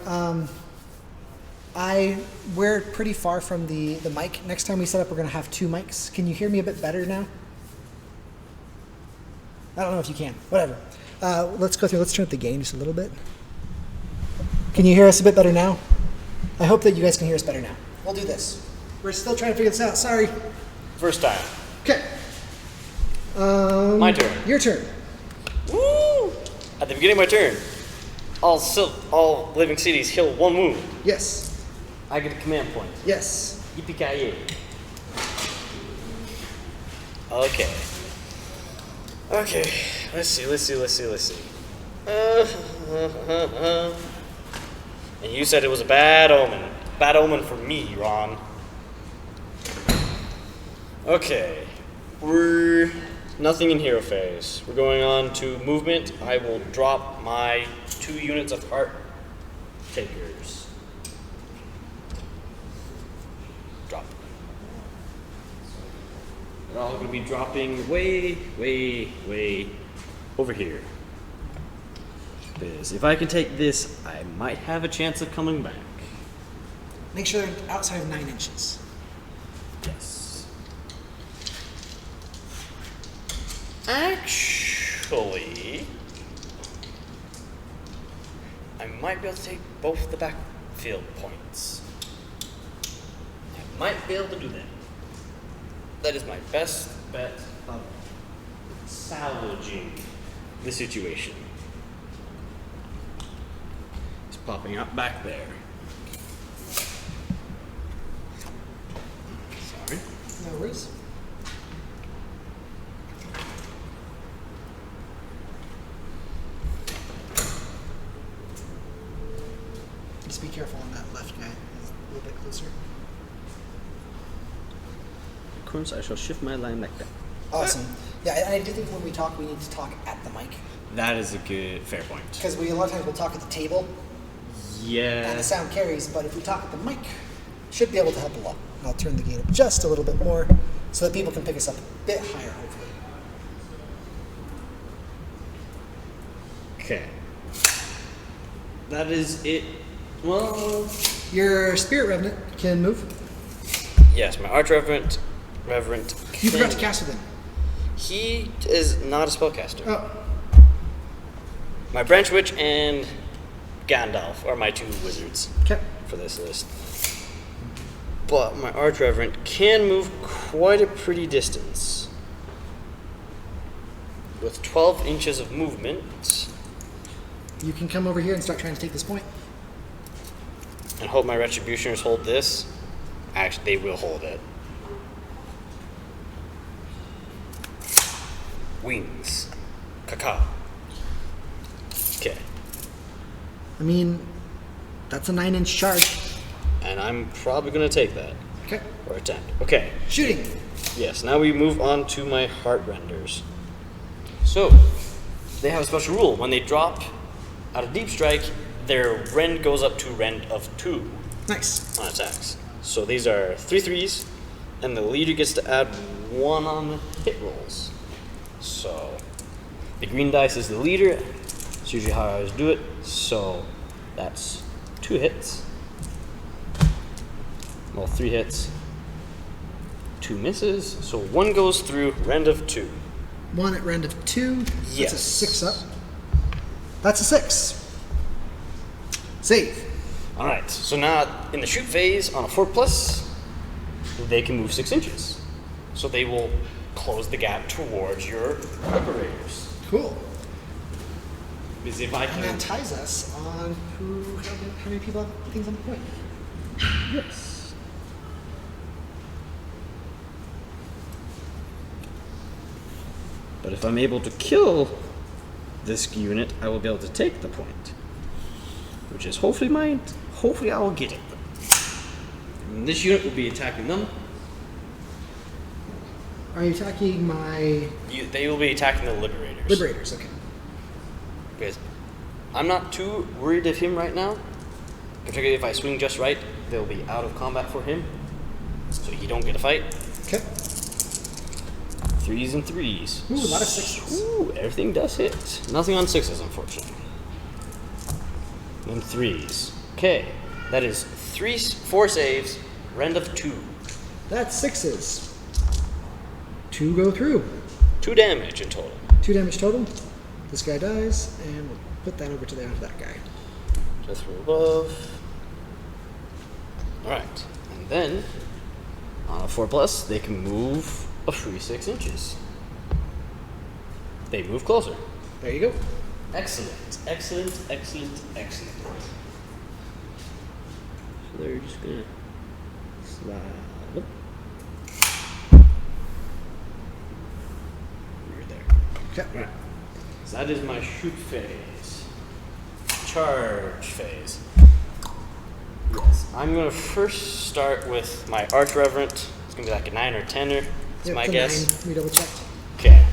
We're pretty far from the mic. Next time we set up, we're going to have 2 mics. Can you hear me a bit better now? I don't know if you can. Whatever. Let's go through. Let's turn up the gain just a little bit. Can you hear us a bit better now? I hope that you guys can hear us better now. We'll do this. We're still trying to figure this out. Sorry. first time. Okay. My turn. Your turn. Woo! At the beginning of my turn, all living cities heal 1 wound. Yes. I get a command point. Yes. Yippee-ki-yay. Okay. Okay. Let's see. And you said it was a bad omen. Bad omen for me, Ron. Okay. We're nothing in hero phase. We're going on to movement. I will drop my 2 units of heart takers. Drop. They're all going to be dropping way over here. Because if I can take this, I might have a chance of coming back. Make sure they're outside of 9 inches. Yes. Actually, might be able to take both the backfield points. I might be able to do that. That is my best bet of salvaging the situation. It's popping up back there. Sorry. No worries. Just be careful on that left guy. He's a little bit closer. Coherence, I shall shift my line like that. Awesome. Yeah, I do think when we talk, we need to talk at the mic. That is a good, fair point. Because a lot of times we'll talk at the table, and the Yeah. sound carries, but if we talk at the mic, should be able to help a lot. I'll turn the gain up just a little bit more so that people can pick us up a bit higher, hopefully. Okay. That is it. Well, Your Spirit Revenant can move. Yes, my Archrevenant. You forgot to cast with him. He is not a spellcaster. Oh, My Branch Witch and Gandalf are my two wizards okay. for this list. But my Archrevenant can move quite a pretty distance. With 12 inches of movement, You can come over here and start trying to take this point. and hope my Retributioners hold this. Actually, they will hold it. Wings. Cacao. Okay. I mean, that's a 9-inch charge. And I'm probably going to take that. Okay. Or attempt. Okay. Shooting. Yes, now we move on to my Heartrenders. So, they have a special rule. When they drop out of Deep Strike, their rend goes up to rend of 2 Nice. on attacks. So these are 3 3s, and the leader gets to add 1 on the hit rolls. So, the green dice is the leader. It's usually how I always do it. So, that's 2 hits. Well, 3 hits. 2 misses. So 1 goes through, rend of 2. 1 at rend of 2. Yes. That's a 6 up. That's a 6. Save. Alright, so now in the shoot phase on a 4+, they can move 6 inches. So they will close the gap towards your Liberators. Cool. because if I And that can. ties us on how many people have things on the point. Yes. But if I'm able to kill this unit, I will be able to take the point. Which is hopefully mine. Hopefully I will get it. And this unit will be attacking them. Are you attacking my They will be attacking the Liberators. Liberators? Okay. Because I'm not too worried of him right now. Particularly if I swing just right, they'll be out of combat for him. So you don't get a fight. Okay. 3s and 3s. Ooh, a lot of 6s. Ooh, everything does hit. Nothing on 6s, unfortunately. And 3s. Okay, that is 4 saves, rend of 2. That's 6s. 2 go through. 2 damage in total. 2 damage total. This guy dies, and we'll put that over to that guy. Just from above. Alright, and then on a 4+, they can move a free 6 inches. They move closer. There you go. Excellent, excellent, excellent, excellent. So they're just gonna slide up. Right there. Okay. Right. So that is my shoot phase. Charge phase. Yes, I'm going to first start with my Archrevenant. It's going to be like a 9 or 10er. That's Yep, my it's a guess. 9. We double checked. Okay.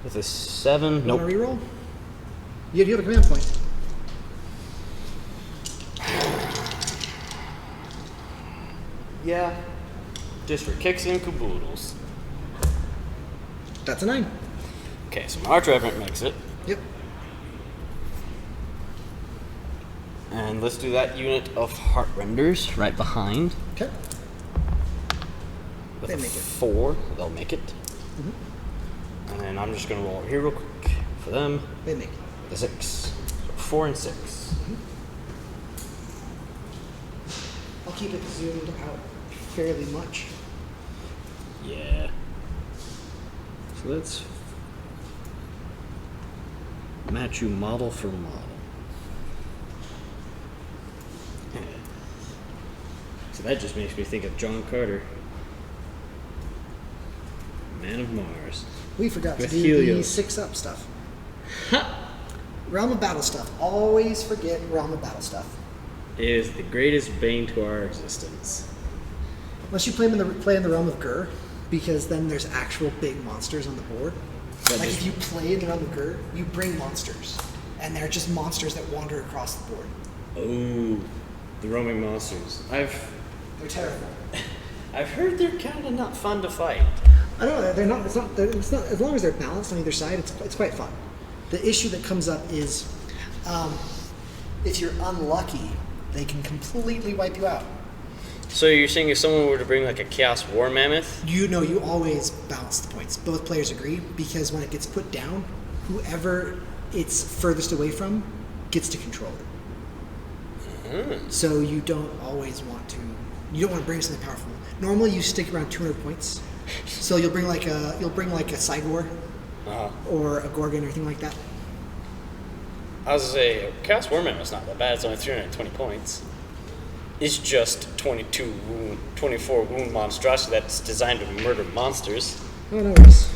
With a 7. Want Nope. to reroll? You have a command point. Yeah. Just for kicks and caboodles. That's a 9. Okay, so my Archrevenant makes it. Yep. And let's do that unit of Heartrenders right behind. Okay. With They a make it. 4, they'll make it. Mm-hmm. And then I'm just going to roll over here real quick for them. They make it. The 6. So 4 and 6. I'll keep it zoomed out fairly much. Yeah. So let's match you model for model. So that just makes me think of John Carter, Man of Mars. We forgot to With do the Helios. 6-up stuff. Realm of Battle stuff. Always forget Realm of Battle stuff. It is the greatest bane to our existence. Unless you play in the Realm of Gur, because then there's actual big monsters on the board. That Like just- if you play in the Realm of Gur, you bring monsters. And they're just monsters that wander across the board. Oh, the roaming monsters. They're terrible. I've heard they're kind of not fun to fight. I don't know. They're not. It's not. As long as they're balanced on either side, it's quite fun. The issue that comes up is, if you're unlucky, they can completely wipe you out. So you're saying if someone were to bring like a Chaos War Mammoth? You always balance the points. Both players agree because when it gets put down, whoever it's furthest away from gets to control it. So you don't always want to. You don't want to bring something powerful. Normally, you stick around 200 points. So you'll bring like a Sigmar or a Gorgon or anything like that. I was gonna say, Chaos War Mammoth's not that bad. It's only 320 points. It's just 24 wound monstrosity that's designed to murder monsters. Oh no worries.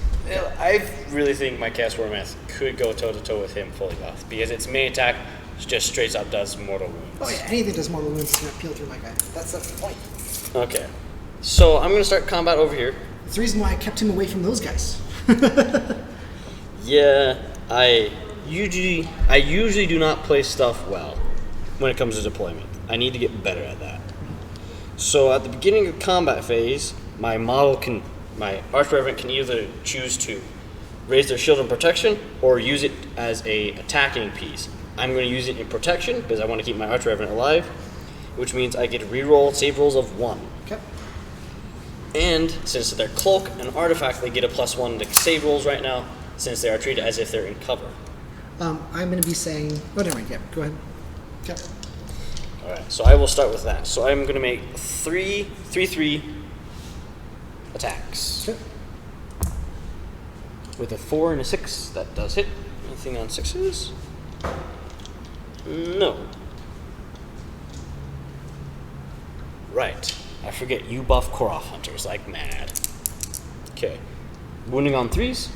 I really think my Chaos War Mammoth could go toe to toe with him fully buffed because its main attack just straight up does mortal wounds. Oh yeah, anything that does mortal wounds is gonna peel through my guy. That's the point. Okay, so I'm gonna start combat over here. It's the reason why I kept him away from those guys. Yeah, I usually do not play stuff well when it comes to deployment. I need to get better at that. So at the beginning of the combat phase, my Arch Revenant can either choose to raise their shield and protection or use it as a attacking piece. I'm going to use it in protection because I want to keep my Arch Revenant alive, which means I get to reroll save rolls of 1. Okay. And since they're cloak and artifact, they get a +1 to save rolls right now, since they are treated as if they're in cover. I'm going to be saying. Oh, never mind. Yeah, go ahead. Okay. All right, so I will start with that. So I'm going to make 3/3 attacks Okay. with a 4 and a 6. That does hit. Anything on 6s? No. Right. I forget you buff Koroth hunters like mad. Okay. Wounding on 3s.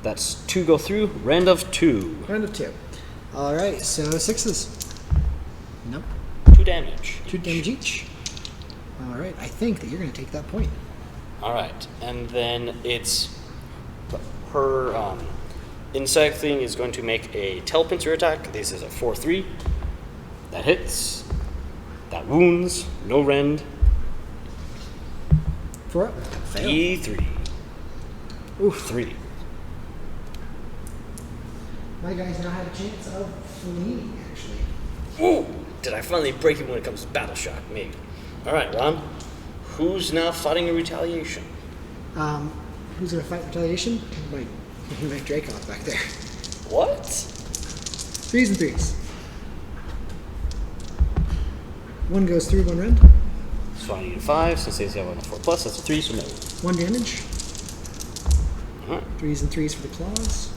That's 2 go through. Rend of 2. Round of 2. All right. So 6s. Nope. 2 damage. 2 damage each. All right. I think that you're going to take that point. All right, and then it's her insect thing is going to make a Teleprinter Attack. This is a 4/3. That hits. That wounds. No rend. 4 up. Fail. E3. Oof. 3. My guys now have a chance of fleeing, actually. Ooh! Did I finally break it when it comes to Battle Shock? Maybe. All right, Ron. Who's now fighting a retaliation? Who's going to fight retaliation? My Dracon back there. What? 3s and 3s. 1 goes through, 1 rend. So I need a 5 since they have a 4+. That's a 3, so no. 1 damage. All right. 3s and 3s for the claws.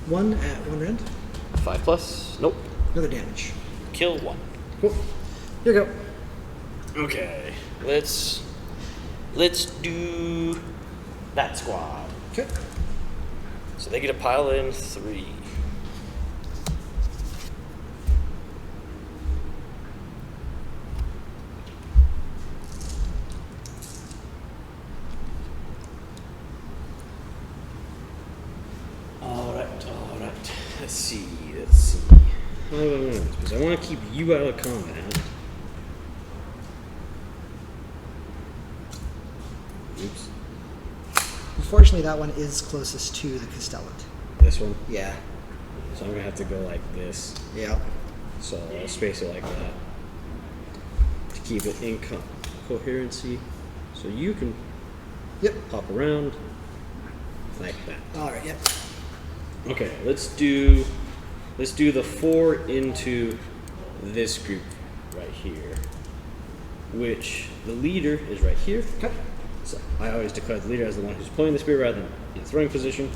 1 at 1 rend. 5+. Nope. Another damage. Kill 1. Cool. Here we go. Okay, let's do that squad. Okay. So they get a pile in 3. All right. Let's see. Because I want to keep you out of combat. Oops. Unfortunately, that one is closest to the Castellant. This one. Yeah. So I'm gonna have to go like this. Yeah. So I'll space it like that to keep it in coherency. So you can Yep. hop around like that. All right. Yep. Okay, let's do let's do the 4 into this group right here, which the leader is right here. Okay. So I always declare the leader as the one who's pulling the spear rather than in throwing position.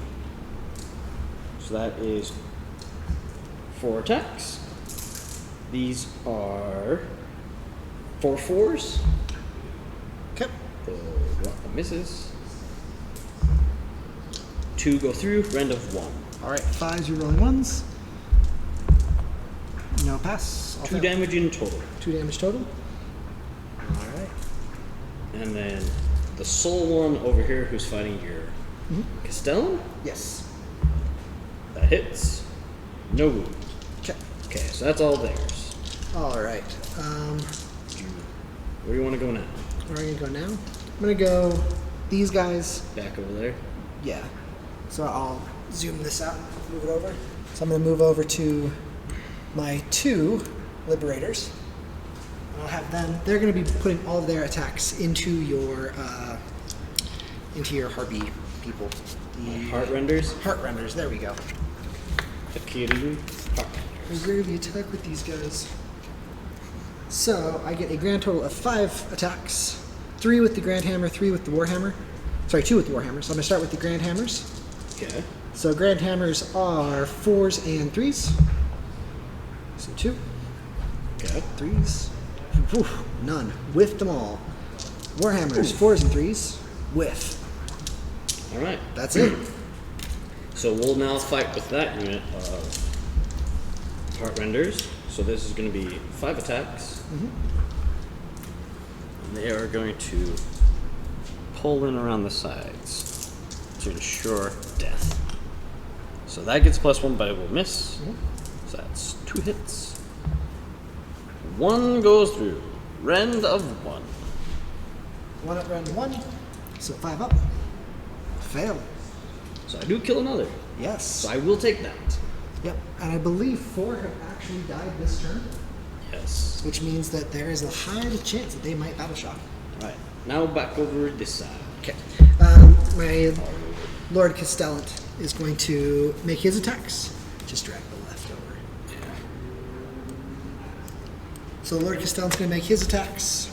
So that is 4 attacks. These are 4 4s. Okay. The one misses. 2 go through, rend of 1. All right, 5s, you're rolling 1s. No pass. All 2 fail. damage in total. 2 damage total. All right. And then the sole one over here who's fighting your Castellan, Yes. that hits. No wound. Okay. Okay, so that's all theirs. All right. Where do you want to go now? Where are you gonna go now? I'm gonna go these guys. Back over there. Yeah. So I'll zoom this out, move it over. So I'm gonna move over to my 2 liberators. I'll have them. They're gonna be putting all of their attacks into your Harpy people. The Heart renders. Heart renders. There we go. Akiri. Heart. I rarely attack with these guys. So I get a grand total of 5 attacks. 3 with the Grand Hammer, 3 with the Warhammer. Sorry, 2 with the Warhammer. So I'm gonna start with the Grand Hammers. Okay. So Grand Hammers are 4s and 3s. So 2, Okay. 3s. Whew, none. Whiffed them all. Warhammers, 4s and 3s. Whiff. All right. That's it. So we'll now fight with that unit of heart renders. So this is going to be 5 attacks. And they are going to pull in around the sides to ensure death. So that gets +1, but it will miss. So that's 2 hits. 1 goes through. Rend of 1. 1 up, round 1. So 5 up. Fail. So I do kill another. Yes. So I will take that. Yep. And I believe 4 have actually died this turn, Yes. which means that there is a high chance that they might battle shock. Right. Now back over this side. Okay. My Lord Castellan is going to make his attacks. Just drag the left over. Yeah. So Lord Castellan's going to make his attacks.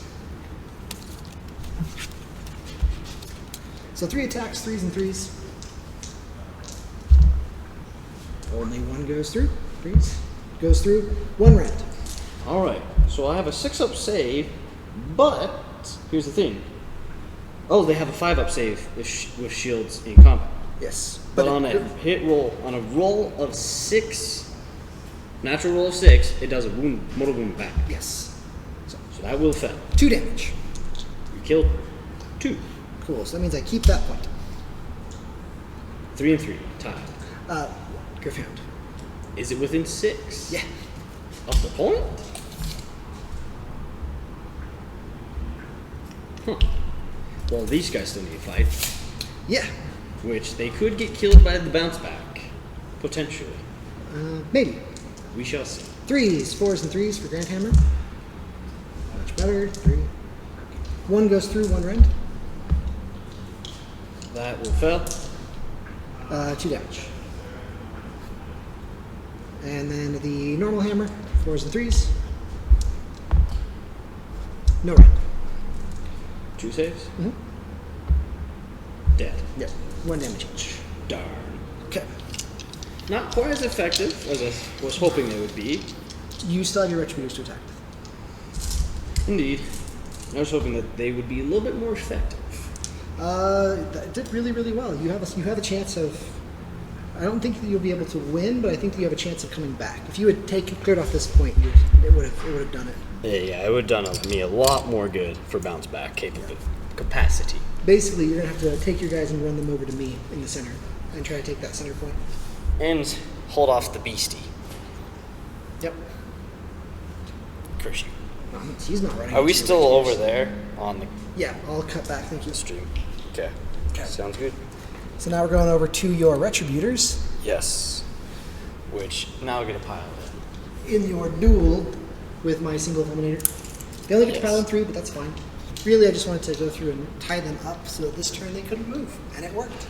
So 3 attacks, 3s and 3s. Only 1 goes through. 3s. Goes through. 1 rend. All right. So I have a 6-up save, but here's the thing. Oh, they have a 5-up save with shields in combat. Yes. But on a hit roll, on a roll of 6, natural roll of 6, it does a wound, mortal wound back. Yes. So that will fail. 2 damage. You killed 2. Cool. So that means I keep that point. 3 and 3, tied. Griffhound. Is it within 6? Yeah. Of the point? Huh. Well, these guys still need to fight, Yeah. which they could get killed by the bounce back. Potentially. Maybe. We shall see. 3s, 4s and 3s for Grand Hammer. Much better. 3. 1 goes through, 1 rend. That will fail. 2 damage. And then the normal hammer, 4s and 3s. No rend. 2 saves. Mhm. Dead. Yep. 1 damage each. Darn. Okay. Not quite as effective as I was hoping they would be. You still have your retributors to attack with. Indeed. I was hoping that they would be a little bit more effective. That did really, really well. You have a chance of. I don't think that you'll be able to win, but I think that you have a chance of coming back. If you had cleared off this point, it would have done it. Yeah, it would have done me a lot more good for bounce back capacity. Basically, you're gonna have to take your guys and run them over to me in the center and try to take that center point. And hold off the beastie. Yep. Curse you. No, he's not running. Are we into still your over retributors. there on the Yeah, I'll cut back. Thank you. stream? Okay. Okay. Sounds good. So now we're going over to your retributors Yes. Which now get a pile in. in your duel with my single eliminator. They only get to Yes. pile in 3, but that's fine. Really, I just wanted to go through and tie them up so that this turn they couldn't move, and it worked.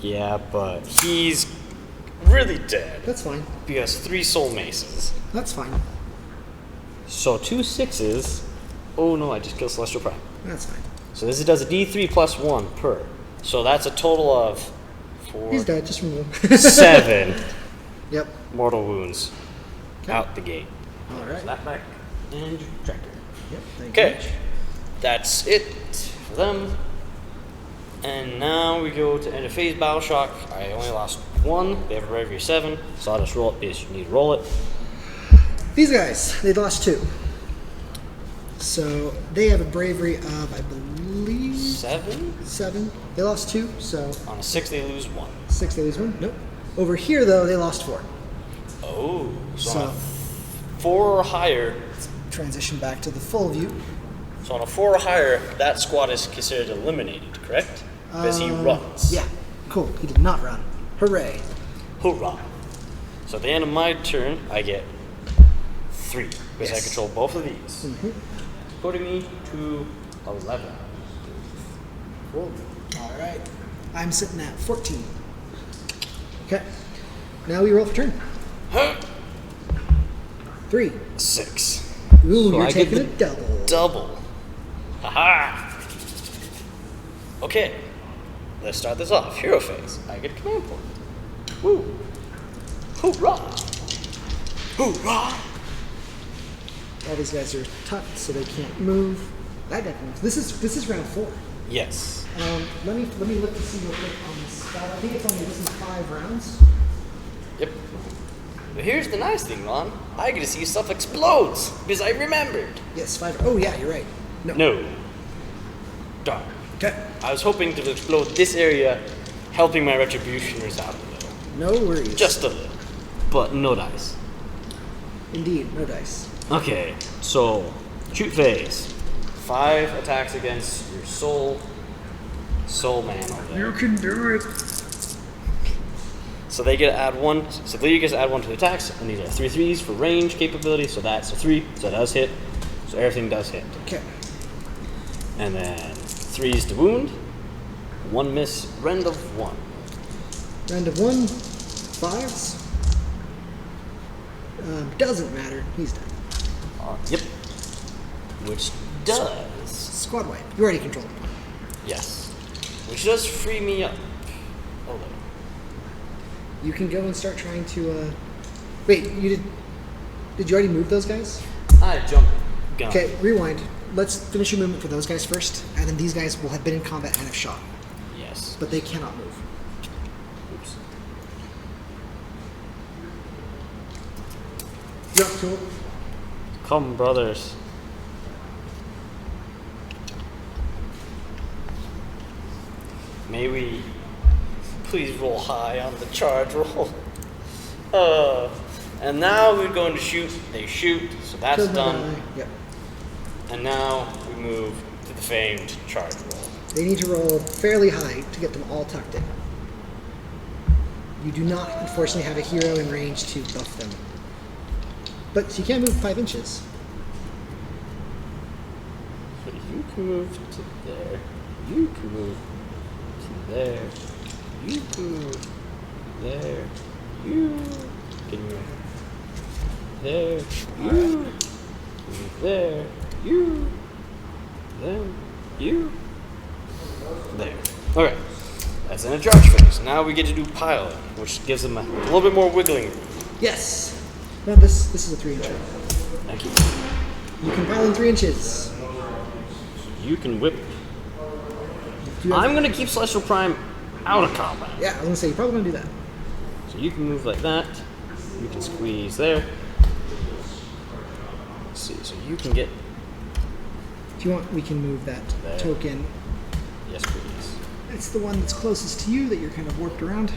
Yeah, but he's really dead. That's fine. He has 3 soul maces. That's fine. So 2 6s. Oh no, I just killed Celestial Prime. That's fine. So this does a D3 plus 1 per. So that's a total of 4, He's dead. Just remove. 7 Yep. mortal wounds out the gate. All right. So that back and tractor. Yep. Thank you. Okay, that's it for them. And now we go to end of phase battle shock. I only lost 1. They have a bravery 7. So I'll just roll it. You need to roll it. These guys, they lost 2. So they have a bravery of, I believe, 7. They lost 2. So On a 6, they lose 1. 6, they lose 1. Nope. Over here, though, they lost 4. Oh, so, So on a 4 or higher. transition back to the full view. So on a 4 or higher, that squad is considered eliminated, correct? Because he runs. Yeah. Cool. He did not run. Hooray. Hoorah! So at the end of my turn, I get 3 because I Yes. control both of these, putting me to 11. Cool. All right. I'm sitting at 14. Okay. Now we roll for turn. 3. 6. Ooh, So you're I get taking a the double. Double. Haha! Okay, let's start this off. Hero phase. I get a command point. Woo! Hoorah! Hoorah! All these guys are tucked, so they can't move. That guy can move. This is round 4. Yes. Let me look to see real quick on this spell. I think it's only this is 5 rounds. Yep. But here's the nice thing, Ron. I get to see stuff explodes because I remembered. Yes, 5. Oh yeah, you're right. No. No. Darn. Okay. I was hoping to explode this area, helping my retributioners out a little. No worries. Just a little. But no dice. Indeed, no dice. Okay, so shoot phase. 5 attacks against your soul man over there. You can do it. So they get to add 1. So Leader gets to add 1 to the attacks, and these are 3 3s for range capability. So that's a 3. So that does hit. So everything does hit. Okay. And then 3s to wound. 1 miss. Rend of 1. Round of 1. 5s. Doesn't matter. He's dead. Yep. Which does. Squad wipe. You already controlled him. Yes. Which does free me up. A little. You can go and start trying to. Wait, you did. Did you already move those guys? I jump gun. Okay, rewind. Let's finish your movement for those guys first, and then these guys will have been in combat and have shot, Yes. but they cannot move. Oops. You're up, Tool. Come, brothers. May we please roll high on the charge roll. And now we're going to shoot. They shoot, so that's Killed my done. guy. Yep. And now we move to the famed charge roll. They need to roll fairly high to get them all tucked in. You do not, unfortunately, have a hero in range to buff them. But you can move 5 inches. So you can move to there. You can move to there. You can move there. You can move there. You move there. You. Then you. There. Okay. That's in a charge phase. Now we get to do pile, which gives them a little bit more wiggling room. Yes. Now this is a 3-incher. Thank you. You can pile in 3 inches. You can whip. Do you have- I'm gonna keep Celestial Prime out of combat. Yeah, I was gonna say you're probably gonna do that. So you can move like that. You can squeeze there. Let's see, so you can get. If you want, we can move that There. token. Yes, please. It's the one that's closest to you that you're kind of warped around.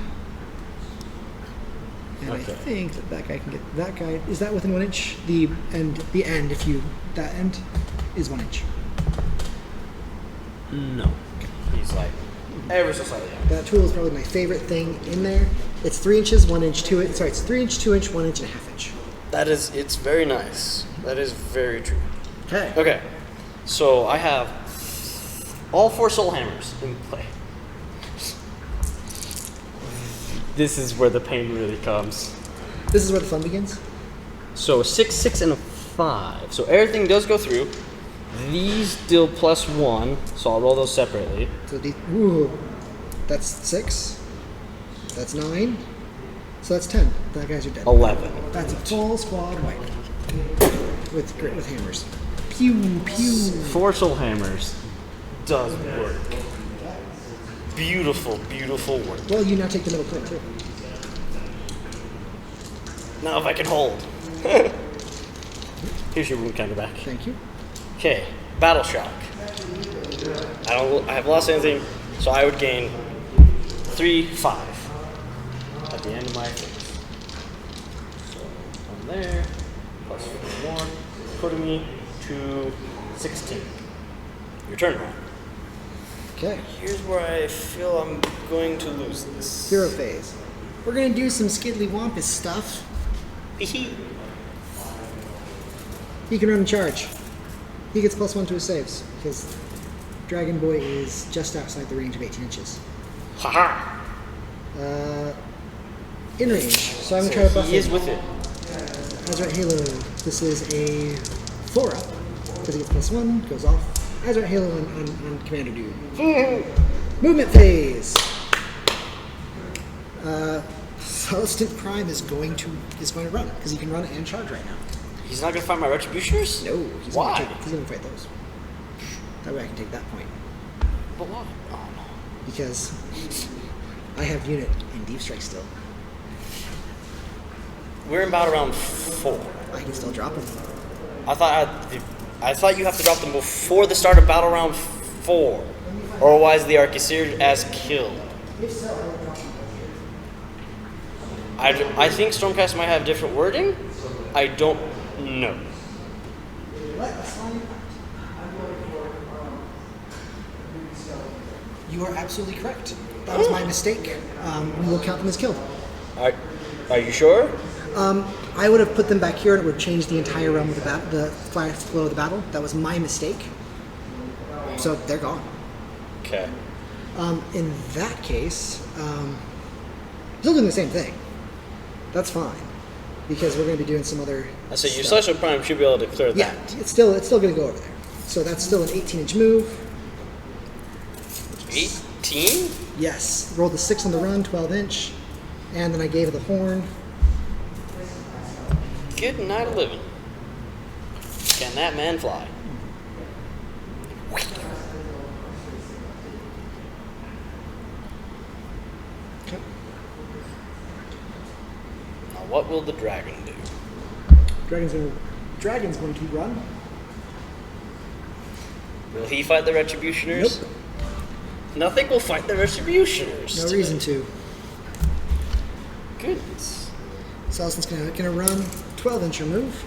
And Okay. I think that guy can get that guy. Is that within 1 inch? The end, if you that end is 1 inch. No. He's like ever so slightly out. That tool is probably my favorite thing in there. It's 3 inches, 1 inch, 2 inch. Sorry, it's 3 inch, 2 inch, 1 inch, and a half inch. That is, it's very nice. That is very true. Okay. Okay, so I have all 4 soul hammers in play. This is where the pain really comes. This is where the fun begins. So 6, 6, and a 5. So everything does go through. These deal +1, so I'll roll those separately. So ooh, that's 6. That's 9. So that's 10. The guys are dead. 11. That's a full squad wipe with hammers. Pew pew. 4 soul hammers. Does work. Beautiful, beautiful work. Well, you now take the middle point too. Now if I can hold. Here's your wound counter back. Thank you. Okay, battle shock. I have lost anything, so I would gain 3, 5 at the end of my phase. So from there, +1, putting me to 16. Your turn, Ron. Okay. Here's where I feel I'm going to lose this. Hero phase. We're gonna do some skiddly wampus stuff. Hee. He can run and charge. He gets +1 to his saves because Dragon Boy is just outside the range of 18 inches. Haha! In range. So I'm gonna try to buff He is him. with it. Azure Halo. This is a 4-up because he gets +1, goes off. Azure Halo on Commander Dude. Movement phase. Celestant Prime is going to run because he can run and charge right now. He's not gonna find my retributioners? No, he's Why? gonna fight those. That way I can take that point But why? Oh no. because I have unit in Deep Strike still. We're in battle round 4. I can still drop him. I thought you have to drop them before the start of battle round 4. Or otherwise the Archicid as killed. If so, I will drop him. I think Stormcast might have different wording. I don't know. You are absolutely correct. That was my mistake. We will count them as killed. Are you sure? I would have put them back here and it would have changed the entire realm of the flow of the battle. That was my mistake. So they're gone. Okay. In that case, still doing the same thing. That's fine. Because we're going to be doing some other I say your stuff. Celestial Prime should be able to clear Yeah, that. it's still going to go over there. So that's still an 18-inch move. 18? Yes. Rolled the 6 on the run, 12-inch. And then I gave it the horn. Good night of living. Can that man fly? Okay. Now what will the dragon do? Dragon's going to run. Will he fight the Retributioners? Nope. Nothing will fight the Retributioners. No reason to. Goodness. Celestin's gonna run 12-inch move.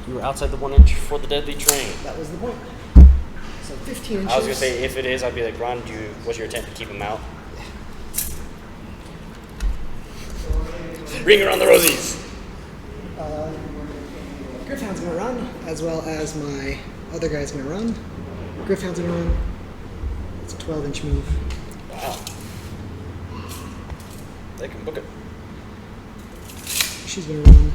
You were outside the 1 inch for the deadly train. That was the point. So 15 inches. I was gonna say if it is, I'd be like, Ron, what's your intent to keep him out? Ring around the rosies. Griffhound's gonna run, as well as my other guy's gonna run. Griffhound's gonna run. It's a 12-inch move. Wow. They can book it. She's gonna run.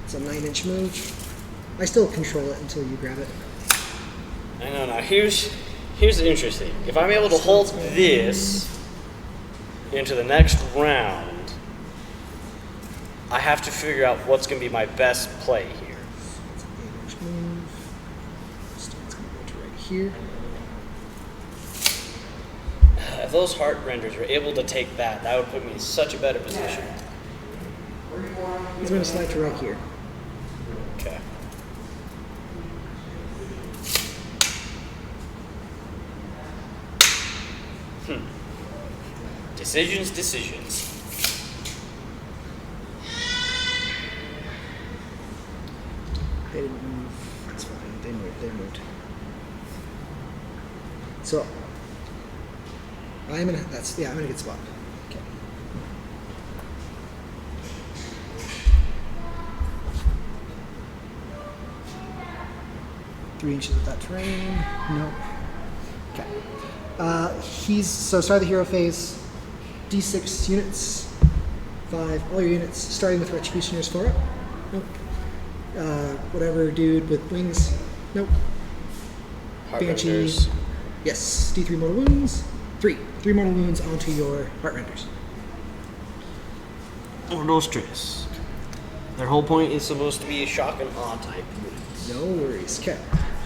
It's a 9-inch move. I still control it until you grab it. I know. Now here's interesting. If I'm able to hold this into the next round, I have to figure out what's going to be my best play here. It's an 8-inch move. So it's gonna go to right here. If those heart renders were able to take that, that would put me in such a better position. He's gonna slide to right here. Okay. Decisions. They didn't move. That's fine. They moved. So I'm in a good spot. Okay. Three inches of that terrain. Nope. Okay. Start of the hero phase, D6 units, 5, all your units, starting with Retributioners 4 up. Nope. Whatever dude with wings. Nope. Banshee. Heartrenders. Yes, D3 mortal wounds. 3 mortal wounds onto your Heartrenders. Or no stress. Their whole point is supposed to be a shock and awe type units. No worries. Okay.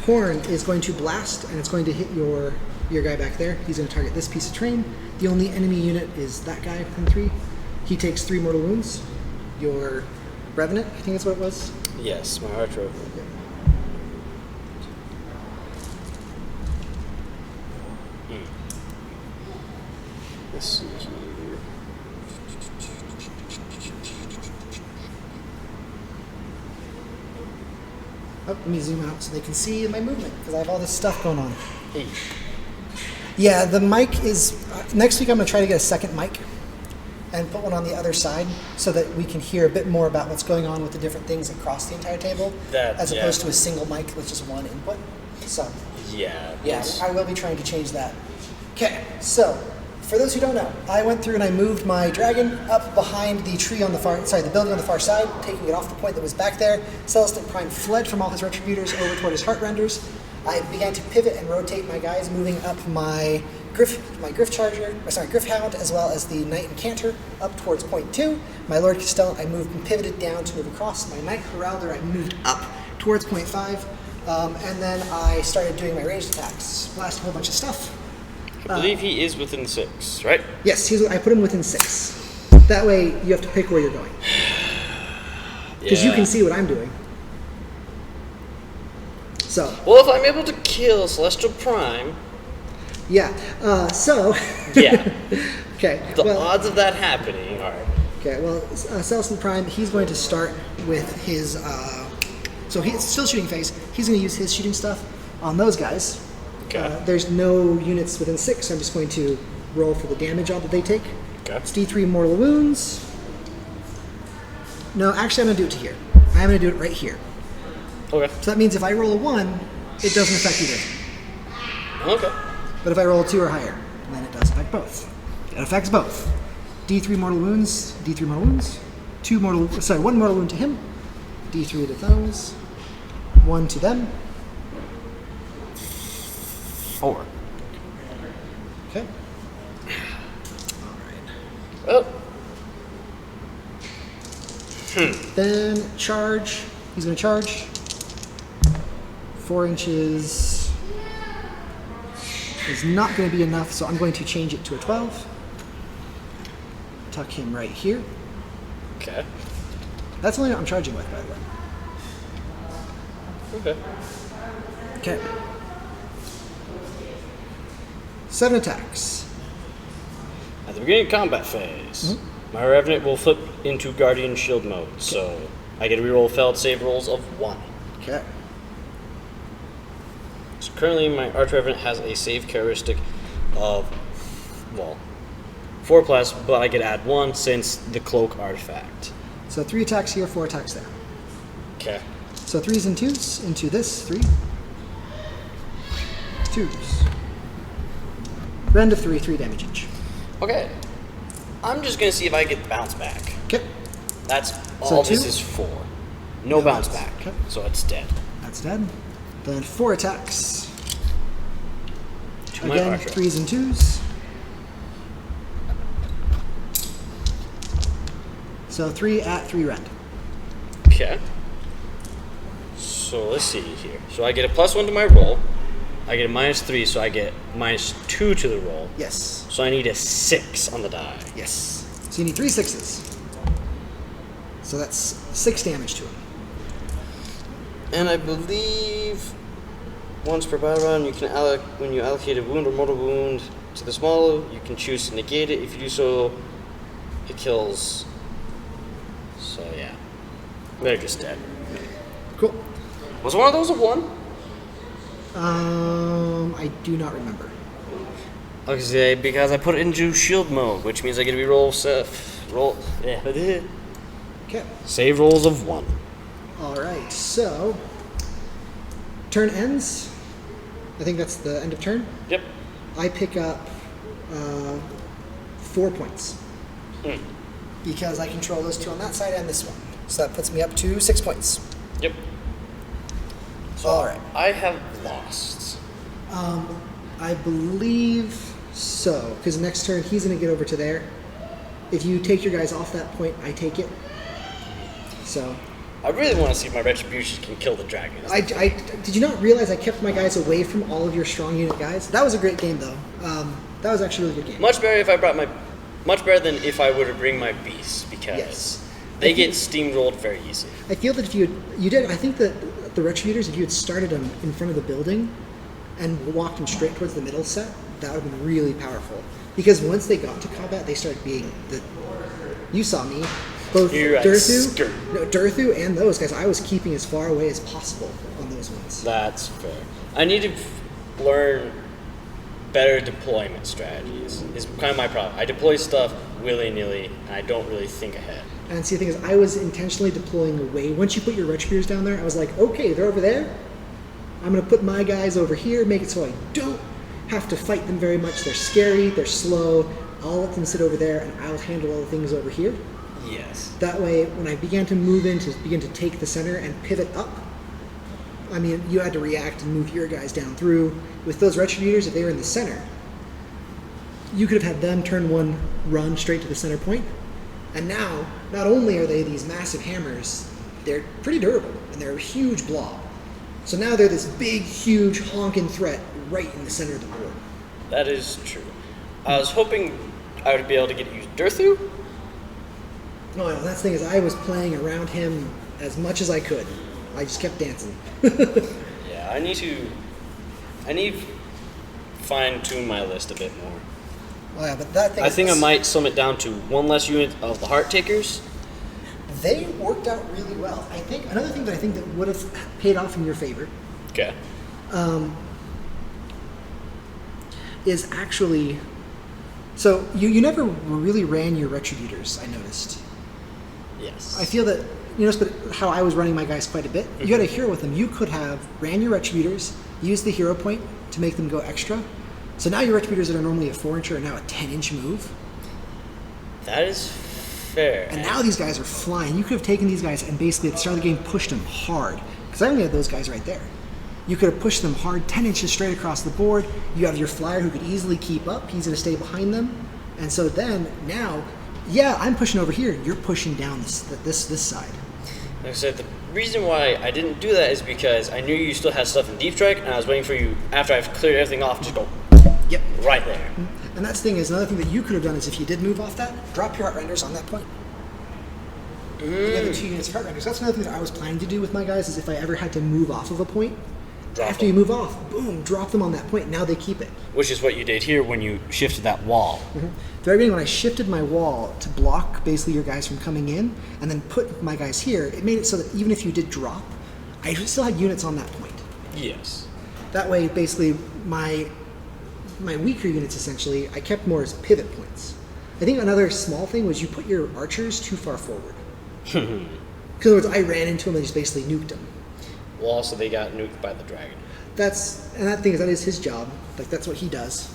Horn is going to blast, and it's going to hit your guy back there. He's going to target this piece of terrain. The only enemy unit is that guy from 3. He takes 3 mortal wounds. Your Revenant, I think that's what it was. Yes, my Archer. Let's see here. Oh, let me zoom out so they can see my movement because I have all this stuff going on. Yeah, the mic is next week. I'm going to try to get a second mic and put one on the other side so that we can hear a bit more about what's going on with the different things across the entire table, as opposed to a single mic with just one input. So Yeah. I will be trying to change that. Okay, so for those who don't know, I went through and I moved my dragon up behind the tree on the the building on the far side, taking it off the point that was back there. Celestin Prime fled from all his Retributors over toward his Heartrenders. I began to pivot and rotate my guys, moving up my Griff Hound, as well as the Knight Incanter up towards point 2. My Lord Castellan, I moved and pivoted down to move across. My Knight Heralder, I moved up towards point 5. And then I started doing my ranged attacks, blast a whole bunch of stuff. I believe he is within 6, right? Yes, I put him within 6. That way you have to pick where you're going. Because you can see what I'm doing. So. Well, if I'm able to kill Celestial Prime. Yeah. Yeah. Okay. The odds of that happening are. Okay. Well, Celestin Prime, he's going to start with his. So he's still shooting phase. He's going to use his shooting stuff on those guys. Okay. There's no units within 6, so I'm just going to roll for the damage that they take. Okay. It's D3 mortal wounds. No, actually, I'm going to do it to here. I'm going to do it right here. Okay. So that means if I roll a 1, it doesn't affect either. Okay. But if I roll a 2 or higher, then it does affect both. It affects both. D3 mortal wounds, D3 mortal wounds. 1 mortal wound to him. D3 to those. 1 to them. 4. Okay. Oh. Then charge. He's going to charge. 4 inches is not going to be enough, so I'm going to change it to a 12. Tuck him right here. Okay. That's the only one I'm charging with, by the way. Okay. Okay. 7 attacks. At the beginning of combat phase, my Revenant will flip into Guardian Shield mode, so I get to reroll failed save rolls of 1. Okay. So currently my Arch Revenant has a save characteristic of, 4+, but I get to add 1 since the Cloak artifact. So 3 attacks here, 4 attacks there. Okay. So 3s and 2s into this, 3. 2s. Rend of 3, 3 damage each. Okay. I'm just going to see if I get bounce back. Okay. That's So all this 2? is for. No bounce back. Okay. So it's dead. That's dead. Then 4 attacks. To my Again, Archer. 3s and 2s. So 3 at 3 rend. Okay. So let's see here. So I get a +1 to my roll. I get a -3, so I get -2 to the roll. Yes. So I need a 6 on the die. Yes. So you need 3 6s. So that's 6 damage to him. And I believe once per battle round, you can when you allocate a wound or mortal wound to the small, you can choose to negate it. If you do so, it kills. So yeah, they're just dead. Cool. Was one of those a 1? I do not remember. Okay, because I put it into shield mode, which means I get to reroll Okay. save rolls of 1. All right. So turn ends. I think that's the end of turn. Yep. I pick up 4 points. Because I control those 2 on that side and this one. So that puts me up to 6 points. Yep. So All right. I have lost. I believe so, because next turn he's going to get over to there. If you take your guys off that point, I take it. So. I really want to see if my retribution can kill the dragon. Did you not realize I kept my guys away from all of your strong unit guys? That was a great game, though. That was actually a really good game. Much better if I brought much better than if I were to bring my beasts, because Yes. they get steamrolled very easy. I feel that if you did, I think that the Retributors, if you had started them in front of the building and walked them straight towards the middle set, that would have been really powerful. Because once they got to combat, they started being you saw me. Both You're right, Durthu and those guys, I was keeping as far away as possible on those ones. That's fair. I need to learn better deployment strategies. Is kind of my problem. I deploy stuff willy-nilly, and I don't really think ahead. And see, the thing is, I was intentionally deploying away. Once you put your Retributors down there, I was like, okay, they're over there. I'm going to put my guys over here, make it so I don't have to fight them very much. They're scary, they're slow. I'll let them sit over there, and I'll handle all the things over here. Yes. That way, when I began to move in to begin to take the center and pivot up, I mean, you had to react and move your guys down through. With those Retributors, if they were in the center, you could have had them turn 1, run straight to the center point. And now, not only are they these massive hammers, they're pretty durable, and they're a huge blob. So now they're this big, huge, honking threat right in the center of the board. That is true. I was hoping I would be able to get you Durthu. No, that's the thing is I was playing around him as much as I could. I just kept dancing. Yeah, I need to fine-tune my list a bit more. Oh yeah, but that thing I think I might sum it down to 1 less unit of the Heart Takers. They worked out really well. I think another thing that I think that would have paid off in your favor Okay. is actually, so you never really ran your Retributors, I noticed. Yes. I feel that, you noticed how I was running my guys quite a bit. You had a hero with them. You could have ran your Retributors, used the hero point to make them go extra. So now your Retributors that are normally a 4-inch are now a 10-inch move. That is fair. And now these guys are flying. You could have taken these guys and basically at the start of the game pushed them hard. Because I only had those guys right there. You could have pushed them hard 10 inches straight across the board. You have your flyer who could easily keep up. He's going to stay behind them. And so then, now, yeah, I'm pushing over here. You're pushing down this side. Like I said, the reason why I didn't do that is because I knew you still had stuff in Deep Strike, and I was waiting for you, after I've cleared everything off, to go Yep. right there. And that's the thing is, another thing that you could have done is if you did move off that, drop your Heart Renders on that point. You have the 2 units of Heart Renders. That's another thing that I was planning to do with my guys is if I ever had to move off of a point, Drop after them. you move off, boom, drop them on that point. Now they keep it. Which is what you did here when you shifted that wall. The very beginning, when I shifted my wall to block basically your guys from coming in, and then put my guys here, it made it so that even if you did drop, I still had units on that point. Yes. That way, basically, my weaker units, essentially, I kept more as pivot points. I think another small thing was you put your archers too far forward. Because in other words, I ran into them and just basically nuked them. Well, also they got nuked by the dragon. And that thing is, that is his job. Like, that's what he does.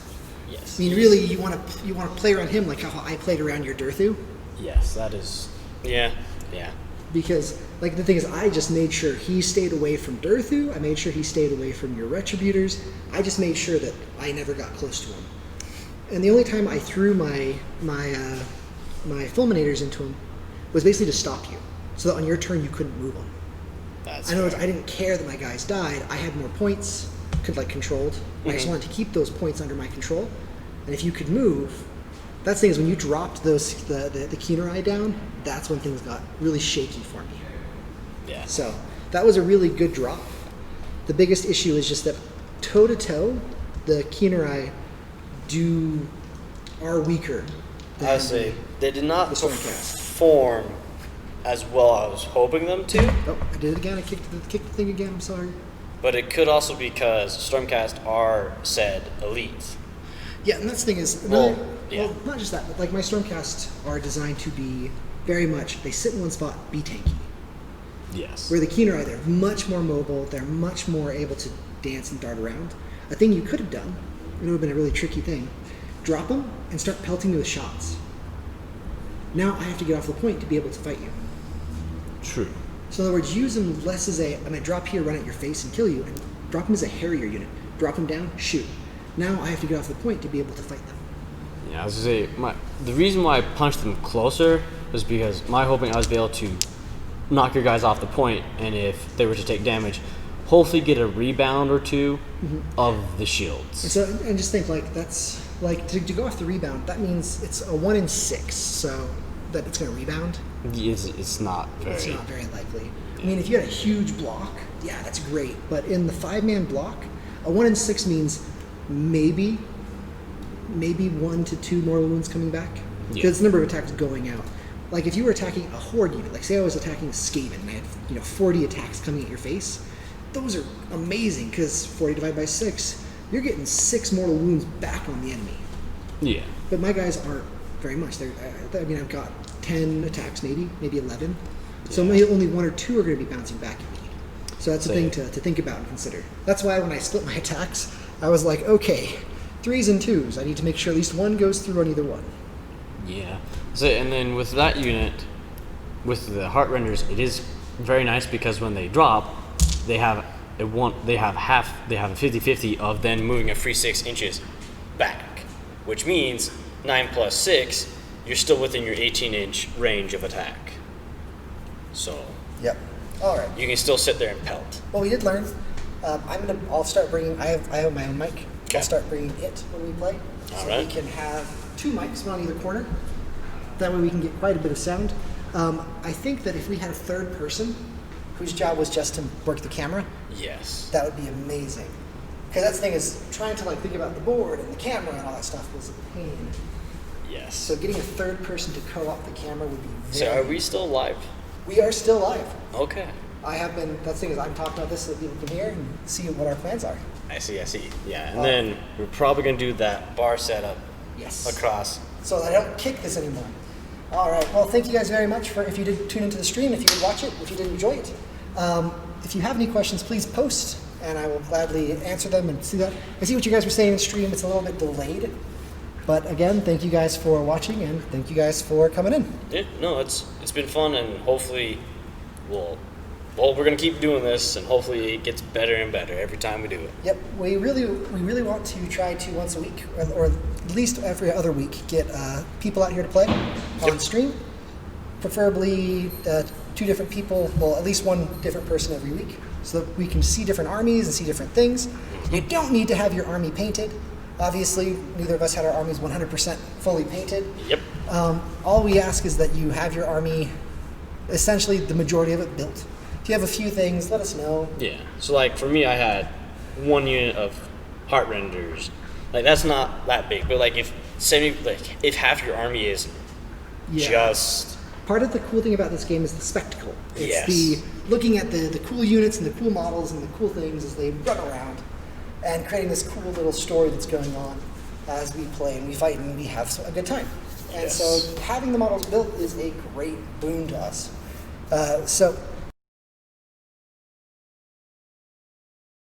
Yes. I mean, really, you want to play around him like how I played around your Durthu. Yes, that is. Yeah. Yeah. Because, like, the thing is, I just made sure he stayed away from Durthu. I made sure he stayed away from your Retributors. I just made sure that I never got close to him. And the only time I threw my Fulminators into him was basically to stop you, so that on your turn you couldn't move them. That's I know fair. I didn't care that my guys died. I had more points, controlled. I just wanted to keep those points under my control. And if you could move, that's the thing is when you dropped the Keenerai down, that's when things got really shaky for me. Yeah. So that was a really good drop. The biggest issue is just that toe to toe, the Keenerai are weaker. I would say they did not the Stormcast. perform as well as I was hoping them to, Oh, I did it again. I kicked the thing again. I'm sorry. but it could also be because Stormcast are said elite. Yeah, and that's the thing is, Well, yeah. well, not just that, but like my Stormcast are designed to be very much, they sit in one spot, be tanky. Yes. Where the Keenerai, they're much more mobile, they're much more able to dance and dart around. A thing you could have done it would have been a really tricky thing. Drop them and start pelting me with shots. Now I have to get off the point to be able to fight you. True. So in other words, use them less as I'm gonna drop here, run at your face, and kill you, and drop them as a Harrier unit. Drop them down, shoot. Now I have to get off the point to be able to fight them. Yeah, I was gonna say, the reason why I punched them closer was because my hoping I was able to knock your guys off the point, and if they were to take damage, hopefully get a rebound or two of the shields. And so, and just think like that's like to go off the rebound. That means it's a 1 in 6, so that it's going to rebound. It's not very. It's not very likely. I mean, if you had a huge block, yeah, that's great. But in the 5-man block, a 1 in 6 means maybe 1 to 2 mortal wounds coming back because it's the number of attacks going out. Like if you were attacking a horde unit, like say I was attacking Skaven and I had 40 attacks coming at your face, those are amazing because 40 divided by 6, you're getting 6 mortal wounds back on the enemy. Yeah. But my guys aren't very much. I mean, I've got 10 attacks, maybe 11. So maybe only 1 or 2 are going to be bouncing back at me. So that's a thing to think about and consider. That's why when I split my attacks, I was like, okay, 3s and 2s. I need to make sure at least 1 goes through on either one. Yeah. So, and then with that unit, with the heart renders, it is very nice because when they drop, they have a 50-50 of then moving a free 6 inches back, which means 9 plus 6, you're still within your 18-inch range of attack. So Yep. All right. you can still sit there and pelt. Well, we did learn. I'll start bringing. I have my own mic. Okay. I'll start bringing it when we play. All So right. we can have 2 mics, one on either corner. That way we can get quite a bit of sound. I think that if we had a 3rd person whose job was just to work the camera, Yes. that would be amazing. Because that's the thing is trying to think about the board and the camera and all that stuff was a pain. Yes. So getting a 3rd person to co-op the camera would be So very. are we still live? We are still live. Okay. I have been. That's the thing is I'm talking about this so that people can hear and see what our plans are. I see. Yeah, and then we're probably gonna do that bar setup Yes. across. So that I don't kick this anymore. All right. Well, thank you guys very much for if you did tune into the stream, if you did watch it, if you did enjoy it. If you have any questions, please post, and I will gladly answer them and see that. I see what you guys were saying in the stream. It's a little bit delayed. But again, thank you guys for watching, and thank you guys for coming in. Yeah, no, it's been fun, and hopefully we're gonna keep doing this, and hopefully it gets better and better every time we do it. Yep. We really want to try to once a week, or at least every other week, get people out here to play on stream. Preferably 2 different people, well, at least 1 different person every week, so that we can see different armies and see different things. You don't need to have your army painted. Obviously, neither of us had our armies 100% fully painted. Yep. All we ask is that you have your army, essentially the majority of it built. If you have a few things, let us know. Yeah. So like for me, I had 1 unit of heart renders. Like that's not that big, but like if half your army is just Part of the cool thing about this game is the spectacle. It's Yes. the looking at the cool units and the cool models and the cool things as they run around and creating this cool little story that's going on as we play and we fight and we have a good time. And Yes. so having the models built is a great boon to us. So